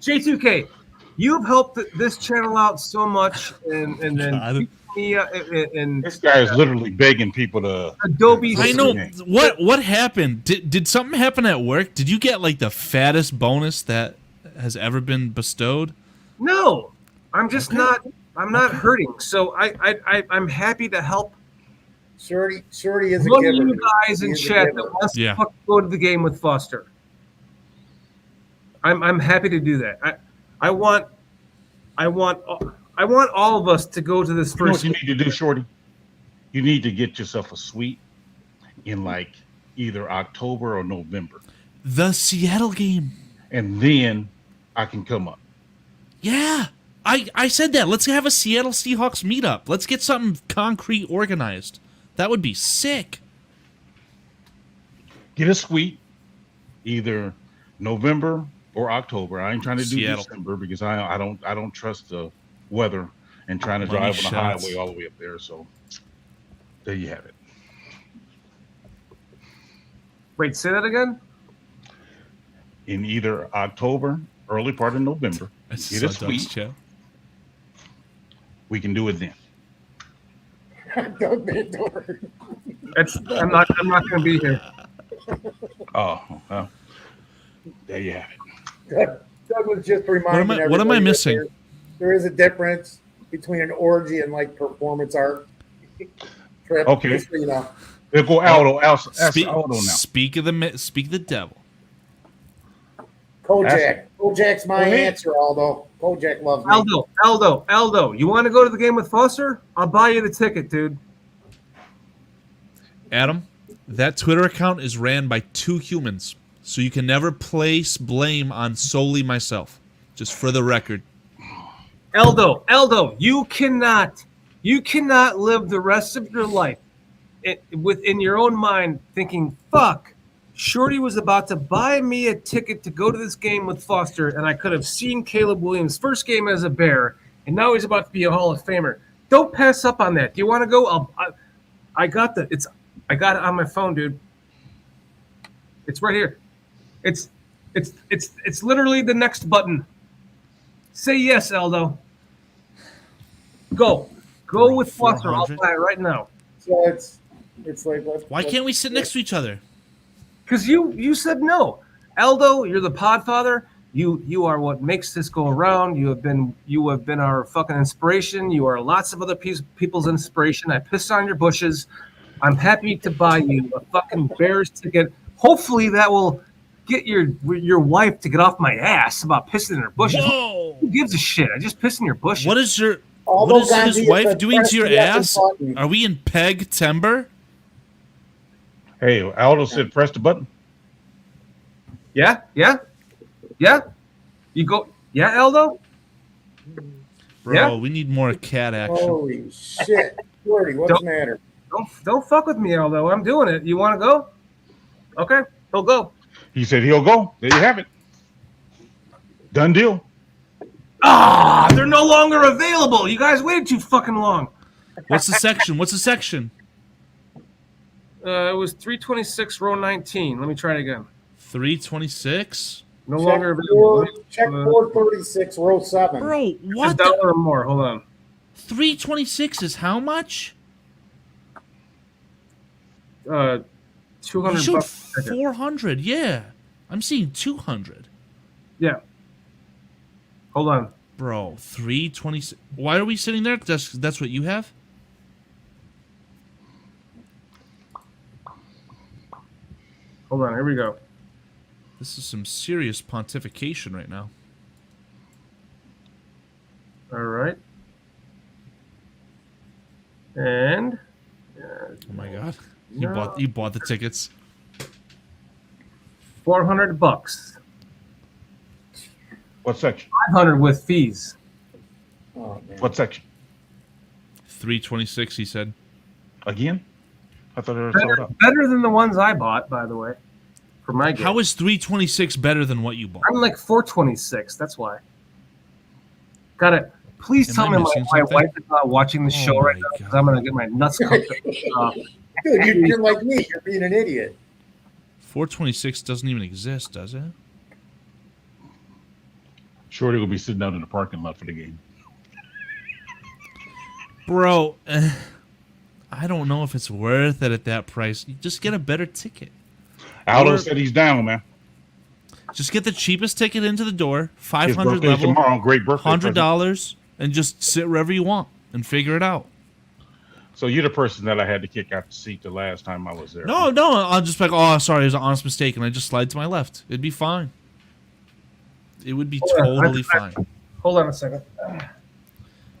J2K, you've helped this channel out so much, and then This guy is literally begging people to. Adobe. I know what happened. Did something happen at work? Did you get like the fattest bonus that has ever been bestowed? No, I'm just not. I'm not hurting. So I'm happy to help. Shorty is a One giver. of you guys in chat that wants to go to the game with Foster. I'm happy to do that. I want all of us to go to this You know first. what you need to do, Shorty? You need to get yourself a suite in like either October or November. The Seattle game. And then I can come up. Yeah. I said that. Let's have a Seattle Seahawks meetup. Let's get something concrete organized. That would be sick. Get a suite either November or October. I ain't trying to do Seattle. December because I don't trust the weather and trying to drive on the highway all the way up there. So there you have it. Wait, say that again. In either October, early part of November, get a suite. We can do it then. Doug Van Dorn. I'm not going to be here. Oh, well, there you have it. Doug was just reminding everybody. What am I missing? There is a difference between an orgy and like performance art trip. Okay. Just so you know. We'll go Aldo now. Speak of the devil. Kojak's my answer, Aldo. Kojak loves me. Aldo, you want to go to the game with Foster? I'll buy you the ticket, dude. Adam, that Twitter account is ran by 2 humans, so you can never place blame on solely myself. Just for the record. Aldo, you cannot live the rest of your life within your own mind thinking, fuck, Shorty was about to buy me a ticket to go to this game with Foster, and I could have seen Caleb Williams' first game as a Bear, and now he's about to be a Hall of Famer. Don't pass up on that. Do you want to go? I got it on my phone, dude. It's right here. It's literally the next button. Say yes, Aldo. Go with Foster. I'll buy it right now. So it's like why can't we sit next to each other? Because you said no. Aldo, you're the podfather. You are what makes this go around. You have been our fucking inspiration. You are lots of other people's inspiration. I pissed on your bushes. I'm happy to buy you a fucking Bears ticket. Hopefully that will get your wife to get off my ass about pissing in her bushes. Whoa. Who gives a shit? I just pissed in your bushes. What is his wife doing to your ass? Are we in Peg Timber? Hey, Aldo said press the button. Yeah. You go. Yeah, Aldo. Bro, Yeah. we need more cat action. Holy shit. Shorty, what's the matter? Don't fuck with me, Aldo. I'm doing it. You want to go? Okay, he'll go. He said he'll go. There you have it. Done deal. They're no longer available. You guys waited too fucking long. What's the section? It was 326, row 19. Let me try it again. 326? No longer available. Check 436, row 7. Bro, what? $1 or more. Hold on. 326 is how much? 200 You showed bucks. 400. Yeah. I'm seeing 200. Yeah. Hold on. Bro, 326. Why are we sitting there? That's what you have? Hold on. Here we go. This is some serious pontification right now. All right. And Oh my god. You bought the tickets. $400. What section? 500 with fees. Oh, man. What section? 326, he said. Again? I thought they were sold out. Better than the ones I bought, by the way. For my game. How is 326 better than what you bought? I'm like 426. That's why. Got it. Please Am tell I me missing my something? wife is not watching the show right my now because God. I'm gonna get my nuts cooked. Dude, you're like me. You're being an idiot. 426 doesn't even exist, does it? Shorty will be sitting down in the parking lot for the game. Bro, I don't know if it's worth it at that price. You just get a better ticket. Aldo Or- said he's down, man. Just get the cheapest ticket into the door, His 500 birthday's level, tomorrow. Great birthday present. $100, and just sit wherever you want and figure it out. So you're the person that I had to kick out the seat the last time I was there. No, I'll just be like, oh, sorry, it was an honest mistake, and I just slide to my left. It'd be fine. It would be totally fine. Hold on a second.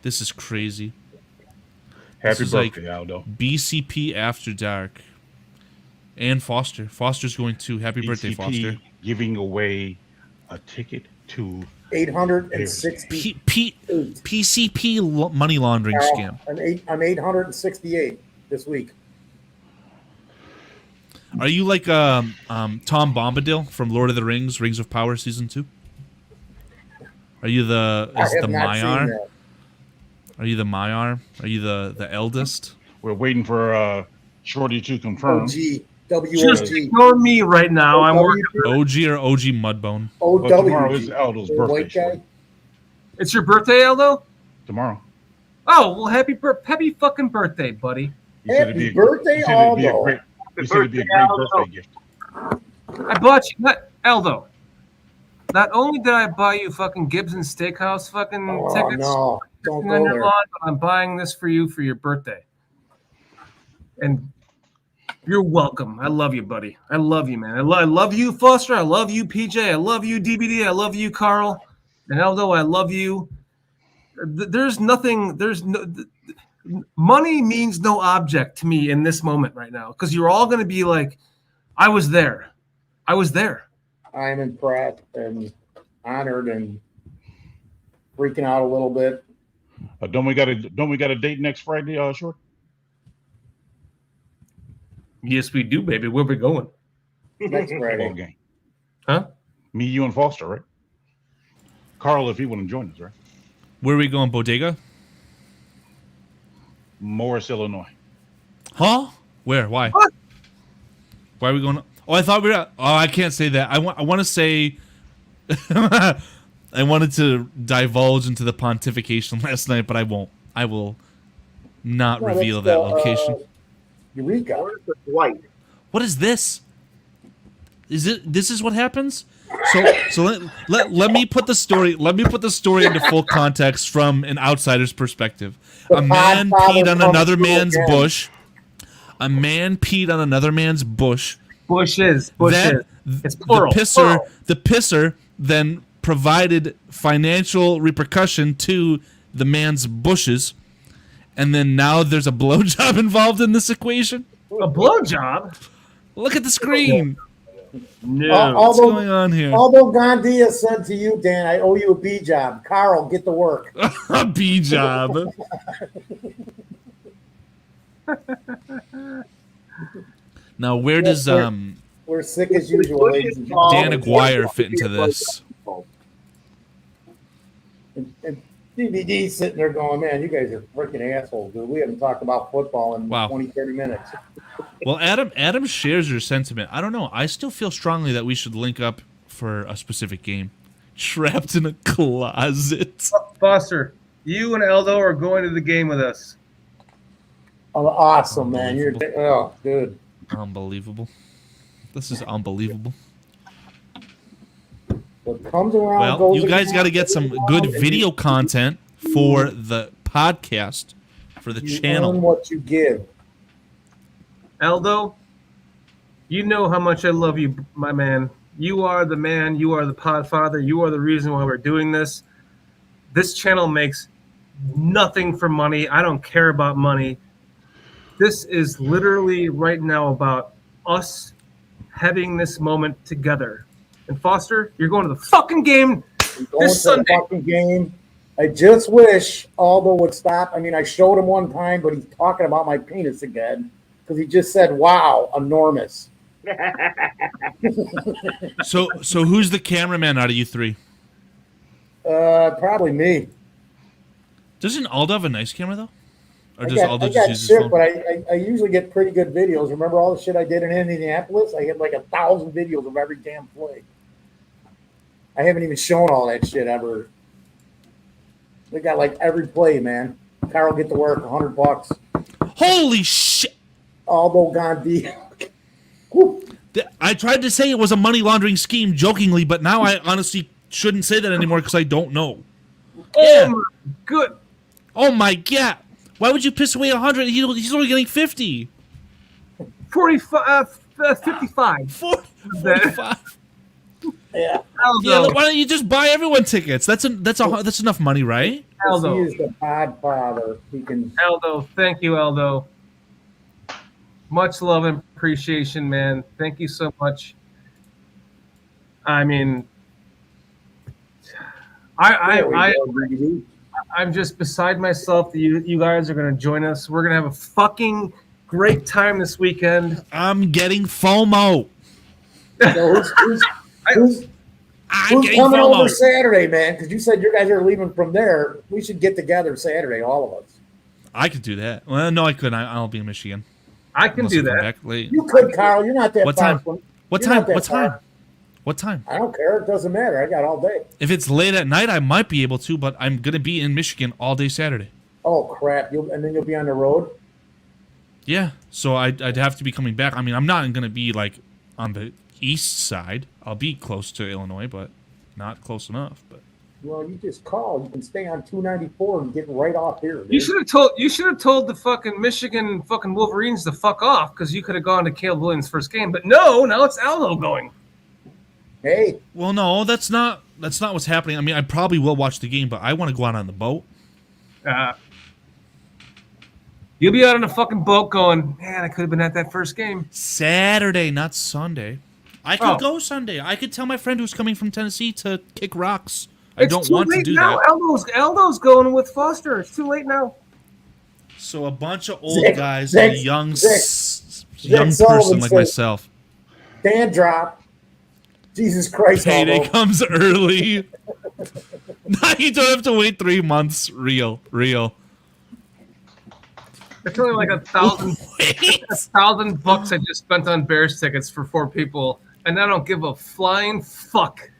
This is crazy. Happy This is like- birthday, Aldo. BCP After Dark. And Foster. Foster's going to. Happy birthday, BCP Foster. giving away a ticket to 860. PCP money laundering scam. I'm 868 this week. Are you like Tom Bombadil from Lord of the Rings, Rings of Power Season 2? Are you the I have not seen Maiar? that. Are you the Maiar? Are you the eldest? We're waiting for Shorty to confirm. OG. Just WOG. ignore me right now. I'm working. OG or OG Mudbone? But tomorrow is OWG. Aldo's The birthday. white guy. Shorty. It's your birthday, Aldo? Tomorrow. Oh, well, happy fucking birthday, buddy. He said it'd be Happy birthday, he said it'd be a Aldo. great. He said it'd be a great birthday gift. I bought you, Aldo. Not only did I buy you fucking Gibson Steakhouse fucking Oh, tickets no. Don't on go your there. lawn, but I'm buying this for you for your birthday. And you're welcome. I love you, buddy. I love you, man. I love you, Foster. I love you, PJ. I love you, DBD. I love you, Carl. And Aldo, I love you. There's nothing. Money means no object to me in this moment right now because you're all going to be like, I was there. I was there. I am impressed and honored and freaking out a little bit. Don't we got a date next Friday, Short? Yes, we do, baby. Where we going? Next Ball Friday. game. Huh? Me, you, and Foster, right? Carl, if he want to join us, right? Where are we going, Bodega? Morris, Illinois. Huh? Where? Why? What? Why are we going? Oh, I thought we were. Oh, I can't say that. I want to say. I wanted to divulge into the pontification last night, but I won't. I will not No, reveal that's that location. Eureka. White. What is this? This is what happens? So let me put the story into full context from an outsider's perspective. The A man Podfather peed on comes another through man's again. bush. A man peed on another man's bush. Bushes. Then It's plural. Plural. the pisser then provided financial repercussion to the man's bushes, and then now there's a blowjob involved in this equation. A blowjob? Look at the screen. No. What's going on here? Although Gandia said to you, Dan, I owe you a B job. Carl, get to work. A B job. Now, where does We're sick as usual, ladies and Dan gentlemen. Aguirre fit into this? And DVD sitting there going, man, you guys are freaking assholes, dude. We haven't talked about football in Wow. 20, 30 minutes. Well, Adam shares your sentiment. I don't know. I still feel strongly that we should link up for a specific game. Trapped in a closet. Foster, you and Aldo are going to the game with us. Oh, awesome, man. You're, oh, dude. Unbelievable. This is unbelievable. What comes around Well, goes you guys around, got to get some good and video content for the podcast, for the you channel. earn what you give. Aldo, you know how much I love you, my man. You are the man. You are the podfather. You are the reason why we're doing this. This channel makes nothing for money. I don't care about money. This is literally right now about us having this moment together. And Foster, you're going to the fucking game Going to the fucking game. I just wish Aldo would stop. I mean, I showed him one time, but he's talking about my penis again because he just said, "Wow, enormous." So who's the cameraman out of you three? Probably me. Doesn't Aldo have a nice camera though, or I does got, Aldo I just got use his shit, phone? but I usually get pretty good videos. Remember all the shit I did in Indianapolis? I had like 1,000 videos of every damn play. I haven't even shown all that shit ever. We got like every play, man. Carl get to work, $100. Holy shit! Aldo Gandhi. I tried to say it was a money laundering scheme jokingly, but now I honestly shouldn't say that anymore because I don't know. Oh my good. Oh my god! Why would you piss away 100? He's only getting 50. 45, 55. 45. Yeah. Aldo. Yeah, why don't you just buy everyone tickets? That's enough money, right? Aldo. He is the Podfather. He can. Aldo, thank you, Aldo. Much love and appreciation, man. Thank you so much. I mean, I'm just beside myself that you guys are going to join us. We're going to have a fucking great time this weekend. I'm getting FOMO. So who's coming over Saturday, man? Because you said you guys are leaving from there. We should get together Saturday, all of us. I could do that. Well, no, I couldn't. I'll be in Michigan. I can do that. Back late. You could, Carl. You're not that What far time? from- What you're time? not that What time? far. What time? I don't care. It doesn't matter. I got all day. If it's late at night, I might be able to, but I'm gonna be in Michigan all day Saturday. Oh crap! And then you'll be on the road. Yeah, so I'd have to be coming back. I mean, I'm not gonna be like on the east side. I'll be close to Illinois, but not close enough. But Well, you just call. You can stay on 294 and get right off here. Dude. You should have told the fucking Michigan fucking Wolverines to fuck off because you could have gone to Caleb Williams' first game. But no, now it's Aldo going. Hey, well, no, that's not what's happening. I mean, I probably will watch the game, but I want to go out on the boat. You'll be out on a fucking boat going, man, I could have been at that first game. Saturday, not Sunday. I could go Sunday. I could tell my friend who's coming from Tennessee to kick rocks. I don't want to do now. that. Aldo's going with Foster. It's too late now. So a bunch of old guys and a young person Sullivan like says, myself. Dan drop. Jesus Christ, Payday Aldo. comes early. Now you don't have to wait 3 months. Real. It's only like $1,000 I just spent on Bears tickets for 4 people, and I don't give a flying fuck.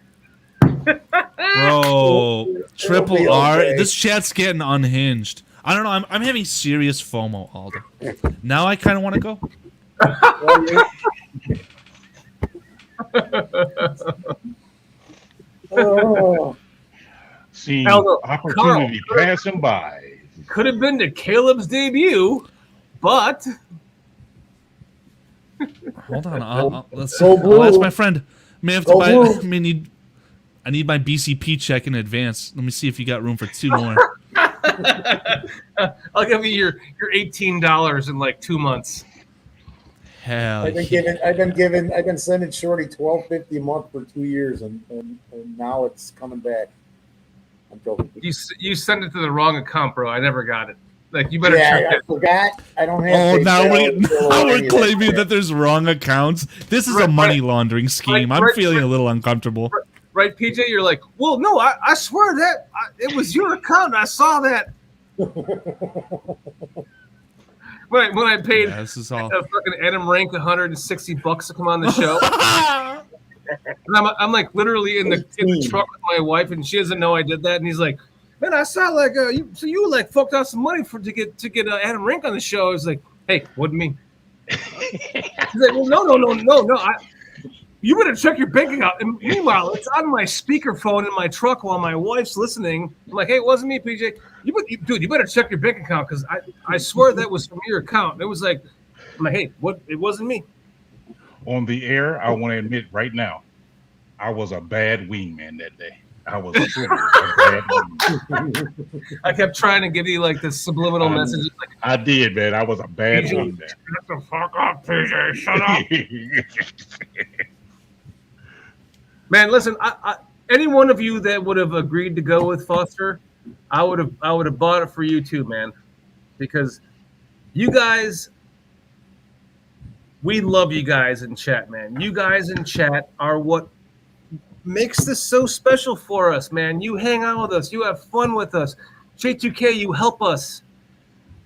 Bro, Triple be R. okay. This chat's getting unhinged. I don't know. I'm having serious FOMO, Aldo. Now I kind of want to go. Oh. See Aldo, opportunity Carl, passing by. Could have been to Caleb's debut, but Hold on. Let's Go blue. ask my friend. May have to Go buy. blue. I need my BCP check in advance. Let me see if you got room for 2 more. I'll give you your $18 in like 2 months. Hell I've been sending Shorty $12.50 a month for 2 years, and now it's coming back. I'm joking. You sent it to the wrong account, bro. I never got it. Like you better Yeah, check I it. forgot. I don't have. Oh, PayPal, now we're or claiming anything. that there's wrong accounts. This is a money laundering scheme. I'm feeling a little uncomfortable. Right, PJ? You're like, well, no, I swear that it was your account. I saw that. When I paid This is all. fucking Adam Rank $160 to come on the show. And I'm like literally in the truck with my wife, and she doesn't know I did that. And he's like, man, I saw like you like fucked out some money to get Adam Rank on the show. I was like, hey, wasn't me. He's like, well, no. You better check your bank account. And meanwhile, it's on my speakerphone in my truck while my wife's listening. I'm like, hey, it wasn't me, PJ. You better check your bank account because I swear that was from your account. And it was like, I'm like, hey, what? It wasn't me. On the air, I want to admit right now, I was a bad wingman that day. I was truly a bad wingman. I kept trying to give you like this subliminal message. Like, I did, man. I was a bad PJ, wingman. shut the fuck up, PJ. Shut up. Man, listen, any one of you that would have agreed to go with Foster, I would have bought it for you too, man, because you guys, we love you guys in chat, man. You guys in chat are what makes this so special for us, man. You hang out with us, you have fun with us. J2K, you help us.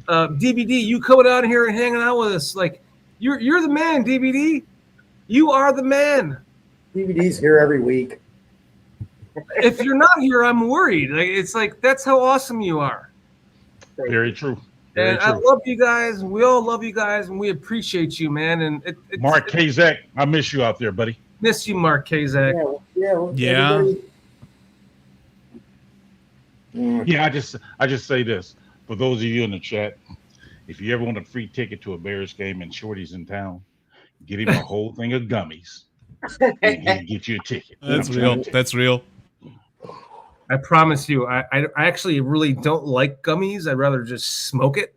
DVD, you coming out here and hanging out with us, like you're the man, DVD. You are the man. DVD's here every week. If you're not here, I'm worried. Like, it's like that's how awesome you are. Very true. Very And true. I love you guys. We all love you guys, and we appreciate you, man. And Mark Kazak, I miss you out there, buddy. miss you, Mark Kazak. Yeah. Everybody- Yeah, I just say this for those of you in the chat. If you ever want a free ticket to a Bears game and Shorty's in town, get him a whole thing of gummies, and he'll get you a ticket. That's real. That's real. I promise you, I actually really don't like gummies. I'd rather just smoke it.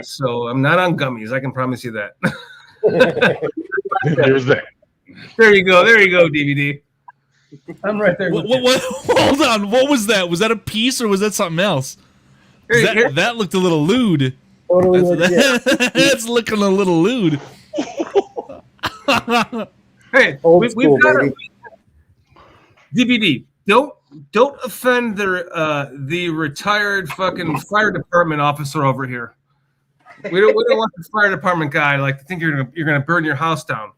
So I'm not on gummies. I can promise you that. There's that. There you go, DVD. I'm right there. with you. What? Hold on. What was that? Was that a piece or was that something else? 'Cause Here- that looked a little lewd. Totally legit. That's looking a little lewd. Hey, Old school, we've got baby. DVD. Don't offend the retired fucking fire department officer over here. We don't want the fire department guy like to think you're gonna burn your house down.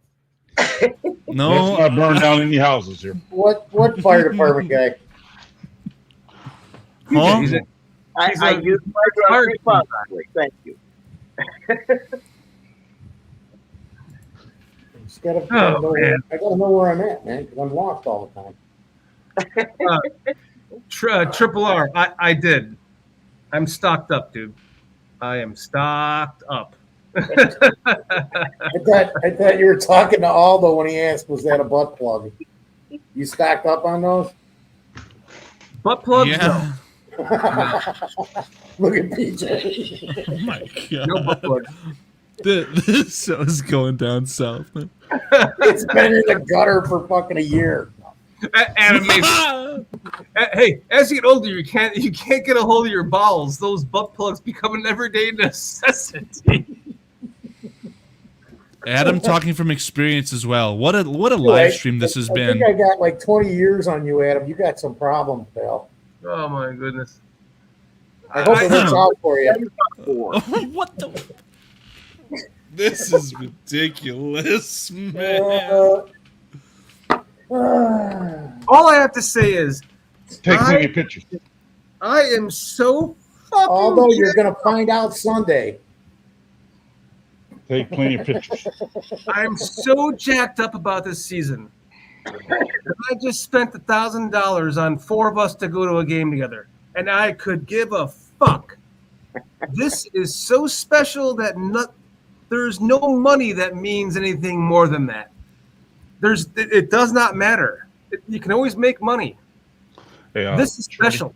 No. Let's not burn down any houses here. What fire department guy? Huh? He's a- I use my Hard. responsibly. Thank you. Just gotta, Oh, man. I gotta know where I'm at, man, because I'm lost all the time. Triple R. I did. I'm stocked up, dude. I am stocked up. I thought you were talking to Aldo when he asked, "Was that a butt plug?" You stocked up on those? Butt plugs? Yeah. Look at PJ. Oh my god. No butt plugs. This show's going down south. It's been in the gutter for fucking a year. Animation. Hey, as you get older, you can't get a hold of your bowels. Those butt plugs become an everyday necessity. Adam talking from experience as well. What a live stream this has I been. think I got like 20 years on you, Adam. You got some problems, pal. Oh my goodness. I hope it works out for you. What the? This is ridiculous, man. All I have to say is, Take plenty of pictures. I am so fucking. Although you're gonna find out Sunday. Take plenty of pictures. I'm so jacked up about this season. I just spent $1,000 on 4 of us to go to a game together, and I could give a fuck. This is so special that there's no money that means anything more than that. It does not matter. You can always make money. Hey, This is special.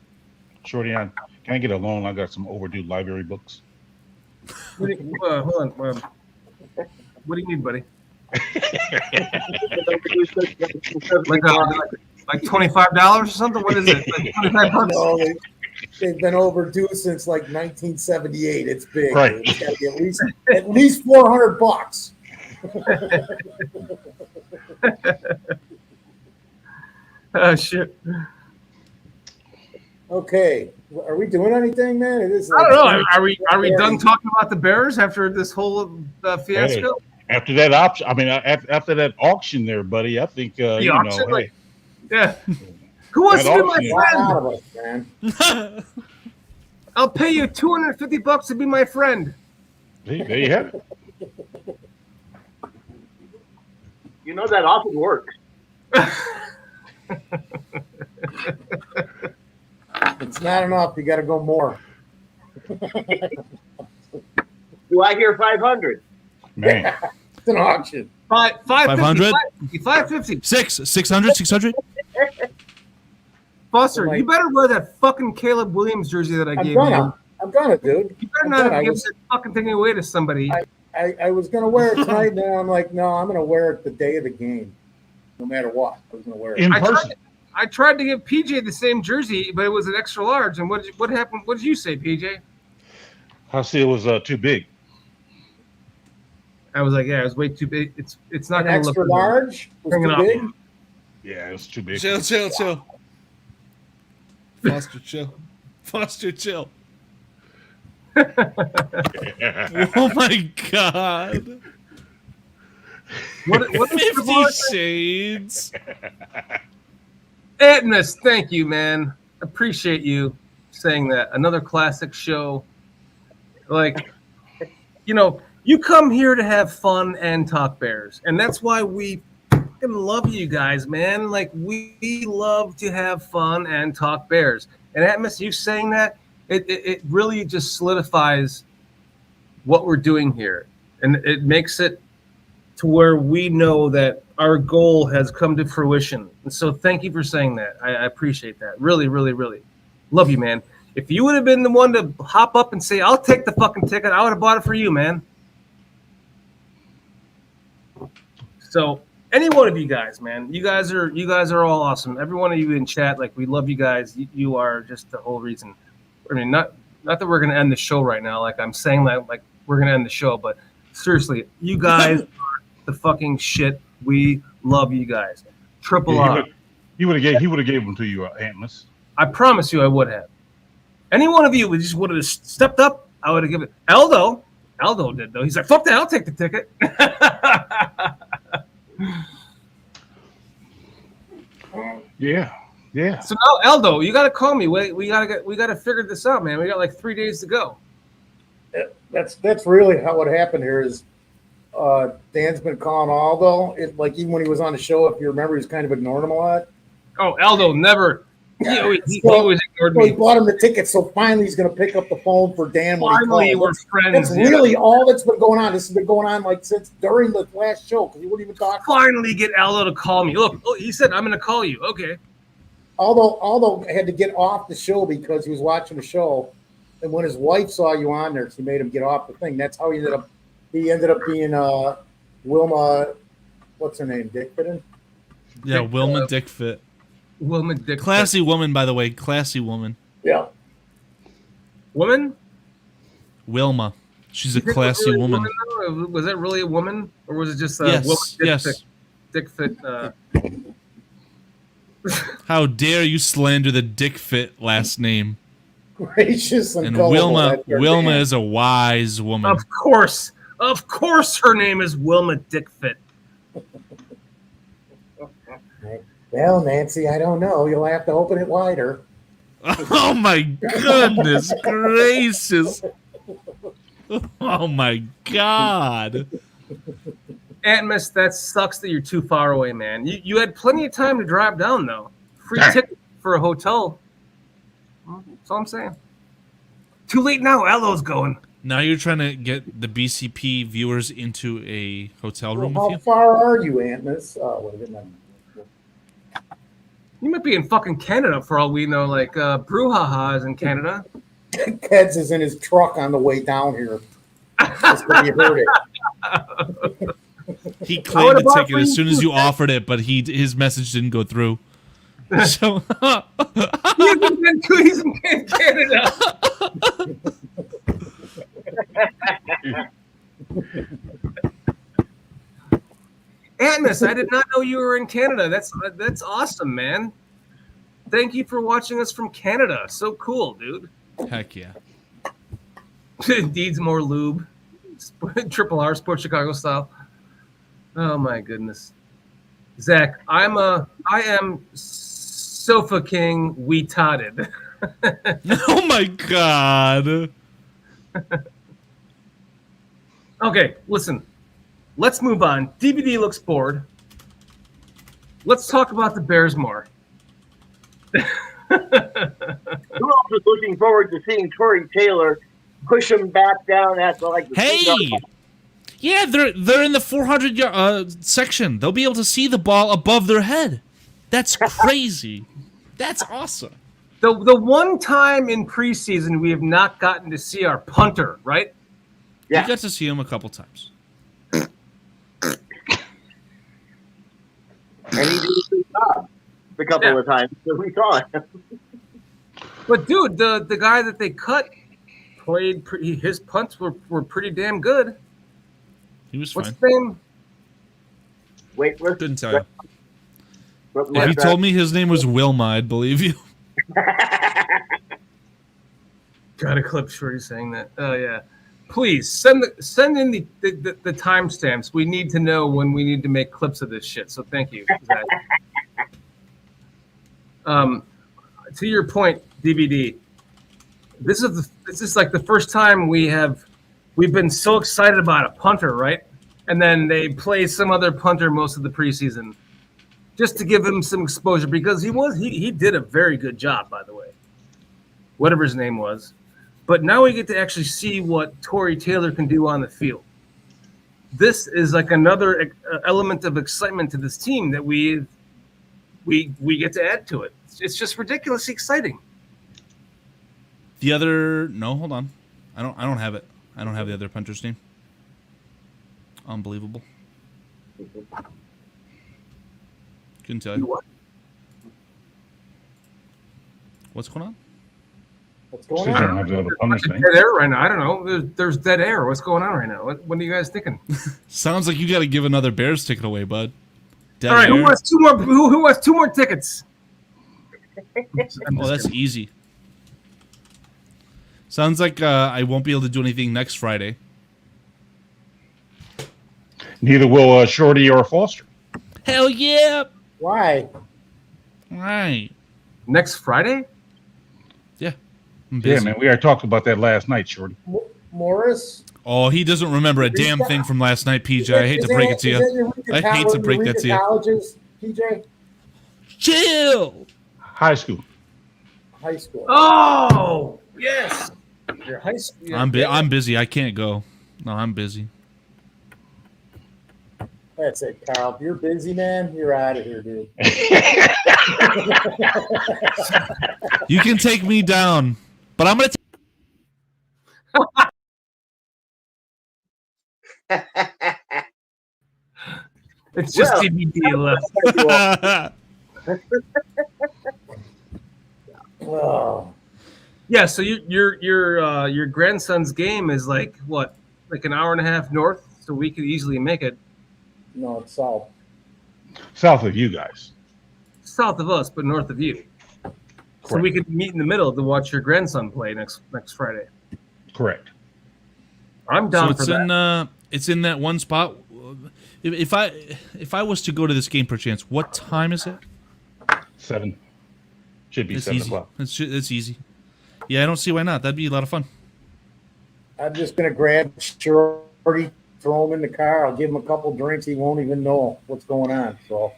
Shorty, can I get a loan? I got some overdue library books. Hold on. What do you need, buddy? Like $25 or something? What is it? Like 25 bucks? No, they've been overdue since like 1978. It's big. Right. It's got to be at least $400. Oh shit! Okay, are we doing anything, man? It is. I don't know. Are we done talking about the Bears after this whole fiasco? Hey, after that option, I mean, after that auction there, buddy, I think The auction, like, yeah. Who wants to That be my auction. Lot friend? out of us, man. I'll pay you $250 to be my friend. there you have it. You know that often works. It's not enough. You got to go more. Do I hear 500? Man. It's an auction. 500? 550. 600. Foster, Oh my- you better wear that fucking Caleb Williams jersey that I I'm gave gonna, dude. you. You better I'm not gonna. give that fucking thing away to somebody. I was gonna wear it tonight, and then I'm like, no, I'm gonna wear it the day of the game, no matter what. I was gonna wear it. In I person. I tried to give PJ the same jersey, but it was an extra large. And what happened? What did you say, PJ? I see it was too big. I was like, yeah, it was way too big. It's not An going to look extra good. large was Bring it too up. big. Yeah, it was too big. Chill. Foster, chill. Foster, chill. Oh my God. What 50 Shades. Atmos, thank you, man. Appreciate you saying that. Another classic show. Like, you come here to have fun and talk Bears, and that's why we fucking love you guys, man. Like, we love to have fun and talk Bears. And Atmos, you saying that, it really just solidifies what we're doing here, and it makes it to where we know that our goal has come to fruition. And so thank you for saying that. I appreciate that. Really, really, really. Love you, man. If you would have been the one to hop up and say, I'll take the fucking ticket, I would have bought it for you, man. So any one of you guys, man, you guys are all awesome. Every one of you in chat, like, we love you guys. You are just the whole reason. I mean, not that we're going to end the show right now. Like I'm saying that, like we're going to end the show, but seriously, you guys the fucking shit. We love you guys. Triple R. He would have gave them to you, Atlas. I promise you I would have. Any one of you would have stepped up, I would have given it. Aldo did, though. He's like, fuck that, I'll take the ticket. Yeah. So now, Aldo, you gotta call me. We gotta figure this out, man. We got like 3 days to go. That's really how what happened here is Dan's been calling Aldo. Like even when he was on the show, if you remember, he was kind of ignoring him a lot. Oh, Aldo never. He always ignored So me. he bought him the ticket, so finally he's going to pick up the phone for Dan. Finally, we're friends. That's really all that's been going on. This has been going on like since during the last show because he wouldn't even talk. Finally, get Aldo to call me. Look, he said I'm going to call you. Okay. Aldo had to get off the show because he was watching the show, and when his wife saw you on there, she made him get off the thing. That's how he ended up. He ended up being Wilma. What's her name? Dickfit. Yeah, Wilma Dickfit. Wilma Dickfit. Classy woman, by the way. Classy woman. Yeah. Woman? Wilma. She's a classy woman. Was that really a woman, or was it just yes, Wilma yes. Dickfit? How dare you slander the Dickfit last name? Gracious and Wilma is a wise woman. Of course, her name is Wilma Dickfit. Well, Nancy, I don't know. You'll have to open it wider. Oh my goodness gracious! Oh my God! Atmos, that sucks that you're too far away, man. You had plenty of time to drive down, though. Free ticket for a hotel. That's all I'm saying. Too late now. Aldo's going. Now you're trying to get the BCP viewers into a hotel room with you? How far are you, Atmos? You might be in fucking Canada for all we know. Like Brouhaha is in Canada. Keds is in his truck on the way down here. That's when you heard it. He claimed the ticket as soon as you offered it, but his message didn't go through. So he's in Canada. Atmos, I did not know you were in Canada. That's awesome, man. Thank you for watching us from Canada. So cool, dude. Heck yeah. Needs more lube. Triple R Sports Chicago style. Oh my goodness. Zach, I am Sofa King retarded. Oh my God. Okay, listen. Let's move on. DVD looks bored. Let's talk about the Bears more. Who else is looking forward to seeing Corey Taylor push him back down at the Hey! Yeah, they're in the 400-yard section. They'll be able to see the ball above their head. That's crazy. That's awesome. The one time in preseason we have not gotten to see our punter, right? Yeah. You got to see him a couple times. And he did a good job. the couple of times that we saw him. But dude, the guy that they cut played. His punts were pretty damn good. He was What's fine. his name? Wait, Couldn't tell you. If you told me his name was Wilma, I'd believe you. Got a clip Shorty saying that. Oh yeah. Please send in the timestamps. We need to know when we need to make clips of this shit. So thank you. To your point, DVD. This is like the first time we've been so excited about a punter, right? And then they play some other punter most of the preseason, just to give him some exposure because he did a very good job, by the way, whatever his name was. But now we get to actually see what Torrey Taylor can do on the field. This is like another element of excitement to this team that we get to add to it. It's just ridiculously exciting. Hold on. I don't have it. I don't have the other punter's name. Unbelievable. Couldn't tell you. What's going on? What's going She doesn't on? have the other punter's name. Dead air right now. I don't know. There's dead air. What's going on right now? What are you guys thinking? Sounds like you got to give another Bears ticket away, bud. Dead All right, air? who wants two more? Who wants two more tickets? Oh, that's easy. Sounds like I won't be able to do anything next Friday. Neither will Shorty or Foster. Hell yeah! Why? Right. Next Friday? Yeah. I'm Yeah, busy. man, we already talked about that last night, Shorty. Morris? Oh, he doesn't remember a damn thing from last night, PJ. I hate to break it to you. I hate to break that to you. Colleges, PJ? Chill. High school. High school. Oh, yes. Your high school. I'm busy. I can't go. No, I'm busy. That's it, Carl. If you're busy, man, you're out of here, dude. You can take me down, but I'm gonna. It's just Well, DVD left. Oh, Yeah, so your grandson's game is like what, like an hour and a half north, so we could easily make it no, it's south. South of you guys. south of us, but north of you. So we could meet in the middle to watch your grandson play next Friday. Correct. I'm down So for that. it's in that one spot. If I was to go to this game per chance, what time is it? 7. Should be It's 7 easy. o'clock. It's easy. Yeah, I don't see why not. That'd be a lot of fun. I'm just going to grab Shorty, throw him in the car. I'll give him a couple drinks. He won't even know what's going on. So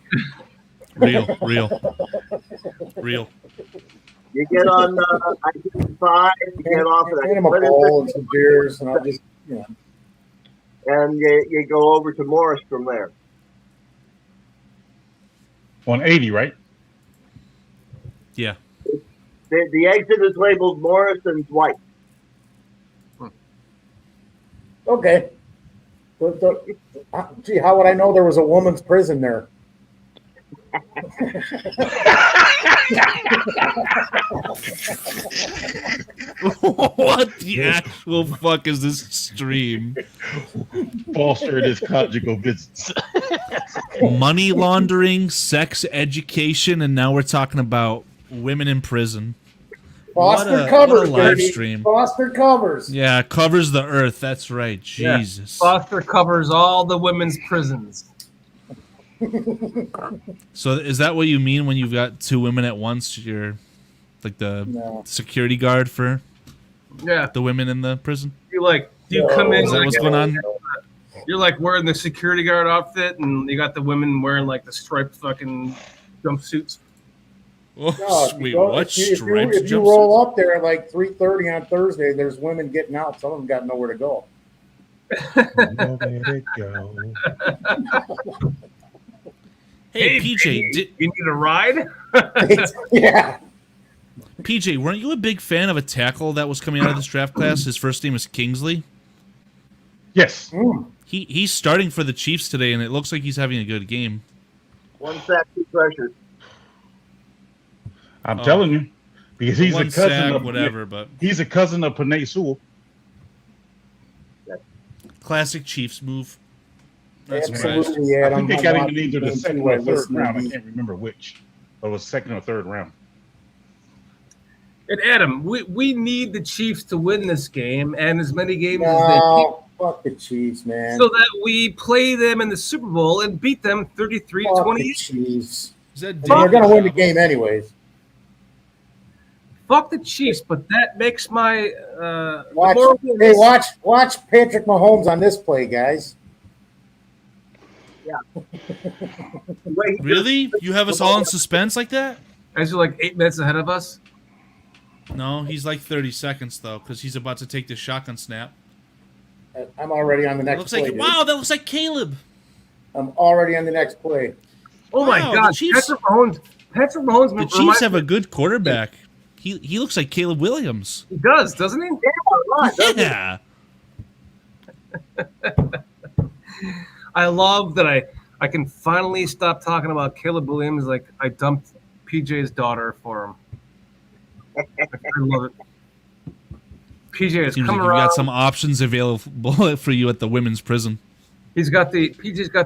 Real. You get on I-55, you get off of hand him a bowl and some beers, and I'll just, and you go over to Morris from there. On 80, right? Yeah. The exit is labeled Morris and White. okay. Gee, how would I know there was a woman's prison there? What the actual fuck is this stream? Foster and his conjugal business. Money laundering, sex education, and now we're talking about women in prison. Foster What covers, a live baby. stream. Foster covers. Yeah, covers the earth. That's right. Jesus. Foster covers all the women's prisons. So is that what you mean when you've got two women at once? You're like the No. security guard for Yeah, the women in the prison? do you come in? Is that what's going on? You're like wearing the security guard outfit, and you got the women wearing like the striped fucking jumpsuits. Oh, No, if you wait, go- what? if you- Striped if you jumpsuit? roll up there at like 3:30 on Thursday, there's women getting out. Some of them got nowhere to go. Nowhere to go. Hey, PJ, you need a ride? Yeah. PJ, weren't you a big fan of a tackle that was coming out of this draft class? His first name is Kingsley. Yes. He's starting for the Chiefs today, and it looks like he's having a good game. One sack, 2 pressures. I'm telling you, because he's a one cousin sack, of whatever, but he's a cousin of Panay Sewell. classic Chiefs move. Not surprised. Absolutely, I Adam. think they got him watching in either the game second too, or I third listened to round. I you. can't remember which, but it was second or third round. And Adam, we need the Chiefs to win this game and as many games as No, fuck the Chiefs, they man. so that we play them in the Super Bowl and beat them 33 to Fuck the 28. Chiefs. Is that And they're David going to win the Chapel? game anyways. Fuck the Chiefs, but that makes my Watch, hey, watch Patrick Mahomes on this play, guys. Really? You have us all in suspense like that? as you're like 8 minutes ahead of us. No, he's like 30 seconds though, because he's about to take the shotgun snap. I'm already on the It next looks play. like dude. wow, that looks like Caleb. I'm already on the next play. Oh my Wow, God, the Chiefs- Patrick Mahomes. Patrick Mahomes. The Chiefs have a good quarterback. He looks like Caleb Williams. He does, doesn't he? Yeah. I love that I can finally stop talking about Caleb Williams like I dumped PJ's daughter for him. I love it. PJ is Seems like coming you've around. got some options available for you at the women's prison. PJ's got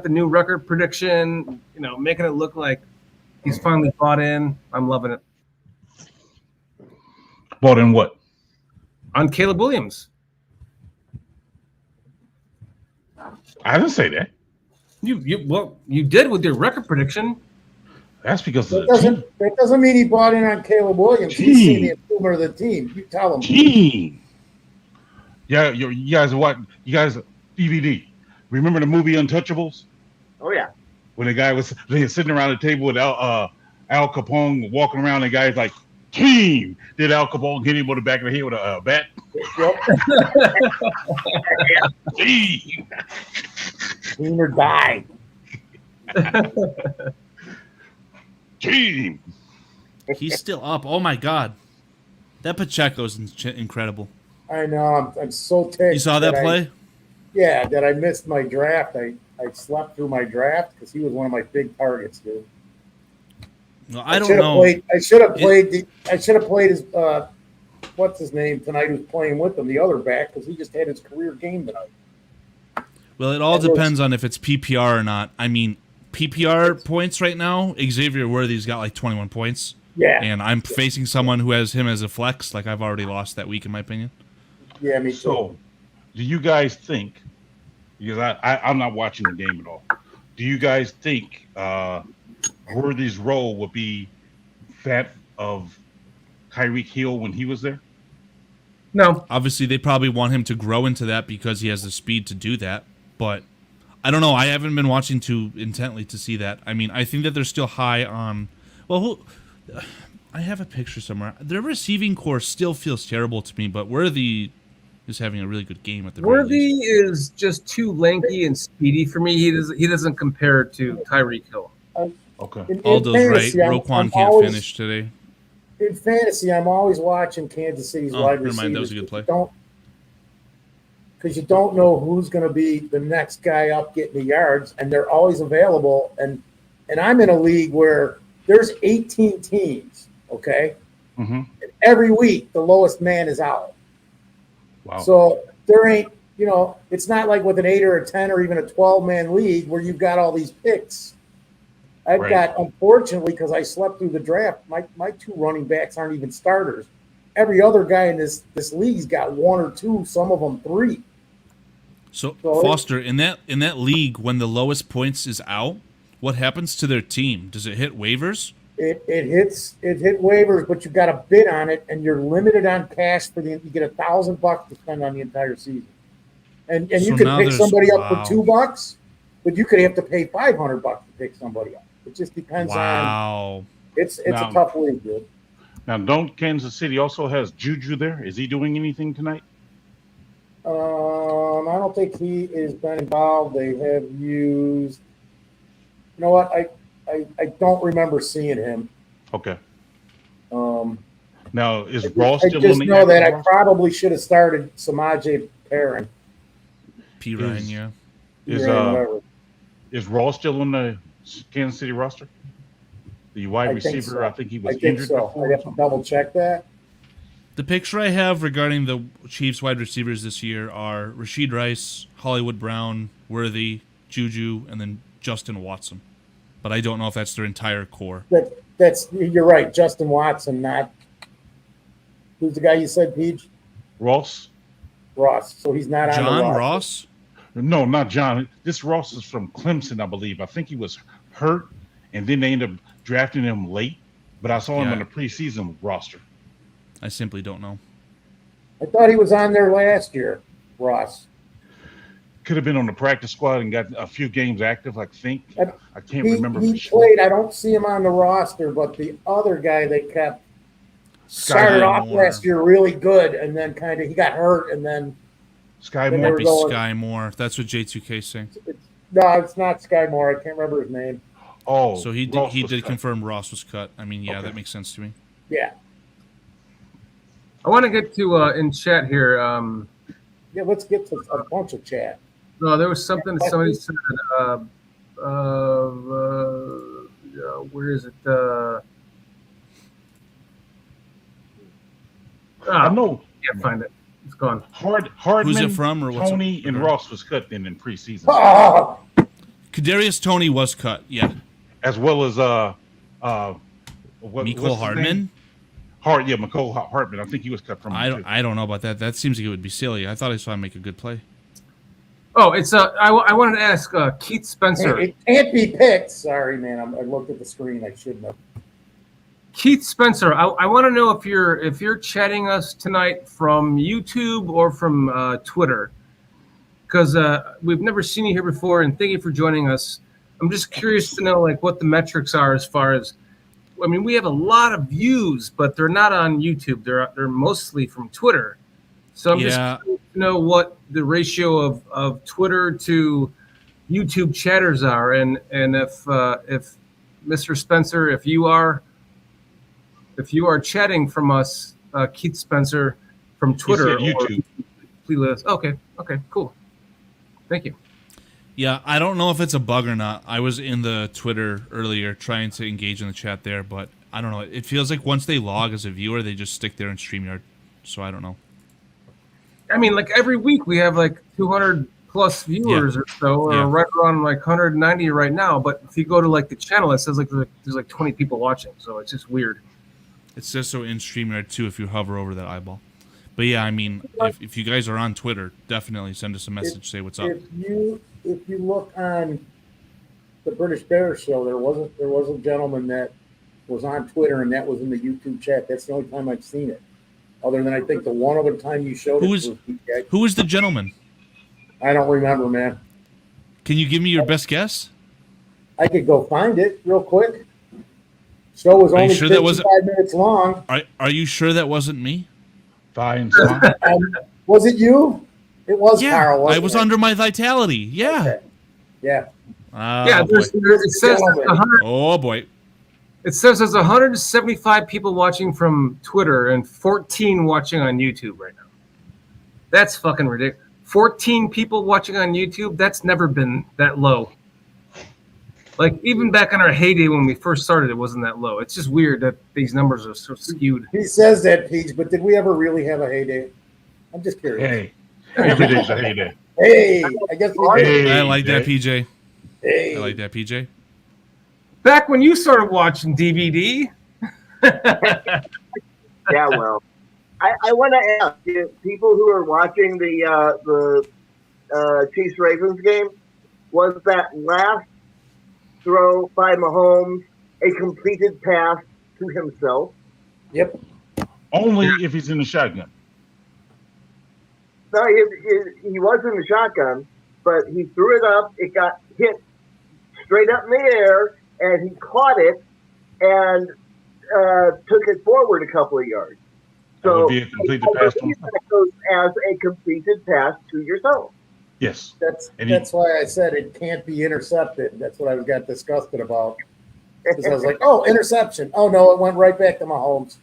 the new record prediction, making it look like he's finally bought in. I'm loving it. Bought in what? On Caleb Williams. I didn't say that. You did with your record prediction. That's because of That doesn't mean he bought in on Caleb Williams. He's seen the improvement of the team. You tell him. team. Yeah, you guys what? You guys DVD. Remember the movie Untouchables? Oh yeah. When the guy was sitting around the table with Al Capone walking around, and the guy's like, "Team!" Did Al Capone hit him on the back of the head with a bat? Yep. Team. Team or die. Team. He's still up. Oh my God, that Pacheco's incredible. I know. I'm so ticked. You saw that play? That I missed my draft. I slept through my draft because he was one of my big targets, dude. No, I don't know. I should have played his what's his name tonight who's playing with him, the other back, because he just had his career game tonight. Well, it all depends on if it's PPR or not. I mean, PPR points right now, Xavier Worthy's got like 21 points. Yeah. And I'm facing someone who has him as a flex. Like, I've already lost that week, in my opinion. Yeah, me too. So, do you guys think? Because I'm not watching the game at all. Do you guys think Worthy's role would be that of Tyreek Hill when he was there? No. Obviously, they probably want him to grow into that because he has the speed to do that. But I don't know. I haven't been watching too intently to see that. I mean, I think that they're still high on. Well, I have a picture somewhere. Their receiving core still feels terrible to me, but Worthy is having a really good game at the very Worthy least. is just too lanky and speedy for me. He doesn't compare to Tyreek Hill. Okay. Aldo's right. Roquan can't finish today. In fantasy, I'm always watching Kansas City's wide Never receivers. mind. That was a good play. Because you don't know who's going to be the next guy up getting the yards, and they're always available. And I'm in a league where there's 18 teams, okay? Mm-hmm. And every week, the lowest man is out. Wow. So there ain't, it's not like with an 8 or a 10 or even a 12-man league where you've got all these picks. I've got, unfortunately, because I slept through the draft, my two running backs aren't even starters. Every other guy in this league's got 1 or 2, some of them 3. So Foster, in that league, when the lowest points is out, what happens to their team? Does it hit waivers? It hit waivers, but you've got to bid on it, and you're limited on cash you get $1,000 to spend on the entire season, and So you can now pick there's- somebody up wow. for $2, but you could have to pay $500 to pick somebody up. It just depends on. Wow. It's Now- a tough league, dude. Now, don't Kansas City also has Juju there? Is he doing anything tonight? I don't think he has been involved. They have used. You know what? I don't remember seeing him. Okay. Now is Ross I still just on the know that I active roster? probably should have started Samaje Perrin. P. Ryan, yeah. Is Whatever. Ross still on the Kansas City roster? The wide I think receiver, so. I think he was I think injured so. before. I'd have to double check that. The picture I have regarding the Chiefs wide receivers this year are Rashid Rice, Hollywood Brown, Worthy, Juju, and then Justin Watson. But I don't know if that's their entire core. You're right. Justin Watson, not who's the guy you said, Peach? Ross? Ross. So he's not on the John roster. Ross? No, not John. This Ross is from Clemson, I believe. I think he was hurt, and then they ended up drafting him late. But I saw him on the preseason roster. I simply don't know. I thought he was on there last year, Ross. Could have been on the practice squad and got a few games active, I think. I can't remember. He played. I don't see him on the roster, but the other guy they kept started off last year really good, and then he got hurt, and then Sky then Moore. Might be Sky Moore. That's what J2K is saying. No, it's not Sky Moore. I can't remember his name. Oh, so he did confirm Ross was cut. I mean, yeah, that makes sense to me. Yeah. I want to get to in chat here. Yeah, let's get to a bunch of chat. No, there was something that somebody said. Where is it? I know. Can't find it. It's gone. Hardman, Who's it from, or what's Tony, and Ross was cut then in preseason. Oh! Kadarius Toney was cut. Yeah. As well as Mecole Hardman. Mecole Hardman. I think he was cut from. I don't know about that. That seems like it would be silly. I thought I saw him make a good play. Oh, it's I wanted to ask Keith Spencer. It can't be picked. Sorry, man. I looked at the screen. I shouldn't have. Keith Spencer, I want to know if you're chatting us tonight from YouTube or from Twitter, because we've never seen you here before, and thank you for joining us. I'm just curious to know what the metrics are as far as. I mean, we have a lot of views, but they're not on YouTube. They're mostly from Twitter. So I'm just curious to know what the ratio of Twitter to YouTube chatters are, and if Mr. Spencer, if you are chatting from us, Keith Spencer from Twitter, YouTube. Please let us. Okay, cool. Thank you. Yeah, I don't know if it's a bug or not. I was in the Twitter earlier trying to engage in the chat there, but I don't know. It feels like once they log as a viewer, they just stick there in StreamYard. So I don't know. I mean, every week we have 200 plus viewers or so, or right around 190 right now. But if you go to the channel, it says there's 20 people watching. So it's just weird. It says so in StreamYard too if you hover over that eyeball. But yeah, I mean, if you guys are on Twitter, definitely send us a message, say what's up. If you look on the British Bears show, there was a gentleman that was on Twitter, and that was in the YouTube chat. That's the only time I've seen it. Other than I think the one other time you showed it. Who is the gentleman? I don't remember, man. Can you give me your best guess? I could go find it real quick. Show was only 55 minutes long. Are you sure that wasn't me? Fine. Was it you? It was Carl. Wasn't I was under my vitality. Yeah. Okay. Yeah. It says oh boy. It says there's 175 people watching from Twitter and 14 watching on YouTube right now. That's fucking ridiculous. 14 people watching on YouTube. That's never been that low. Even back in our heyday when we first started, it wasn't that low. It's just weird that these numbers are so skewed. He says that, Peach, but did we ever really have a heyday? I'm just curious. Hey, every day's a heyday. Hey, I guess we did. I like that, PJ. Hey. I like that, PJ. Back when you started watching DVD. Yeah, well, I want to ask you, people who are watching the Chiefs Ravens game, was that last throw by Mahomes a completed pass to himself? Yep. Only if he's in the shotgun. No, he was in the shotgun, but he threw it up. It got hit straight up in the air, and he caught it and took it forward a couple of yards. So that would be a completed pass to himself. That goes as a completed pass to yourself. Yes. That's why I said it can't be intercepted. That's what I got disgusted about. Because I was like, oh, interception. Oh, no, it went right back to Mahomes.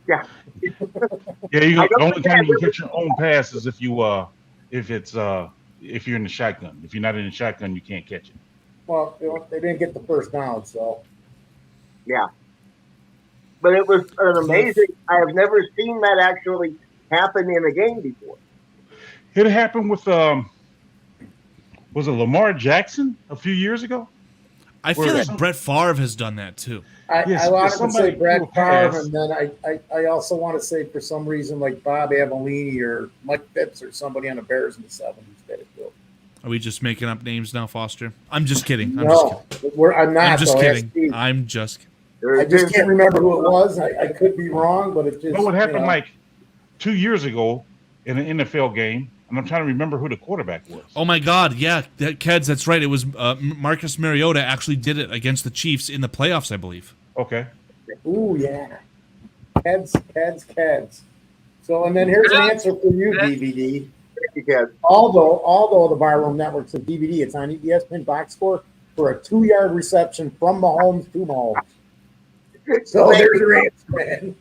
Yeah. The only time you can catch your own pass is if you're in the shotgun. If you're not in the shotgun, you can't catch it. Well, they didn't get the first down, so. Yeah. But it was an amazing. I have never seen that actually happen in a game before. It happened with was it Lamar Jackson a few years ago? I feel like Brett Favre has done that too. Yes, I wanted to somebody say Brett threw a Favre, pass. and then I also want to say for some reason like Bob Avellini or Mike Phipps or somebody on the Bears in the 70s did it too. Are we just making up names now, Foster? I'm just kidding. I'm No, I'm not. I'm just though. kidding. Steve. I'm just kidding. I just can't remember who it was. I could be wrong, but it just. No, what happened you know. like 2 years ago in an NFL game, and I'm trying to remember who the quarterback was. Oh my God! Yeah, Keds, that's right. It was Marcus Mariota actually did it against the Chiefs in the playoffs, I believe. Okay. Ooh, yeah. Keds. So, and then here's an answer for you, DVD. Although the Barroom Network's a DVD, it's on ESPN box score for a 2-yard reception from Mahomes to Mahomes. So there's your answer, man.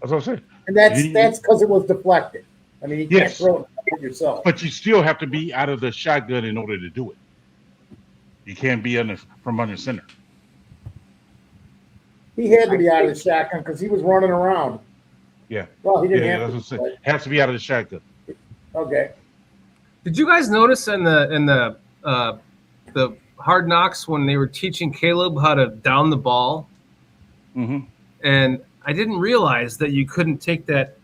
That's what I said. And that's because it was deflected. I mean, you can't throw it yourself. But you still have to be out of the shotgun in order to do it. You can't be from under center. He had to be out of the shotgun because he was running around. Yeah. Well, he didn't have that's to. what I'm saying. Has to be out of the shotgun. Okay. Did you guys notice in the Hard Knocks when they were teaching Caleb how to down the ball? Mm-hmm. And I didn't realize that you couldn't take that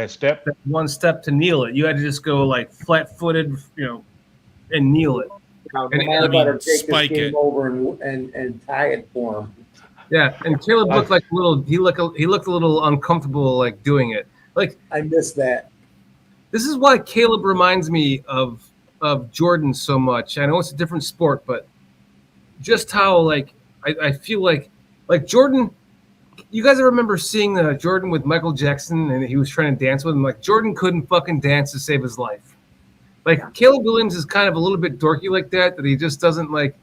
step, that one step to kneel it. You had to just go like flat-footed, and kneel it. And spike it over and tie it for him. Yeah, and Caleb looked like he looked a little uncomfortable like doing it. Like I missed that. This is why Caleb reminds me of Jordan so much. I know it's a different sport, but just how like I feel like Jordan. You guys remember seeing Jordan with Michael Jackson and he was trying to dance with him? Like Jordan couldn't fucking dance to save his life. Like Caleb Williams is kind of a little bit dorky like that he just doesn't like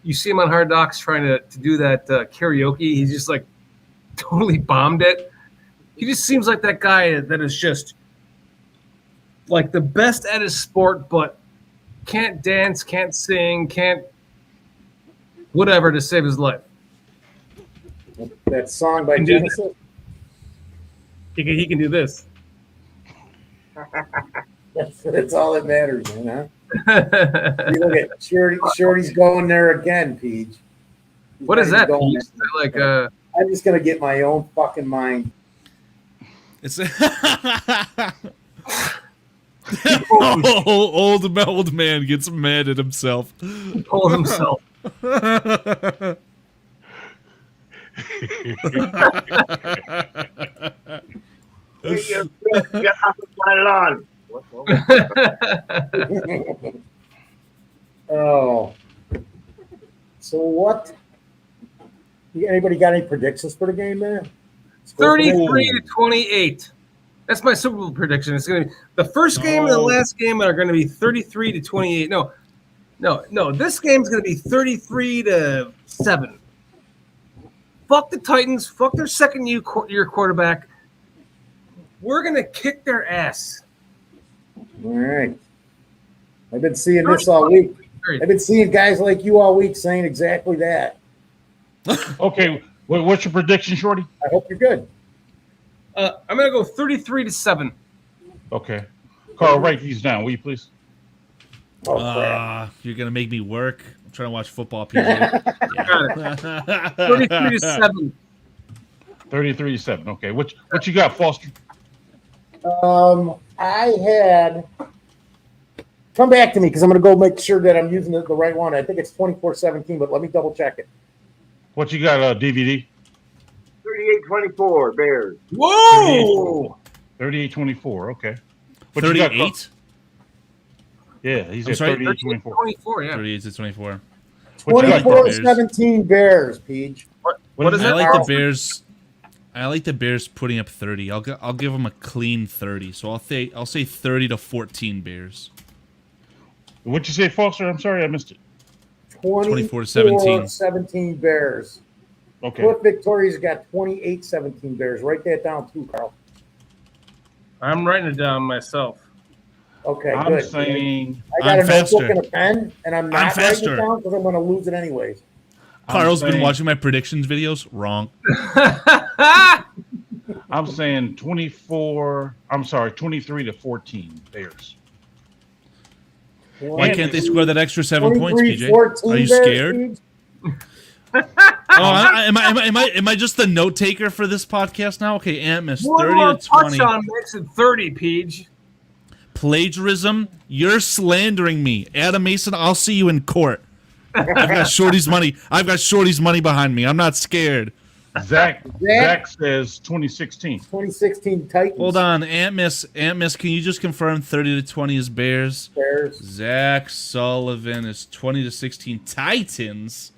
you see him on Hard Knocks trying to do that karaoke. He's just like totally bombed it. He just seems like that guy that is just like the best at his sport, but can't dance, can't sing, can't whatever to save his life. That song by Genesis. He can do this. That's all that matters, man. Huh? You look at Shorty's going there again, Peach. What is that, Peach? Like I'm just gonna get my own fucking mind. It's old man gets mad at himself. He pulls himself. Oh, so what? Anybody got any predictions for the game there? 33-28. That's my Super Bowl prediction. It's going to be the first game and the last game are going to be 33-28. No. This game's going to be 33-7. Fuck the Titans. Fuck their second-year quarterback. We're going to kick their ass. All right. I've been seeing this all week. I've been seeing guys like you all week saying exactly that. Okay. What's your prediction, Shorty? I hope you're good. I'm going to go 33-7. Okay. Carl, write these down, will you please? Oh, crap. You're going to make me work. I'm trying to watch football, PJ. 33-7. 33-7. Okay. What you got, Foster? I had – come back to me because I'm going to go make sure that I'm using the right one. I think it's 24-17, but let me double check it. What you got, DVD? 38-24, Bears. Whoa! 38-24. Okay. 38? Yeah, he's at 38-24. 24, yeah. 38-24. 24-17 Bears, Peach. What is I that? like the Bears. I like the Bears putting up 30. I'll give them a clean 30. So I'll say 30-14 Bears. What'd you say, Foster? I'm sorry, I missed it. 24-17 Bears. Okay. Cliff Victoria's got 28-17 Bears. Write that down too, Carl. I'm writing it down myself. Okay, I'm good. saying I got I'm a notebook faster. and a pen, and I'm not writing it down because I'm going to lose it anyways. Carl's been saying- watching my predictions videos. Wrong. I'm saying 23-14 Bears. Why can't they score that extra 7 points, 23, PJ? 14 Are you Bears, scared? Steve? Am I just the note taker for this podcast now? Okay, Ant Miss, One 30 more to 20. touchdown makes it 30, Peach. Plagiarism? You're slandering me. Adam Mason, I'll see you in court. I've got Shorty's money. I've got Shorty's money behind me. I'm not scared. Zach says 2016. 2016 Titans. Hold on, Ant Miss, can you just confirm 30 to 20 is Bears? Bears. Zach Sullivan is 20 to 16 Titans.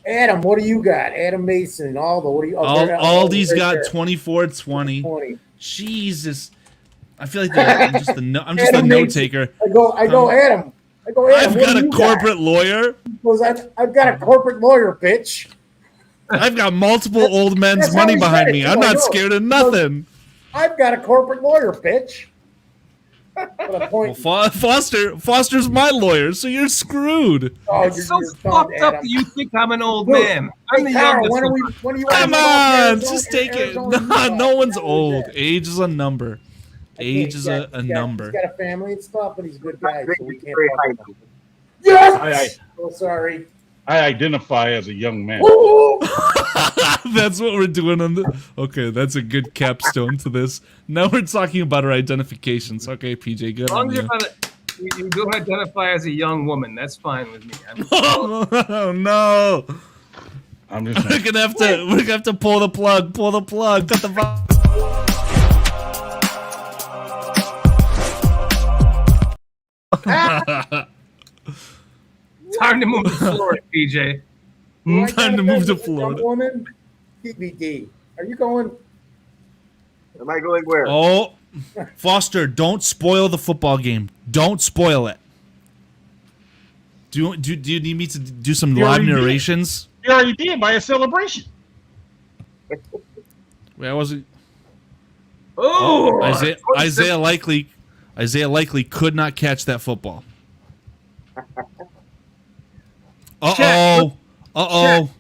Adam, what do you got? Adam Mason, Aldo, what do you? Aldi's right got there. 24-20. 20. Jesus. I feel like I'm just the note Mason. taker. I go, Adam. I've I've got a corporate lawyer. I've got a corporate lawyer, bitch. I've got multiple old men's that's how money he said behind it, me. too. I'm I not know. scared of nothing. I've got a corporate lawyer, bitch. What a point. Well, Foster's my lawyer, so you're screwed. Oh, It's so you're fucked done, up Adam. that you think I'm an old Look, man. I'm the Hey, Carl, youngest. when are you Come on, just take it. Arizona, No one's Utah? old. Age is a number. Age is a He's number. got a family and stuff, but he's a good guy, so we can't Very talk high. about him. Yes! Oh, sorry. I identify as a young man. Ooh! That's what we're doing on the. Okay, that's a good capstone to this. Now we're talking about our identifications. Okay, PJ, good As long on as you. you do identify as a young woman, that's fine with me. Oh no! I'm just We're saying. gonna have to pull the plug. Pull the plug. Cut the. Time to move to Florida, PJ. Time to move to Florida. Woman, TBD. Are you going? Am I going where? Oh, Foster, don't spoil the football game. Don't spoil it. Do you need me to do some You live already did. narrations? You already did by a celebration. Wait, I wasn't. Oh, Isaiah likely could not catch that football. Uh-oh.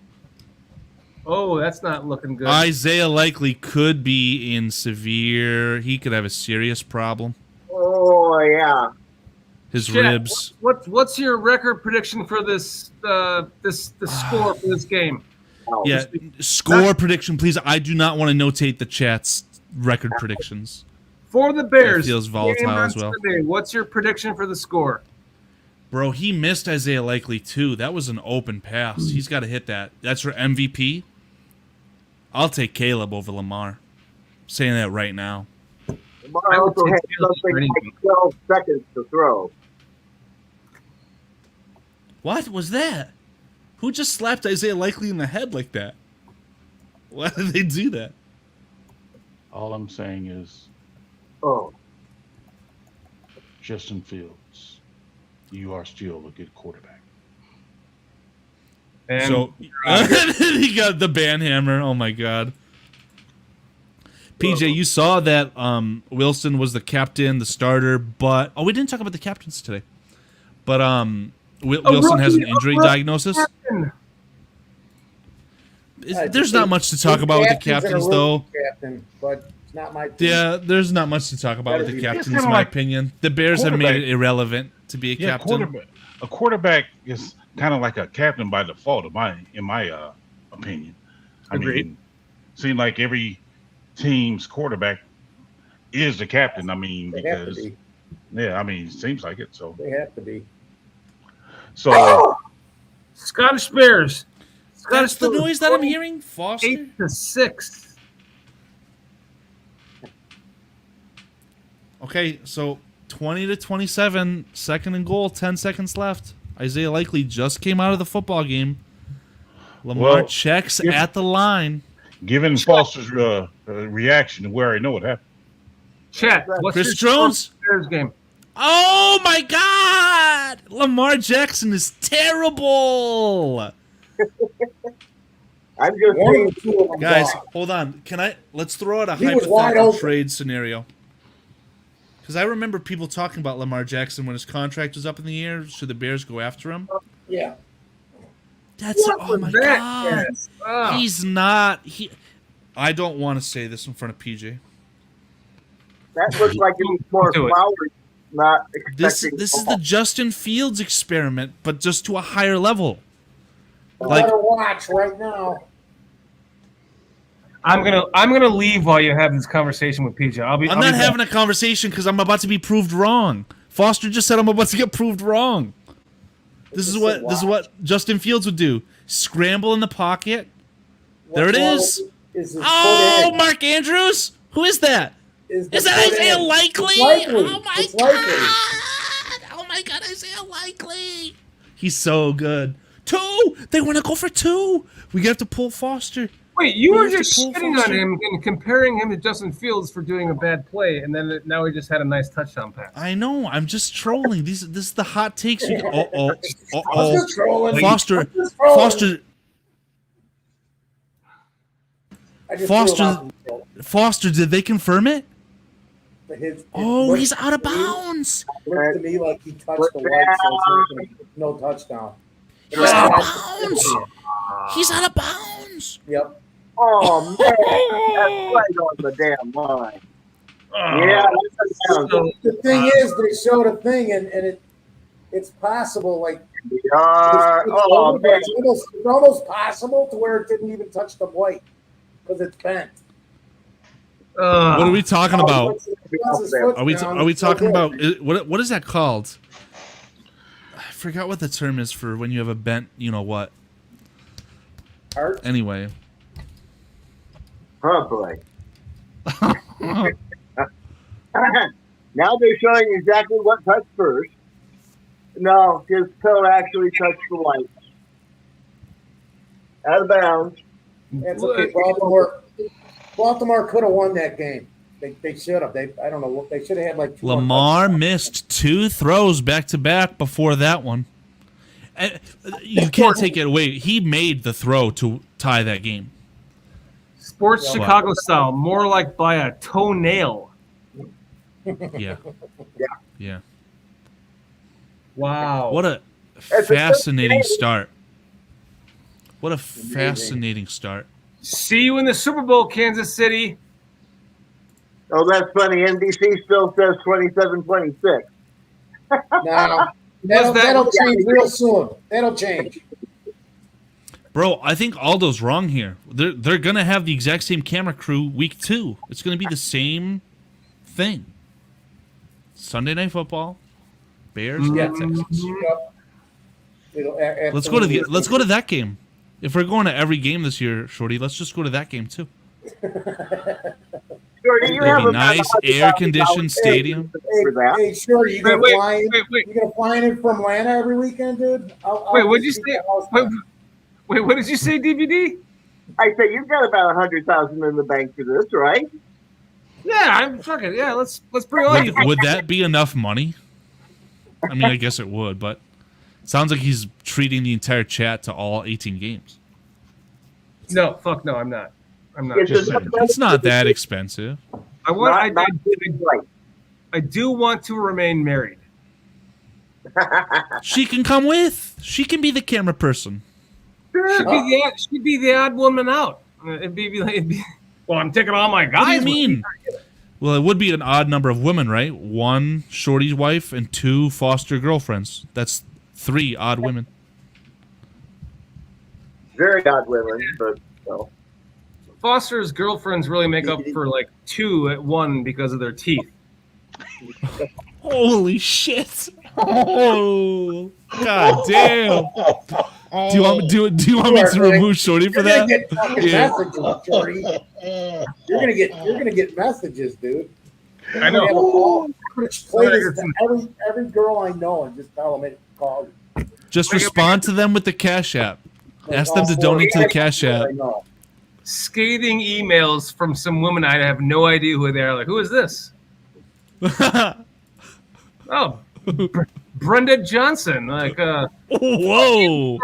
Oh, that's not looking good. Isaiah likely could be in severe. He could have a serious problem. Oh, yeah. His Chet, ribs. What's your record prediction for this the score for this game? Yeah, score prediction, please. I do not want to notate the chat's record predictions. For the Bears, That feels volatile game on as well. Sunday, what's your prediction for the score? Bro, he missed Isaiah likely too. That was an open pass. He's got to hit that. That's for MVP. I'll take Caleb over Lamar. I'm saying that right now. Lamar I would also take had Caleb something for anything. like 12 seconds to throw. What was that? Who just slapped Isaiah likely in the head like that? Why did they do that? All I'm saying is, Oh, Justin Fields, you are still a good quarterback. And So he got the band hammer. Oh my god. PJ, you saw that Wilson was the captain, the starter, but we didn't talk about the captains today. But Wilson has an injury diagnosis. There's not much to talk about with the captains, though. Captain, but it's not my team. Yeah, there's not much to talk about with the captains, in my opinion. The Bears have made it irrelevant to be a captain. A quarterback is kind of like a captain by default, in my opinion. I Agreed. mean, seems like every team's quarterback is the captain. I mean, They have to because be. yeah, I mean, it seems like it. So, They have to be. so Scottish Bears. That's the Bears noise that I'm hearing, Foster. 8-6. Okay, so 20 to 27, second and goal, 10 seconds left. Isaiah likely just came out of the football game. Lamar checks at the line. given Foster's reaction, we already know what happened. Chet, what's Chris your score Jones? for the Bears game? Oh my God! Lamar Jackson is terrible. I'm just One saying, or two of them Guys, gone. hold on. Let's throw out a He was wide hypothetical open. trade scenario. Because I remember people talking about Lamar Jackson when his contract was up in the air. Should the Bears go after him? Yeah. That's What oh was my that? god. Yes. Oh. He's not. I don't want to say this in front of PJ. That looks like it was more Do it. flowers, not This expecting. is the Justin Fields experiment, but just to a higher level. You Like better watch right now. I'm gonna leave while you have this conversation with PJ. I'm not having a conversation because I'm about to be proved wrong. Foster just said I'm about to get proved wrong. This is what Justin Fields would do. Scramble in the pocket. There it is. Oh, Mark Andrews? Who is that? Is that Isaiah Likely? Oh my god! Oh my god, Isaiah Likely! He's so good. 2! They want to go for 2. We have to pull Foster. Wait, you We were have to just pull shitting Foster. on him and comparing him to Justin Fields for doing a bad play, and then now he just had a nice touchdown pass. I know. I'm just trolling. This is the hot takes. I'm just trolling. Foster. I'm just trolling. Foster. I just Foster. threw him out. Foster. Did they confirm it? Oh, He's out of bounds. Looks to me like he touched the white, so it's no touchdown. He's out of bounds. He's out of bounds. Yep. Oh man, that's right on the damn line. Yeah, that's So, The thing is, they showed a thing, and it's possible. Like oh man, it's almost possible to where it didn't even touch the white because it's bent. What are we talking about? Once his foot's Are we down, are we it's so talking good. about what is that called? I forgot what the term is for when you have a bent. You know what? Art? Anyway. oh boy. Now they're showing exactly what touched first. No, his toe actually touched the white. Out of bounds. That's okay. Baltimore could have won that game. They should have. I don't know what they should have had like. Lamar missed 2 throws back to back before that one. And you can't take it away. He made the throw to tie that game. Sports Chicago style, more like by a toenail. Yeah. Yeah. Wow. What a fascinating start. What a fascinating start. See you in the Super Bowl, Kansas City. Oh, that's funny. NBC still says 27-26. No, that'll change real soon. That'll change. Bro, I think Aldo's wrong here. They're gonna have the exact same camera crew week 2. It's gonna be the same thing. Sunday Night Football, Bears, and Texans. Let's go to that game. If we're going to every game this year, Shorty, let's just go to that game too. Shorty, you It'll have be about nice, $100,000 air-conditioned stadium. for that. Hey, sure, you gonna Wait. You gonna fly in from Atlanta every weekend, dude? Wait, what'd you say? Wait, what did you say, DVD? I say you've got about $100,000 in the bank for this, right? Yeah, I'm fucking. Yeah, let's bring all you. Would that be enough money? I mean, I guess it would, but it sounds like he's treating the entire chat to all 18 games. No, fuck no, I'm not. It's not that expensive. I do want to remain married. She can come with. She can be the camera person. She'd be the odd woman out. It'd be well, I'm taking all my guys. What do you mean? Well, it would be an odd number of women, right? 1 Shorty's wife and 2 foster girlfriends. That's 3 odd women. Very odd women, but no. Foster's girlfriends really make up for like 2 at 1 because of their teeth. Holy shit! Oh, god damm! Do you want me to remove Shorty for that? You're gonna get messages, dude. I know. Play this to every girl I know and just tell them to call you. Just respond to them with the Cash App. Ask them to donate to the Cash App. Scathing emails from some woman I have no idea who they are. Like, who is this? Oh, Brenda Johnson. Like, whoa.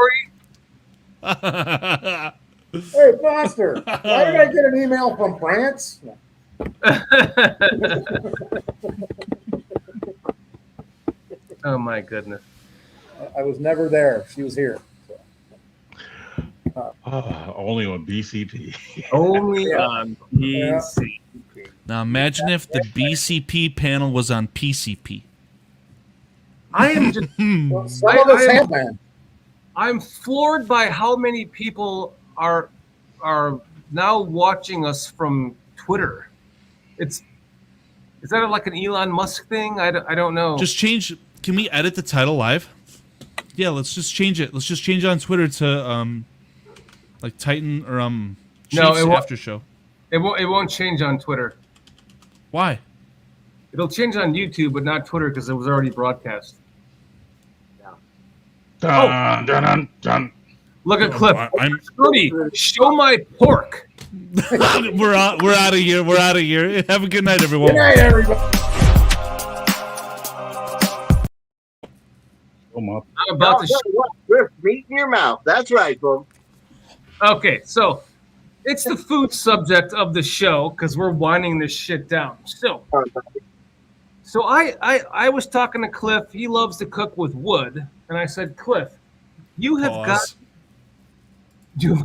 Hey, Foster, why did I get an email from France? Oh my goodness. I was never there. She was here. So. Only on BCP. Only Yeah. on PC. Now imagine if the BCP panel was on PCP. I am just Well, some of us have been. I'm floored by how many people are now watching us from Twitter. Is that like an Elon Musk thing? I don't know. Just change. Can we edit the title live? Yeah, let's just change it. Let's just change it on Twitter to like Titan or Chiefs it won't. after show. It won't change on Twitter. Why? It'll change on YouTube, but not Twitter because it was already broadcast. Dun, dun, dun, dun. Look at Cliff. I'm- Scotty, show my pork. We're out of here. We're out of here. Have a good night, everyone. Good night, everybody. Come on. I'm about to. With meat in your mouth. That's right, folks. Okay, so it's the food subject of the show because we're winding this shit down. So I was talking to Cliff. He loves to cook with wood, and I said, Cliff, you've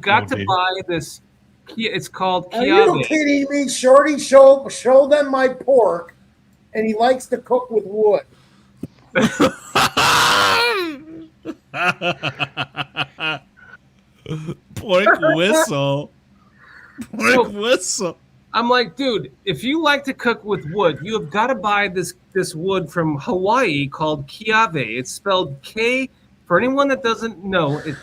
got to buy this. It's called Are you Chiave. kidding me, Shorty? Show them my pork, and he likes to cook with wood. Pork whistle. Pork whistle. I'm like, dude, if you like to cook with wood, you have got to buy this wood from Hawaii called Chiave. It's spelled K. For anyone that doesn't know, it's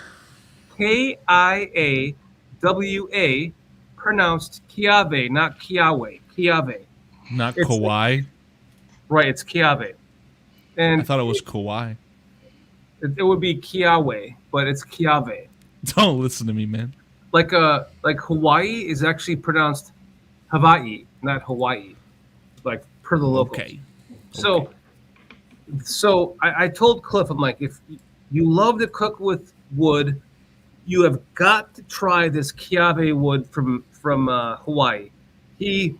Kiawa, pronounced Chiave, not Kiawe. Chiave. Not It's- Kawhi. Right, it's Chiave. And I thought it was Kawhi. it would be Kiawe, but it's Chiave. Don't listen to me, man. Like Hawaii is actually pronounced Hawaii, not Hawaii. Like per the locals. Okay. So I told Cliff, I'm like, if you love to cook with wood, you have got to try this Chiave wood from Hawaii. He,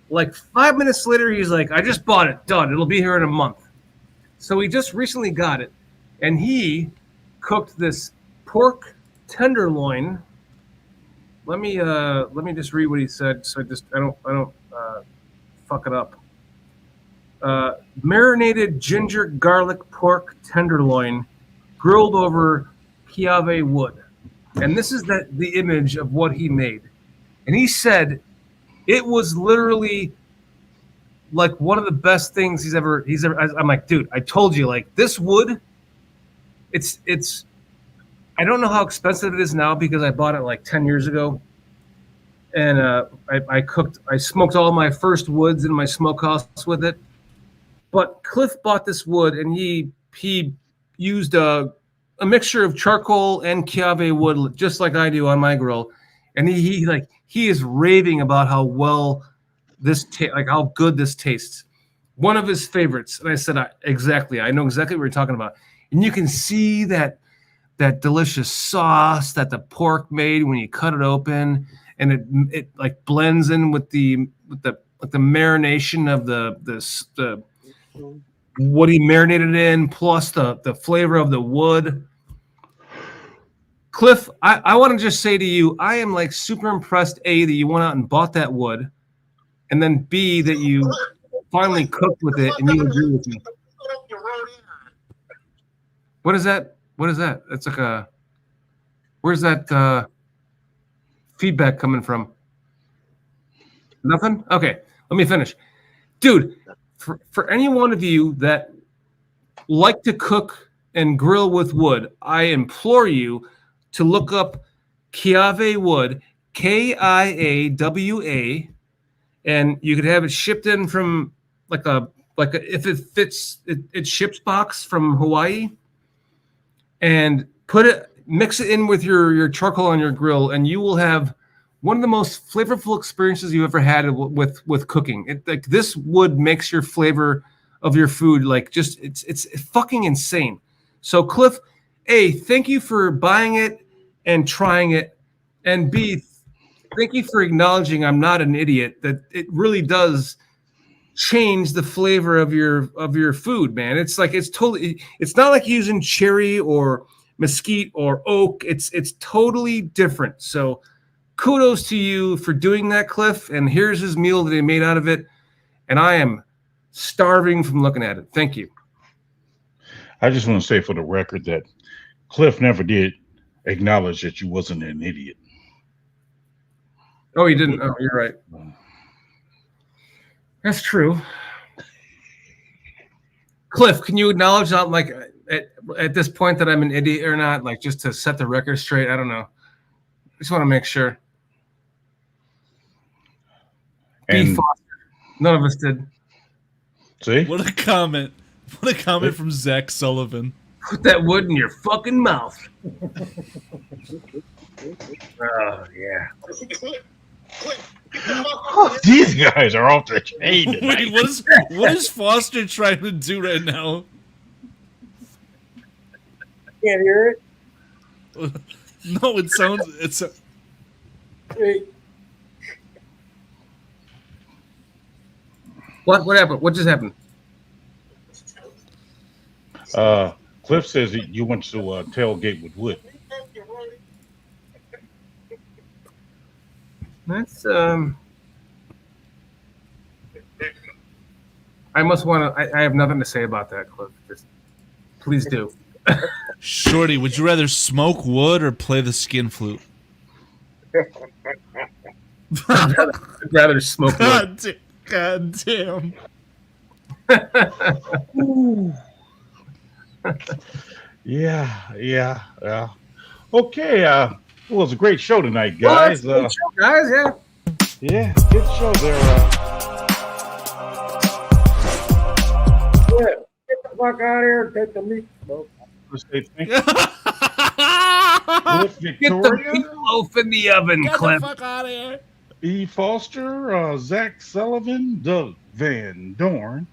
like 5 minutes later, he's like, I just bought it, done. It'll be here in a month. So he just recently got it, and he cooked this pork tenderloin. Let me just read what he said, so I don't fuck it up. Marinated ginger garlic pork tenderloin, grilled over Chiave wood, and this is the image of what he made. And he said it was literally like one of the best things he's ever. I'm like, dude, I told you, like this wood. It's. I don't know how expensive it is now because I bought it like 10 years ago. And I smoked all my first woods in my smokehouse with it. But Cliff bought this wood and he used a mixture of charcoal and Chiave wood, just like I do on my grill. And he is raving about how well how good this tastes. One of his favorites. And I said, exactly. I know exactly what you're talking about. And you can see that delicious sauce that the pork made when you cut it open, and it like blends in with the marination of the what he marinated in, plus the flavor of the wood. Cliff, I want to just say to you, I am like super impressed, A, that you went out and bought that wood, and then B, that you finally cooked with it and you agree with me. What is that? What is that? It's like a. Where's that feedback coming from? Nothing? Okay, let me finish. Dude, for any one of you that like to cook and grill with wood, I implore you to look up Chiave wood, Kiawa, and you could have it shipped in from like a if it fits it ships box from Hawaii. And mix it in with your charcoal on your grill, and you will have one of the most flavorful experiences you ever had with cooking. Like this wood makes your flavor of your food like just it's fucking insane. So Cliff, A, thank you for buying it and trying it, and B, thank you for acknowledging I'm not an idiot, that it really does change the flavor of your food, man. It's like it's not like using cherry or mesquite or oak. It's totally different. So kudos to you for doing that, Cliff. And here's his meal that he made out of it. And I am starving from looking at it. Thank you. I just want to say for the record that Cliff never did acknowledge that you wasn't an idiot. Oh, you didn't? Oh, you're right. That's true. Cliff, can you acknowledge that, like, at this point that I'm an idiot or not? Like, just to set the record straight? I don't know. I just want to make sure. And Foster. None of us did. see, What a comment. What a comment from Zach Sullivan. Put that wood in your fucking mouth. Oh, yeah. these guys are off the chain tonight. Wait, what is Foster trying to do right now? Can't hear it. No, it sounds Wait. What happened? What just happened? Cliff says that you went to tailgate with Wood. That's I must want to. I have nothing to say about that, Cliff. Just please do. Shorty, would you rather smoke wood or play the skin flute? I'd rather smoke wood. God damn. Yeah. Okay, it was a great show tonight, guys. Well, guys, yeah. Yeah, good show there. Yeah, get the fuck out of here. Take the meat. Well, Thank you. Cliff Get the Victoria, meatloaf in the oven, Get the Cliff. fuck out of here. E. Foster, Zach Sullivan, Doug Van Dorn,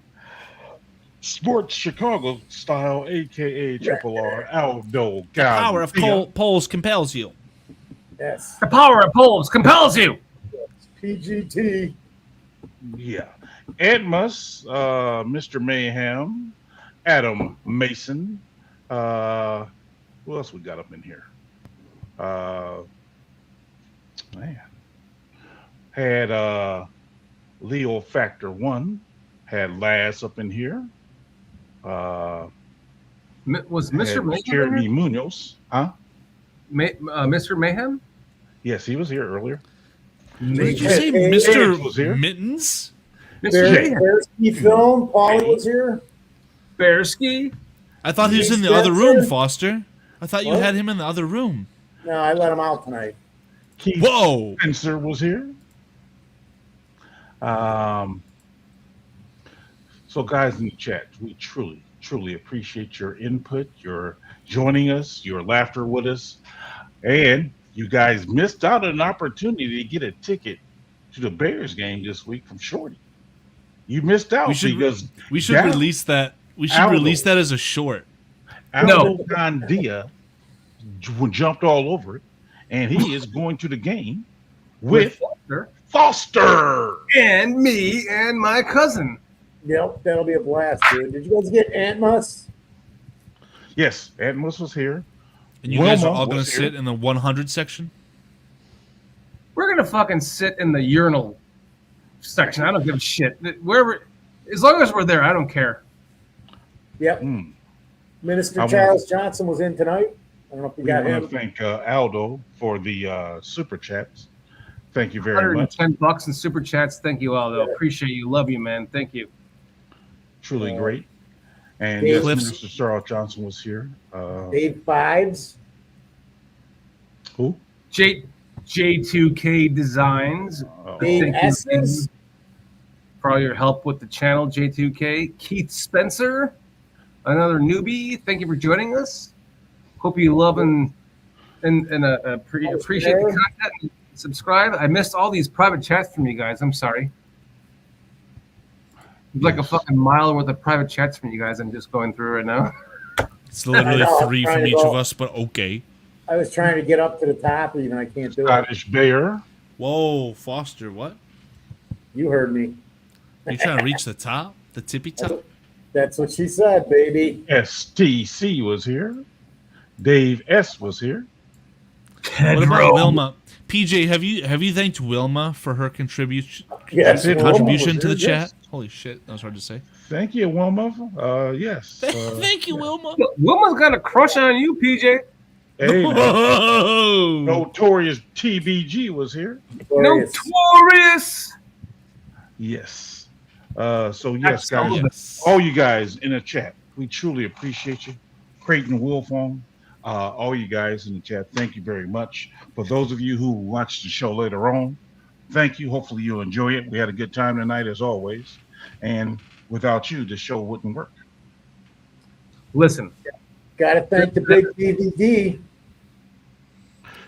Sports Chicago style, aka Triple R, Aldo. The power of polls compels you. yes. The power of polls compels you. PGT. Yeah. Edmus, Mr. Mayhem, Adam Mason. Who else we got up in here? Man. Had Leo Factor 1. Had Laz up in here. Was Mr. Had Mayhem? Jeremy Munoz. Huh? Mr. Mayhem? Yes, he was here earlier. Did you say Hey, was Mr. here. Mittens? Mr. Mayhem. Bearsky Film. Paulie was here. Bearsky? I thought he was in the other room, Foster. I thought you had him in the other room. No, I let him out tonight. Keith Whoa! Spencer was here. So, guys in the chat, we truly appreciate your input, your joining us, your laughter with us, and you guys missed out on an opportunity to get a ticket to the Bears game this week from Shorty. You missed out because We should release that. We should release that as a short. Aldo Gandia jumped all over it, and he is going to the game with Foster and me and my cousin. Yep, that'll be a blast, dude. Did you guys get Antmus? Yes, Atmos was here. And you guys are Wilma all going was to sit here. in the 100 section? We're gonna fucking sit in the urinal section. I don't give a shit. Wherever, as long as we're there, I don't care. Yep. Minister Charles Johnson was in tonight. I don't know if you We got want him. to thank Aldo for the super chats. Thank you very much. $110 in super chats. Thank you all, though. Appreciate you. Love you, man. Thank you. Truly great. And Dave- yes, Minister Charles Johnson was here. Dave Fives. Who? J2K Designs. Dave Thank you, Estes. for all your help with the channel, J2K. Keith Spencer, another newbie. Thank you for joining us. Hope you love and appreciate the content. And subscribe. I missed all these private chats from you guys. I'm sorry. It's like a fucking mile worth of private chats from you guys. I'm just going through right now. It's literally I know, I'm 3 trying from to each go. of us, but okay. I was trying to get up to the top, and I can't do it. Scottish Bear. Whoa, Foster, what? You heard me. You trying to reach the top? The tippy top? That's what she said, baby. STC was here. Dave S. was here. What about Wilma? PJ, have you thanked Wilma for her contribution Yes, Wilma contribution was to the here, chat? yes. Holy shit, that was hard to say. Thank you, Wilma. Yes. Thank you, Wilma. Wilma's got a crush on you, PJ. Hey, man. Oh. Notorious TBG was here. Notorious. Yes. So yes, guys, Yes. all you guys in the chat, we truly appreciate you. Creighton Wolfong, all you guys in the chat, thank you very much. For those of you who watch the show later on, thank you. Hopefully you'll enjoy it. We had a good time tonight as always. And without you, the show wouldn't work. Listen. Got to thank the big DVD.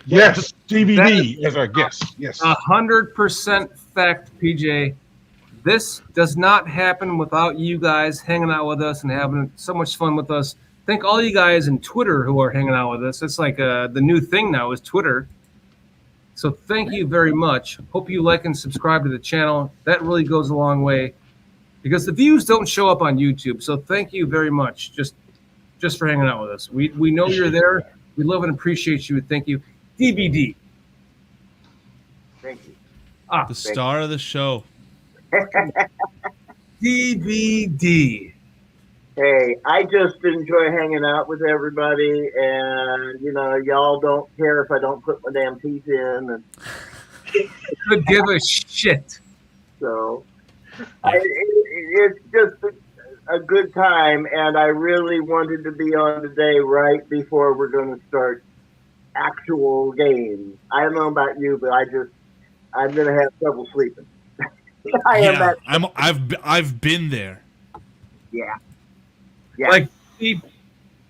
Yes, DVD as our guest. Yes. 100% fact, PJ. This does not happen without you guys hanging out with us and having so much fun with us. Thank all you guys in Twitter who are hanging out with us. It's like the new thing now is Twitter. So thank you very much. Hope you like and subscribe to the channel. That really goes a long way because the views don't show up on YouTube. So thank you very much just for hanging out with us. We know you're there. We love and appreciate you. Thank you. DVD. Thank you. The star of the show. DVD. Hey, I just enjoy hanging out with everybody, and y'all don't care if I don't put my damn teeth in, and Could give a shit. so it's just a good time. And I really wanted to be on today, right before we're going to start actual games. I don't know about you, but I'm going to have trouble sleeping. I've been there. Yeah. Like,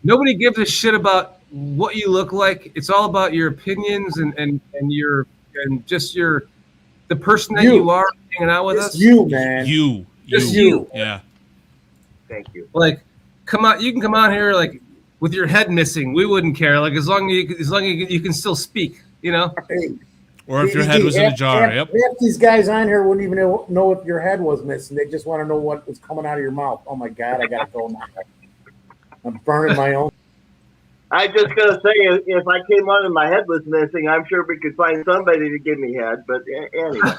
nobody gives a shit about what you look like. It's all about your opinions and just the person that you are hanging out with us. You, man. You. Yeah. Thank you. Like, come on, you can come out here like with your head missing. We wouldn't care. Like as long as you can still speak, Hey, Or if your head was in a jar. Yep. Half these guys on here wouldn't even know if your head was missing. They just want to know what was coming out of your mouth. Oh my God, I gotta go now. I'm burning my own. I just gotta say, if I came on and my head was missing, I'm sure we could find somebody to give me head. But anyway.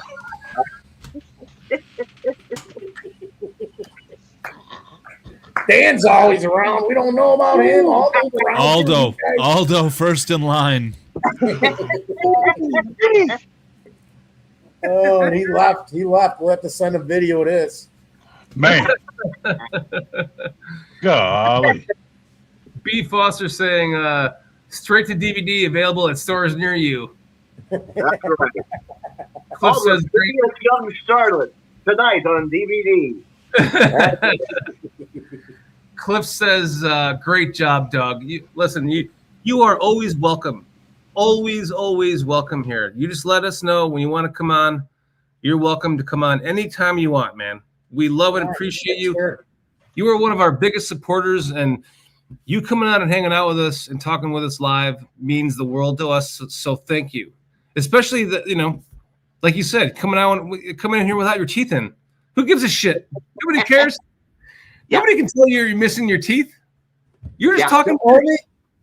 Dan's always around. We don't know about him. Aldo, first in line. Oh, and he left. We'll have to send a video of this. Man. Golly. B. Foster saying straight to DVD available at stores near you. That's right. Cliff says great young Charlotte tonight on DVD. Cliff says great job, Doug. Listen, you are always welcome. Always welcome here. You just let us know when you want to come on. You're welcome to come on anytime you want, man. We love and appreciate you. Sure. You are one of our biggest supporters, and you coming on and hanging out with us and talking with us live means the world to us. So thank you. Especially like you said, coming in here without your teeth in. Who gives a shit? Nobody cares. Nobody can tell you're missing your teeth. You're just talking.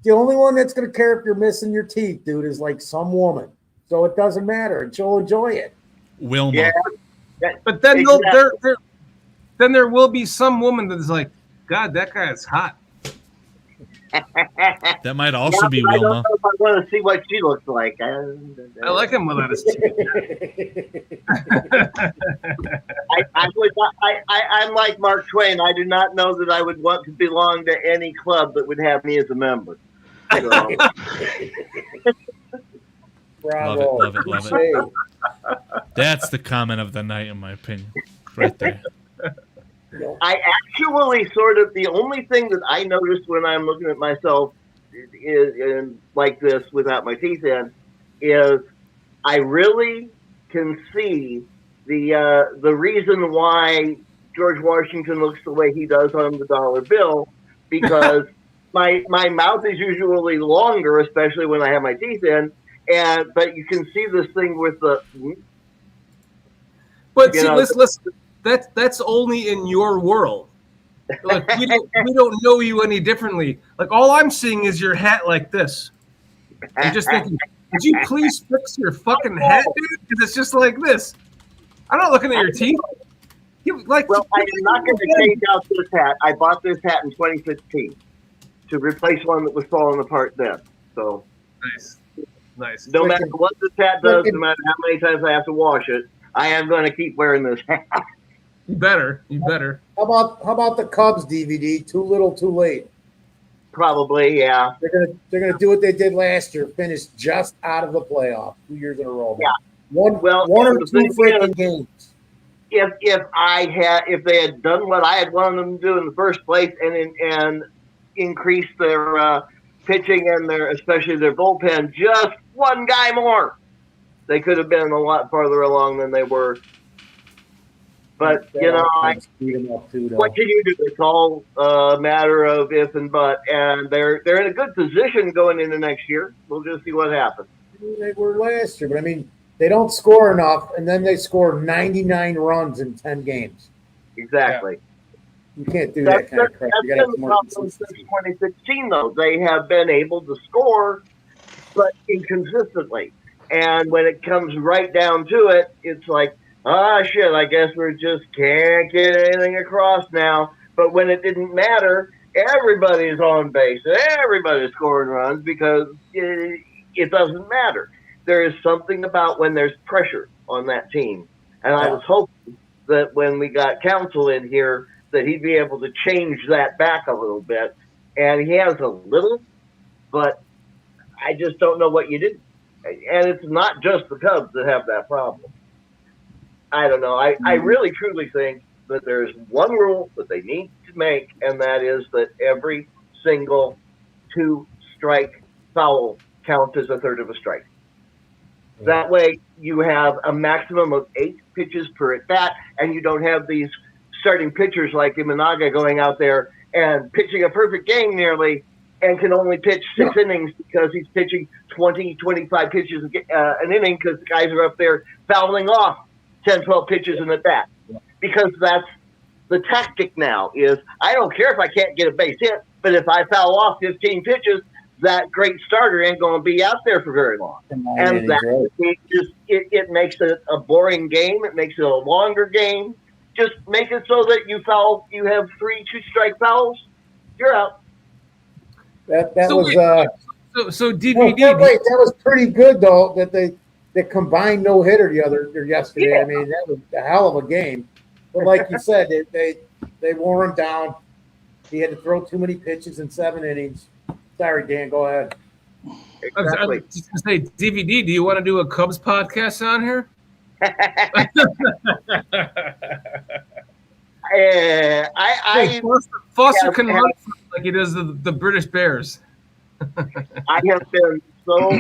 The only one that's going to care if you're missing your teeth, dude, is like some woman. So it doesn't matter. And she'll enjoy it. Wilma. Yeah. But then Exactly. then there will be some woman that's like, God, that guy is hot. That might also be Wilma. I don't know if I want to see what she looks like. I like him without his teeth. I'm like Mark Twain. I do not know that I would want to belong to any club that would have me as a member. So. Bravo. Love it. That's the comment of the night, in my opinion. Right there. I actually the only thing that I noticed when I'm looking at myself is like this without my teeth in is I really can see the reason why George Washington looks the way he does on the dollar bill, because my mouth is usually longer, especially when I have my teeth in, but you can see this thing with the. But see, listen. That's only in your world. Look, we don't know you any differently. Like, all I'm seeing is your hat like this. I'm just thinking, would you please fix your fucking hat, dude? Because it's just like this. I'm not looking at your teeth. Well, I am not going to change out this hat. I bought this hat in 2016 to replace one that was falling apart then. So nice. No matter what this hat does, no matter how many times I have to wash it, I am going to keep wearing this hat. You better. How about the Cubs DVD? Too little, too late. Probably, yeah. They're gonna do what they did last year, finish just out of the playoff 2 years in a row. Yeah. One or two freaking games. If they had done what I had wanted them to do in the first place and increased their pitching and especially their bullpen just one guy more, they could have been a lot farther along than they were. But what can you do? It's all a matter of if and but, and they're in a good position going into next year. We'll just see what happens. They were last year, but I mean, they don't score enough, and then they score 99 runs in 10 games. Exactly. You can't do that kind of crap. That's been the problem since 2016, though. They have been able to score, but inconsistently. And when it comes right down to it, it's like, shit, I guess we just can't get anything across now. But when it didn't matter, everybody's on base. Everybody's scoring runs because it doesn't matter. There is something about when there's pressure on that team. And I was hoping that when we got Counsell in here, that he'd be able to change that back a little bit. And he has a little, but I just don't know what you do. And it's not just the Cubs that have that problem. I don't know. I really, truly think that there's one rule that they need to make, and that is that every single 2-strike foul counts as a third of a strike. That way you have a maximum of 8 pitches per at bat, and you don't have these starting pitchers like Imanaga going out there and pitching a perfect game nearly and can only pitch 6 innings because he's pitching 20, 25 pitches an inning because the guys are up there fouling off 10, 12 pitches in the bat. Because that's the tactic now is I don't care if I can't get a base hit, but if I foul off 15 pitches, that great starter ain't going to be out there for very long. And that it makes it a boring game. It makes it a longer game. Just make it so that you have 3 2-strike fouls, you're out. That was so DVD. That was pretty good though. That they combined no hitter yesterday. Yeah. I mean, that was a hell of a game. But like you said, they wore him down. He had to throw too many pitches in 7 innings. Sorry, Dan. Go ahead. Exactly. I was just gonna say, DVD. Do you want to do a Cubs podcast on here? Foster can run like he does the British Bears. I have been so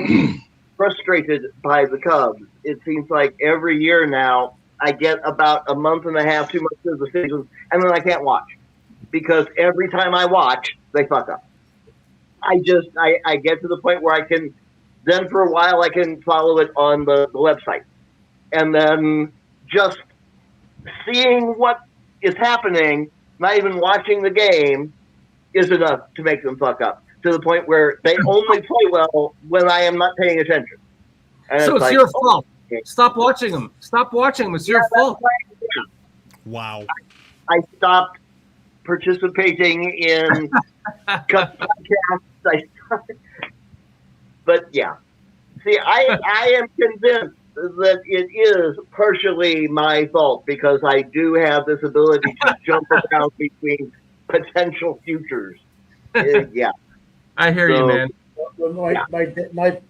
frustrated by the Cubs. It seems like every year now I get about a month and a half, 2 months into the season, and then I can't watch because every time I watch, they fuck up. I get to the point where I can, then for a while I can follow it on the website. And then just seeing what is happening, not even watching the game, is enough to make them fuck up. To the point where they only play well when I am not paying attention. And so it's your fault. Stop watching them. Stop watching them. It's your fault. Wow. I stopped participating in podcasts. But yeah. See, I am convinced that it is partially my fault because I do have this ability to jump around between potential futures. Yeah. I hear you, man.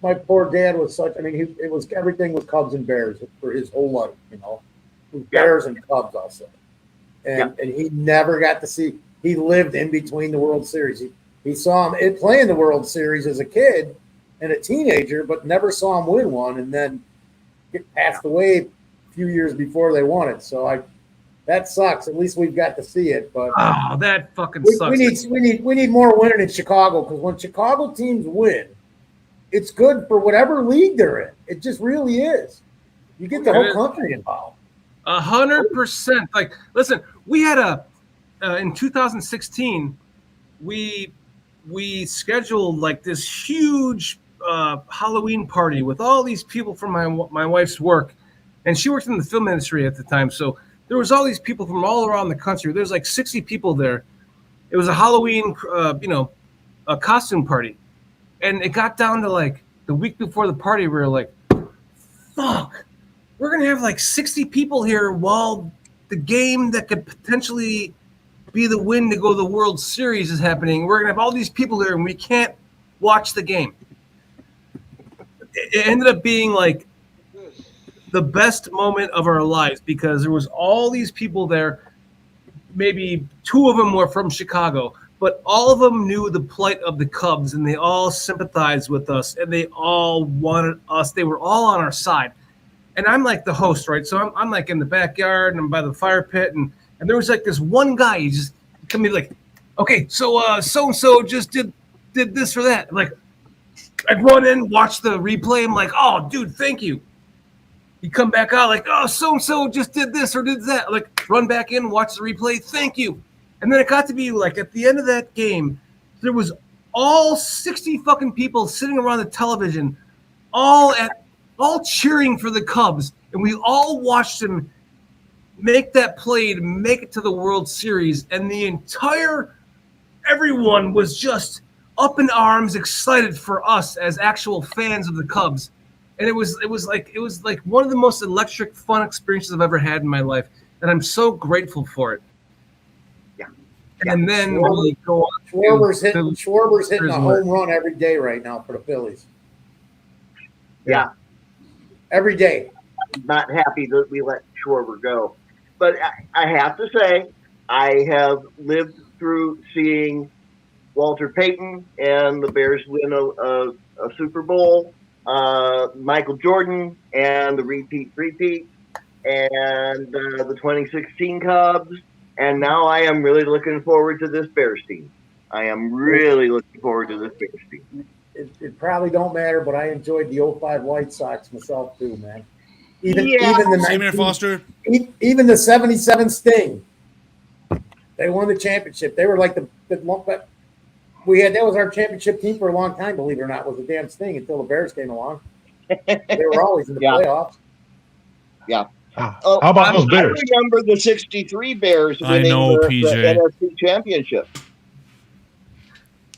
My poor dad was such. I mean, it was everything was Cubs and Bears for his whole life. You know, Bears and Cubs also, and he never got to see. He lived in between the World Series. He saw him playing the World Series as a kid and a teenager, but never saw him win one. And then passed away a few years before they won it. So that sucks. At least we've got to see it. But that fucking sucks. We need more winning in Chicago because when Chicago teams win, it's good for whatever league they're in. It just really is. You get the whole country involved. 100%. Like, listen, we had in 2016, we scheduled like this huge Halloween party with all these people from my wife's work, and she worked in the film industry at the time. So there was all these people from all around the country. There's like 60 people there. It was a Halloween, a costume party, and it got down to like the week before the party. We were like, "Fuck, we're gonna have like 60 people here while the game that could potentially be the win to go to the World Series is happening. We're gonna have all these people here, and we can't watch the game." It ended up being like the best moment of our lives because there was all these people there. Maybe 2 of them were from Chicago, but all of them knew the plight of the Cubs, and they all sympathized with us, and they all wanted us. They were all on our side. And I'm like the host, right? So I'm like in the backyard, and I'm by the fire pit, and there was like this one guy. He just come in like, "Okay, so so-and-so just did this or that." Like, I'd run in, watch the replay. I'm like, "Oh, dude, thank you." You come back out like, "Oh, so-and-so just did this or did that." Like, run back in, watch the replay. Thank you. And then it got to be like at the end of that game, there was all 60 fucking people sitting around the television, all cheering for the Cubs. And we all watched them make that play to make it to the World Series. And everyone was just up in arms, excited for us as actual fans of the Cubs. And it was like one of the most electric, fun experiences I've ever had in my life, and I'm so grateful for it. Yeah. And then we go on. Schwarber's hitting a home run every day right now for the Phillies. Yeah. Every day. Not happy that we let Schwarber go, but I have to say I have lived through seeing Walter Payton and the Bears win a Super Bowl. Michael Jordan and the repeat, and the 2016 Cubs. And now I am really looking forward to this Bears team. I am really looking forward to this Bears team. It probably don't matter, but I enjoyed the 05 White Sox myself too, man. Even the Same here, Foster. Even the 77 Sting. They won the championship. They were like that was our championship team for a long time, believe it or not, was the damn Sting until the Bears came along. They were always in the playoffs. Yeah. How about those Bears? I remember the 63 Bears winning the NFC Championship.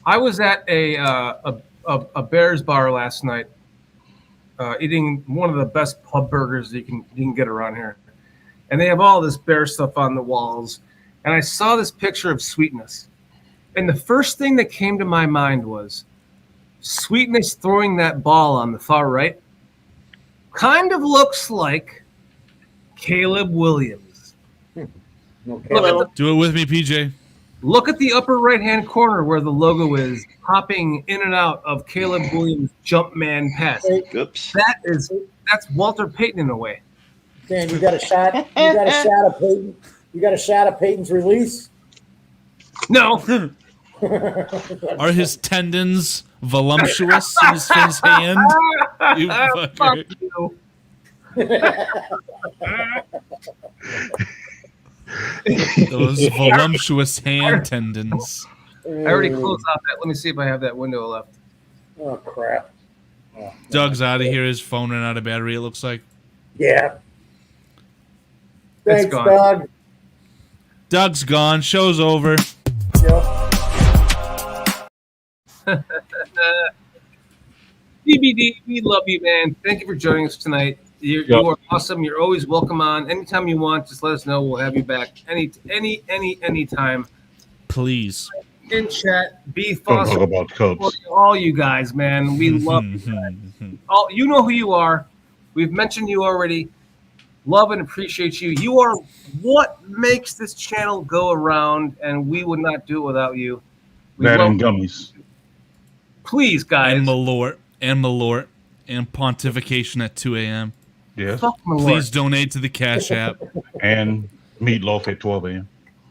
I was at a Bears bar last night, eating one of the best pub burgers you can get around here. And they have all this Bear stuff on the walls. And I saw this picture of Sweetness. And the first thing that came to my mind was Sweetness throwing that ball on the far right kind of looks like Caleb Williams. Okay. Do it with me, PJ. Look at the upper right-hand corner where the logo is popping in and out of Caleb Williams' jump man pass. Oops. That's Walter Payton in a way. Dan, you got a shot of Peyton. You got a shot of Peyton's release? No. Are his tendons voluptuous in his hand? You fucker. Those voluptuous hand tendons. I already closed out that. Let me see if I have that window left. Oh, crap. Oh, Doug's out of here. His phone ran out of battery, it looks like. yeah. It's Thanks, gone. Doug. Doug's gone. Show's over. Yep. DBD, we love you, man. Thank you for joining us tonight. You are awesome. You're always welcome on. Anytime you want, just let us know. We'll have you back any time. Please. In chat, be Don't Foster. talk about Cubs. All you guys, man. We love you guys. All, you know who you are. We've mentioned you already. Love and appreciate you. You are what makes this channel go around, and we would not do it without you. We That love and gummies. Please, guys. And Malort. And pontification at 2 a.m. Yes. Fuck my Lord. Please donate to the Cash App. And meatloaf at 12 a.m.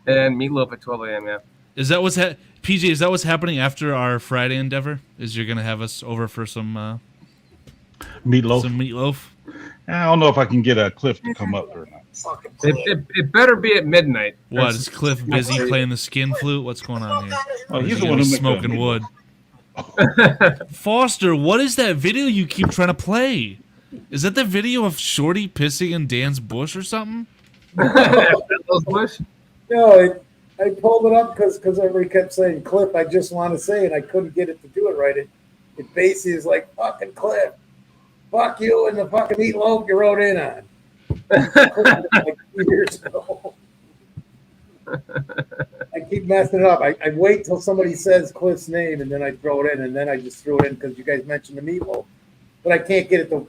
And meatloaf at 12 a.m. Yeah. Is that what's PJ? Is that what's happening after our Friday endeavor? Is you're gonna have us over for Meatloaf. some meatloaf? I don't know if I can get a Cliff to come up or not. Fucking It better be at midnight. What is Cliff busy playing the skin flute? What's going on here? Oh, Is he's he the one who makes smoking the wood. Foster, what is that video you keep trying to play? Is that the video of Shorty pissing in Dan's bush or something? Those bush? No, I pulled it up because everybody kept saying, Cliff, I just want to say, and I couldn't get it to do it right. It basically is like, fucking Cliff, fuck you and the fucking meatloaf you wrote in on. Like 2 years ago. I keep messing it up. I wait till somebody says Cliff's name and then I throw it in, and then I just threw it in because you guys mentioned the meatloaf. But I can't get it to.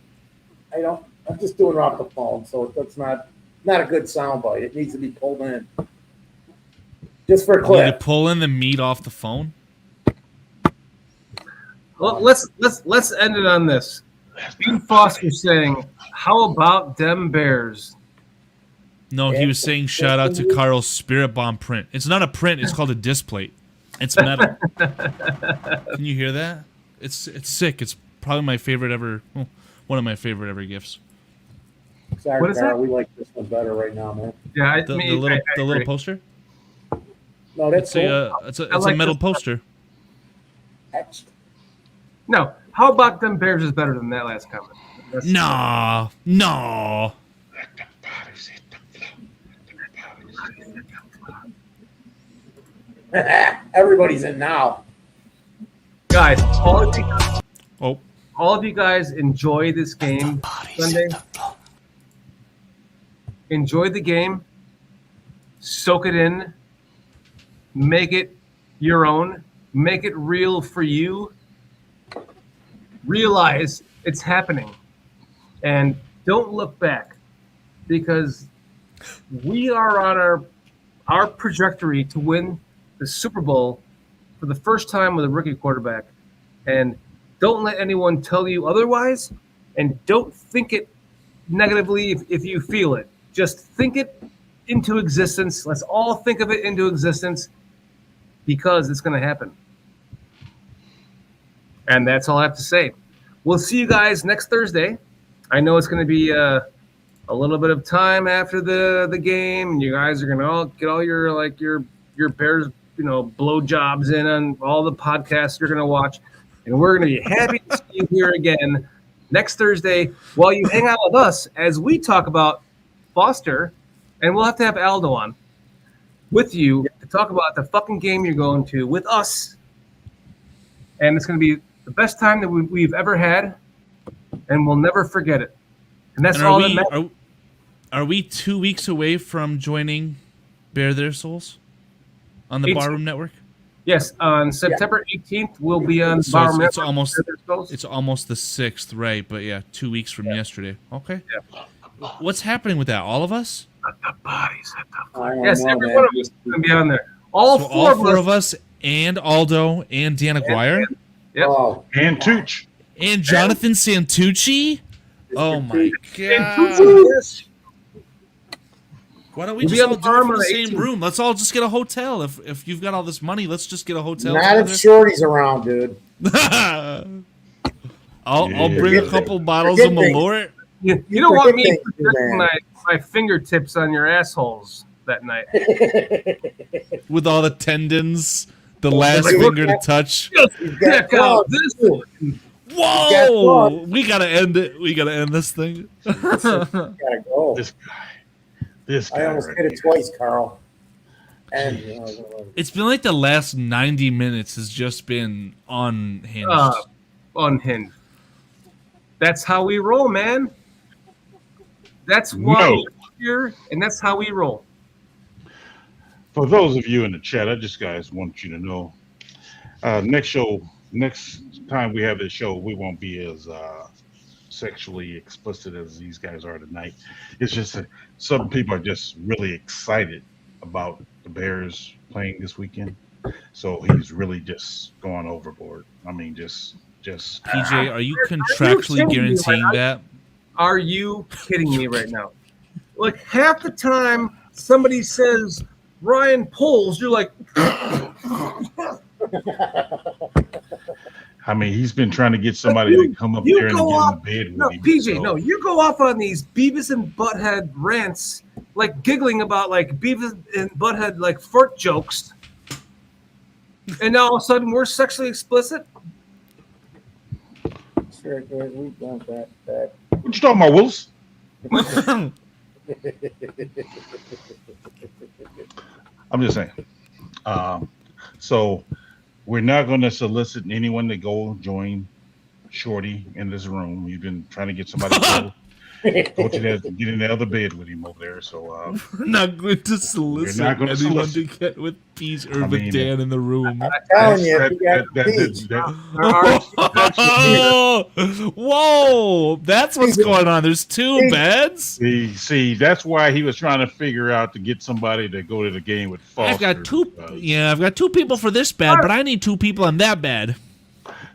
I'm just doing it off the phone, so that's not a good soundbite. It needs to be pulled in. Just for You need Cliff. to pull in the meat off the phone? Well, let's end it on this. Dean Foster saying, "How about them Bears?" No, he was saying shout out to Carl's Spirit Bomb print. It's not a print, it's called a disc plate. It's metal. Can you hear that? It's sick. It's probably my favorite ever, well, one of my favorite ever gifts. Sorry, What is Carl. that? We like this one better right now, man. Yeah, The little agree. poster? No, that's It's a like metal this. poster. etched. No, how about them Bears is better than that last comment. That's- No. Everybody's in now. Guys, all Oh, of you guys enjoy this game Sunday. Enjoy the game. Soak it in. Make it your own. Make it real for you. Realize it's happening. And don't look back, because we are on our trajectory to win the Super Bowl for the first time with a rookie quarterback. And don't let anyone tell you otherwise, and don't think it negatively if you feel it. Just think it into existence. Let's all think of it into existence, because it's going to happen. And that's all I have to say. We'll see you guys next Thursday. I know it's going to be a little bit of time after the game, and you guys are going to all get all your Bears, blow jobs in on all the podcasts you're going to watch. And we're going to be happy to see you here again next Thursday while you hang out with us as we talk about Foster, and we'll have to have Aldo on with you to talk about the fucking game you're going to with us. And it's going to be the best time that we've ever had, and we'll never forget it. And that's all that matters. Are we 2 weeks away from joining Bare Their Souls on the 18th. Barroom Network? Yes, on September 18th, we'll be on So Barroom it's Network. almost the 6th, right? But yeah, 2 weeks from yesterday. Okay. Yeah. What's happening with that? All of us? The bodies at the I don't Yes, know, every man. one of us is going to be on there. All So four all four of of us and Aldo and Dan Aguirre Yep. Oh, And Tooch. and Jonathan Santucci. Oh my god! us. Why don't we We'll be just on all the do it farm from on the the same 18th. room? Let's all just get a hotel. If you've got all this money, let's just get a hotel. not together. if Shorty's around, dude. I'll Yeah. bring a couple bottles Forget of things. Malort. You don't want me forget things, putting man. my fingertips on your assholes that night. With all the tendons, the last like, finger to look at- touch. He's got Check out gloves, this too. one. Whoa! We gotta end it. We gotta end this thing. Gotta go. This guy. This guy. I almost right hit it here. twice, Carl. And It's been like the last 90 minutes has just been unhinged. Unhinged. That's how we roll, man. That's why No. we're here, and that's how we roll. For those of you in the chat, I just guys want you to know, next time we have this show, we won't be as sexually explicit as these guys are tonight. It's just that some people are just really excited about the Bears playing this weekend. So he's really just going overboard. I mean, just PJ, are you contractually kidding me guaranteeing right that? Are you kidding me right now? Like half the time somebody says Ryan Poles, you're like, I mean, he's been trying to get somebody to come up you there and go get in off- the bed with no, him. PJ, so- no, you go off on these Beavis and Butthead rants like giggling about like Beavis and Butthead like fart jokes, and now all of a sudden we're sexually explicit. Sure, guys, we've done that. What you talking about, Willis? I'm just saying. So we're not going to solicit anyone to go join Shorty in this room. We've been trying to get somebody to go to that, get in the other bed with him over there. So We're not going to solicit We're not gonna anyone solicit. to get with Peace Urban Dan in the room. I'm telling you, if you got Peach. Oh, whoa! That's what's going on. There's two beds. see, that's why he was trying to figure out to get somebody to go to the game with Foster. I've got two. Yeah, I've got two people for this bed, but I need two people on that bed.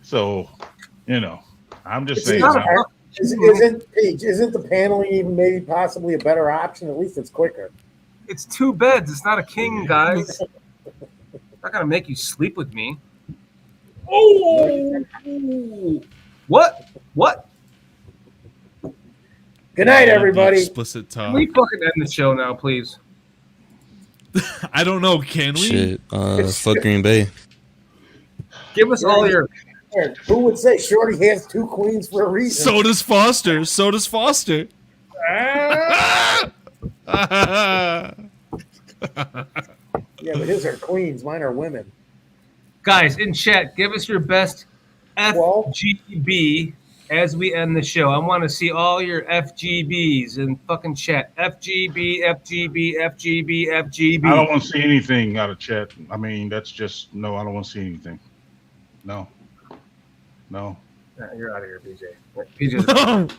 So, I'm just It's saying. not isn't the paneling even maybe possibly a better option? At least it's quicker. It's two beds. It's not a king, guys. Not gonna make you sleep with me. Oh, what? Good night, everybody. Explicit talk. Can we fucking end the show now, please? I don't know. Can we? Shit. Fuck Green Bay. Give us all your. Who would say Shorty has two queens for a reason? So does Foster. So does Foster. Yeah, but his are queens. Mine are women. Guys, in chat, give us your best FGB as we end the show. I want to see all your FGBs in fucking chat. FGB, FGB, FGB, FGB. I don't want to see anything out of chat. I mean, that's just no. I don't want to see anything. No. You're out of here, PJ. PJ.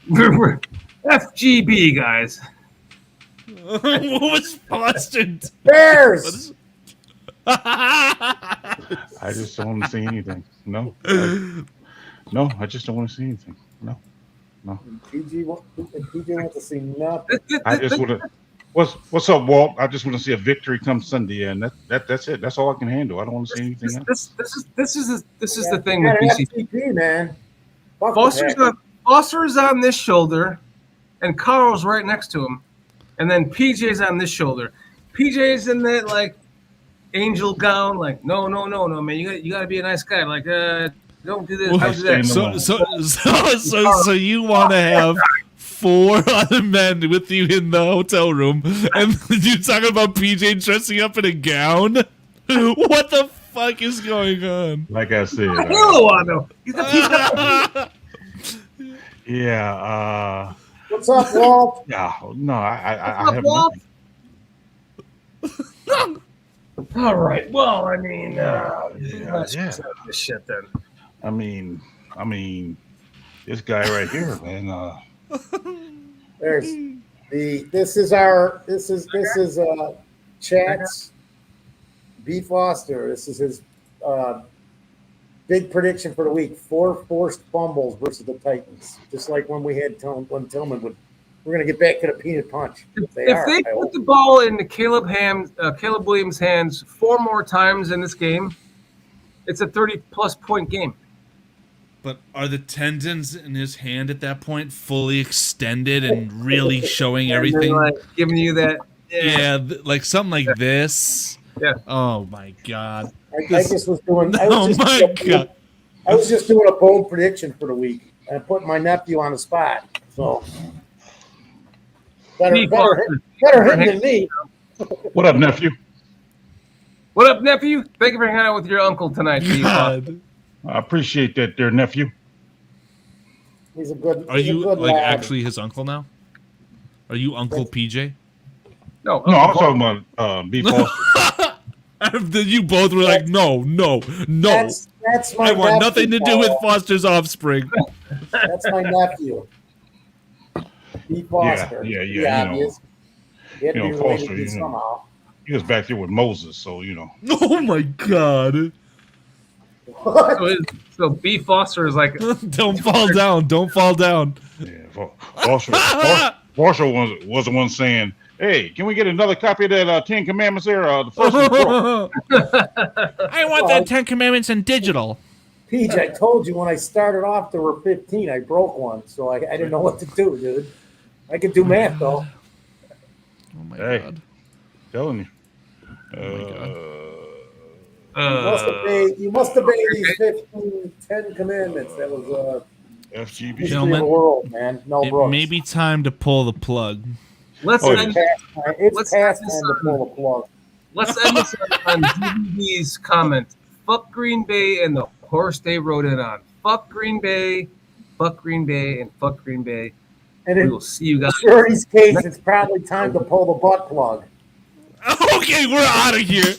We're FGB, guys. What was Foster? Bears. I just don't want to see anything. No, I just don't want to see anything. No. PJ wants to see nothing. I just want to. What's up, Walt? I just want to see a victory come Sunday, and that's it. That's all I can handle. I don't want to see anything else. This is the thing with BC. FTP, man. Foster's on this shoulder, and Carl's right next to him, and then PJ's on this shoulder. PJ's in that like angel gown, like no, man, you got to be a nice guy, like don't do this, don't do that. So you want to have 4 other men with you in the hotel room, and you're talking about PJ dressing up in a gown? What the fuck is going on? Like I said, yeah. What's up, Walt? No, I have nothing. All right. Well, I mean, let's this shit then. I mean, this guy right here, man. This is Chat's B. Foster. This is his big prediction for the week: 4 forced fumbles versus the Titans. Just like when we had when Tillman would. We're gonna get back to the peanut punch. If they put the ball in Caleb Williams' hands 4 more times in this game, it's a 30-plus point game. But are the tendons in his hand at that point fully extended and really showing everything? Like giving you that. Yeah, like something like this. Yeah. Oh my god. I just was doing. I was just doing a bold prediction for the week. I put my nephew on the spot. So better him than me. What up, nephew? What up, nephew? Thank you for hanging out with your uncle tonight. I appreciate that, there, nephew. He's a good. Are you good like lad. actually his uncle now? Are you Uncle PJ? No, I was talking about B. Foster. You both were like, no. That's my I want nephew, nothing to do with Foster's offspring. That's my nephew. B. Foster. Yeah. He had to be related Foster, to somehow. He was back there with Moses, so Oh my god. So B. Foster is like, Don't fall down. Yeah, Foster was the one saying, "Hey, can we get another copy of that 10 Commandments there? The first one." I want that 10 Commandments in digital. Peach, I told you when I started off there were 15. I broke one, so I didn't know what to do, dude. I could do math though. Oh my Hey. god. Telling you. You must obey these 10 commandments. That was FGB. history of Gentlemen, the world, man. Mel It Brooks. may be time to pull the plug. Let's Oh, end, It's let's past end this time to pull the plug. let's end this on DVD's comment. Fuck Green Bay and the horse they rode in on. Fuck Green Bay, fuck Green Bay, and fuck Green Bay. And We in will see you guys. Shirley's case, it's probably time to pull the butt plug. Okay, we're out of here.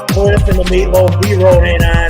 Cliff and the Meatloaf, he rode in on.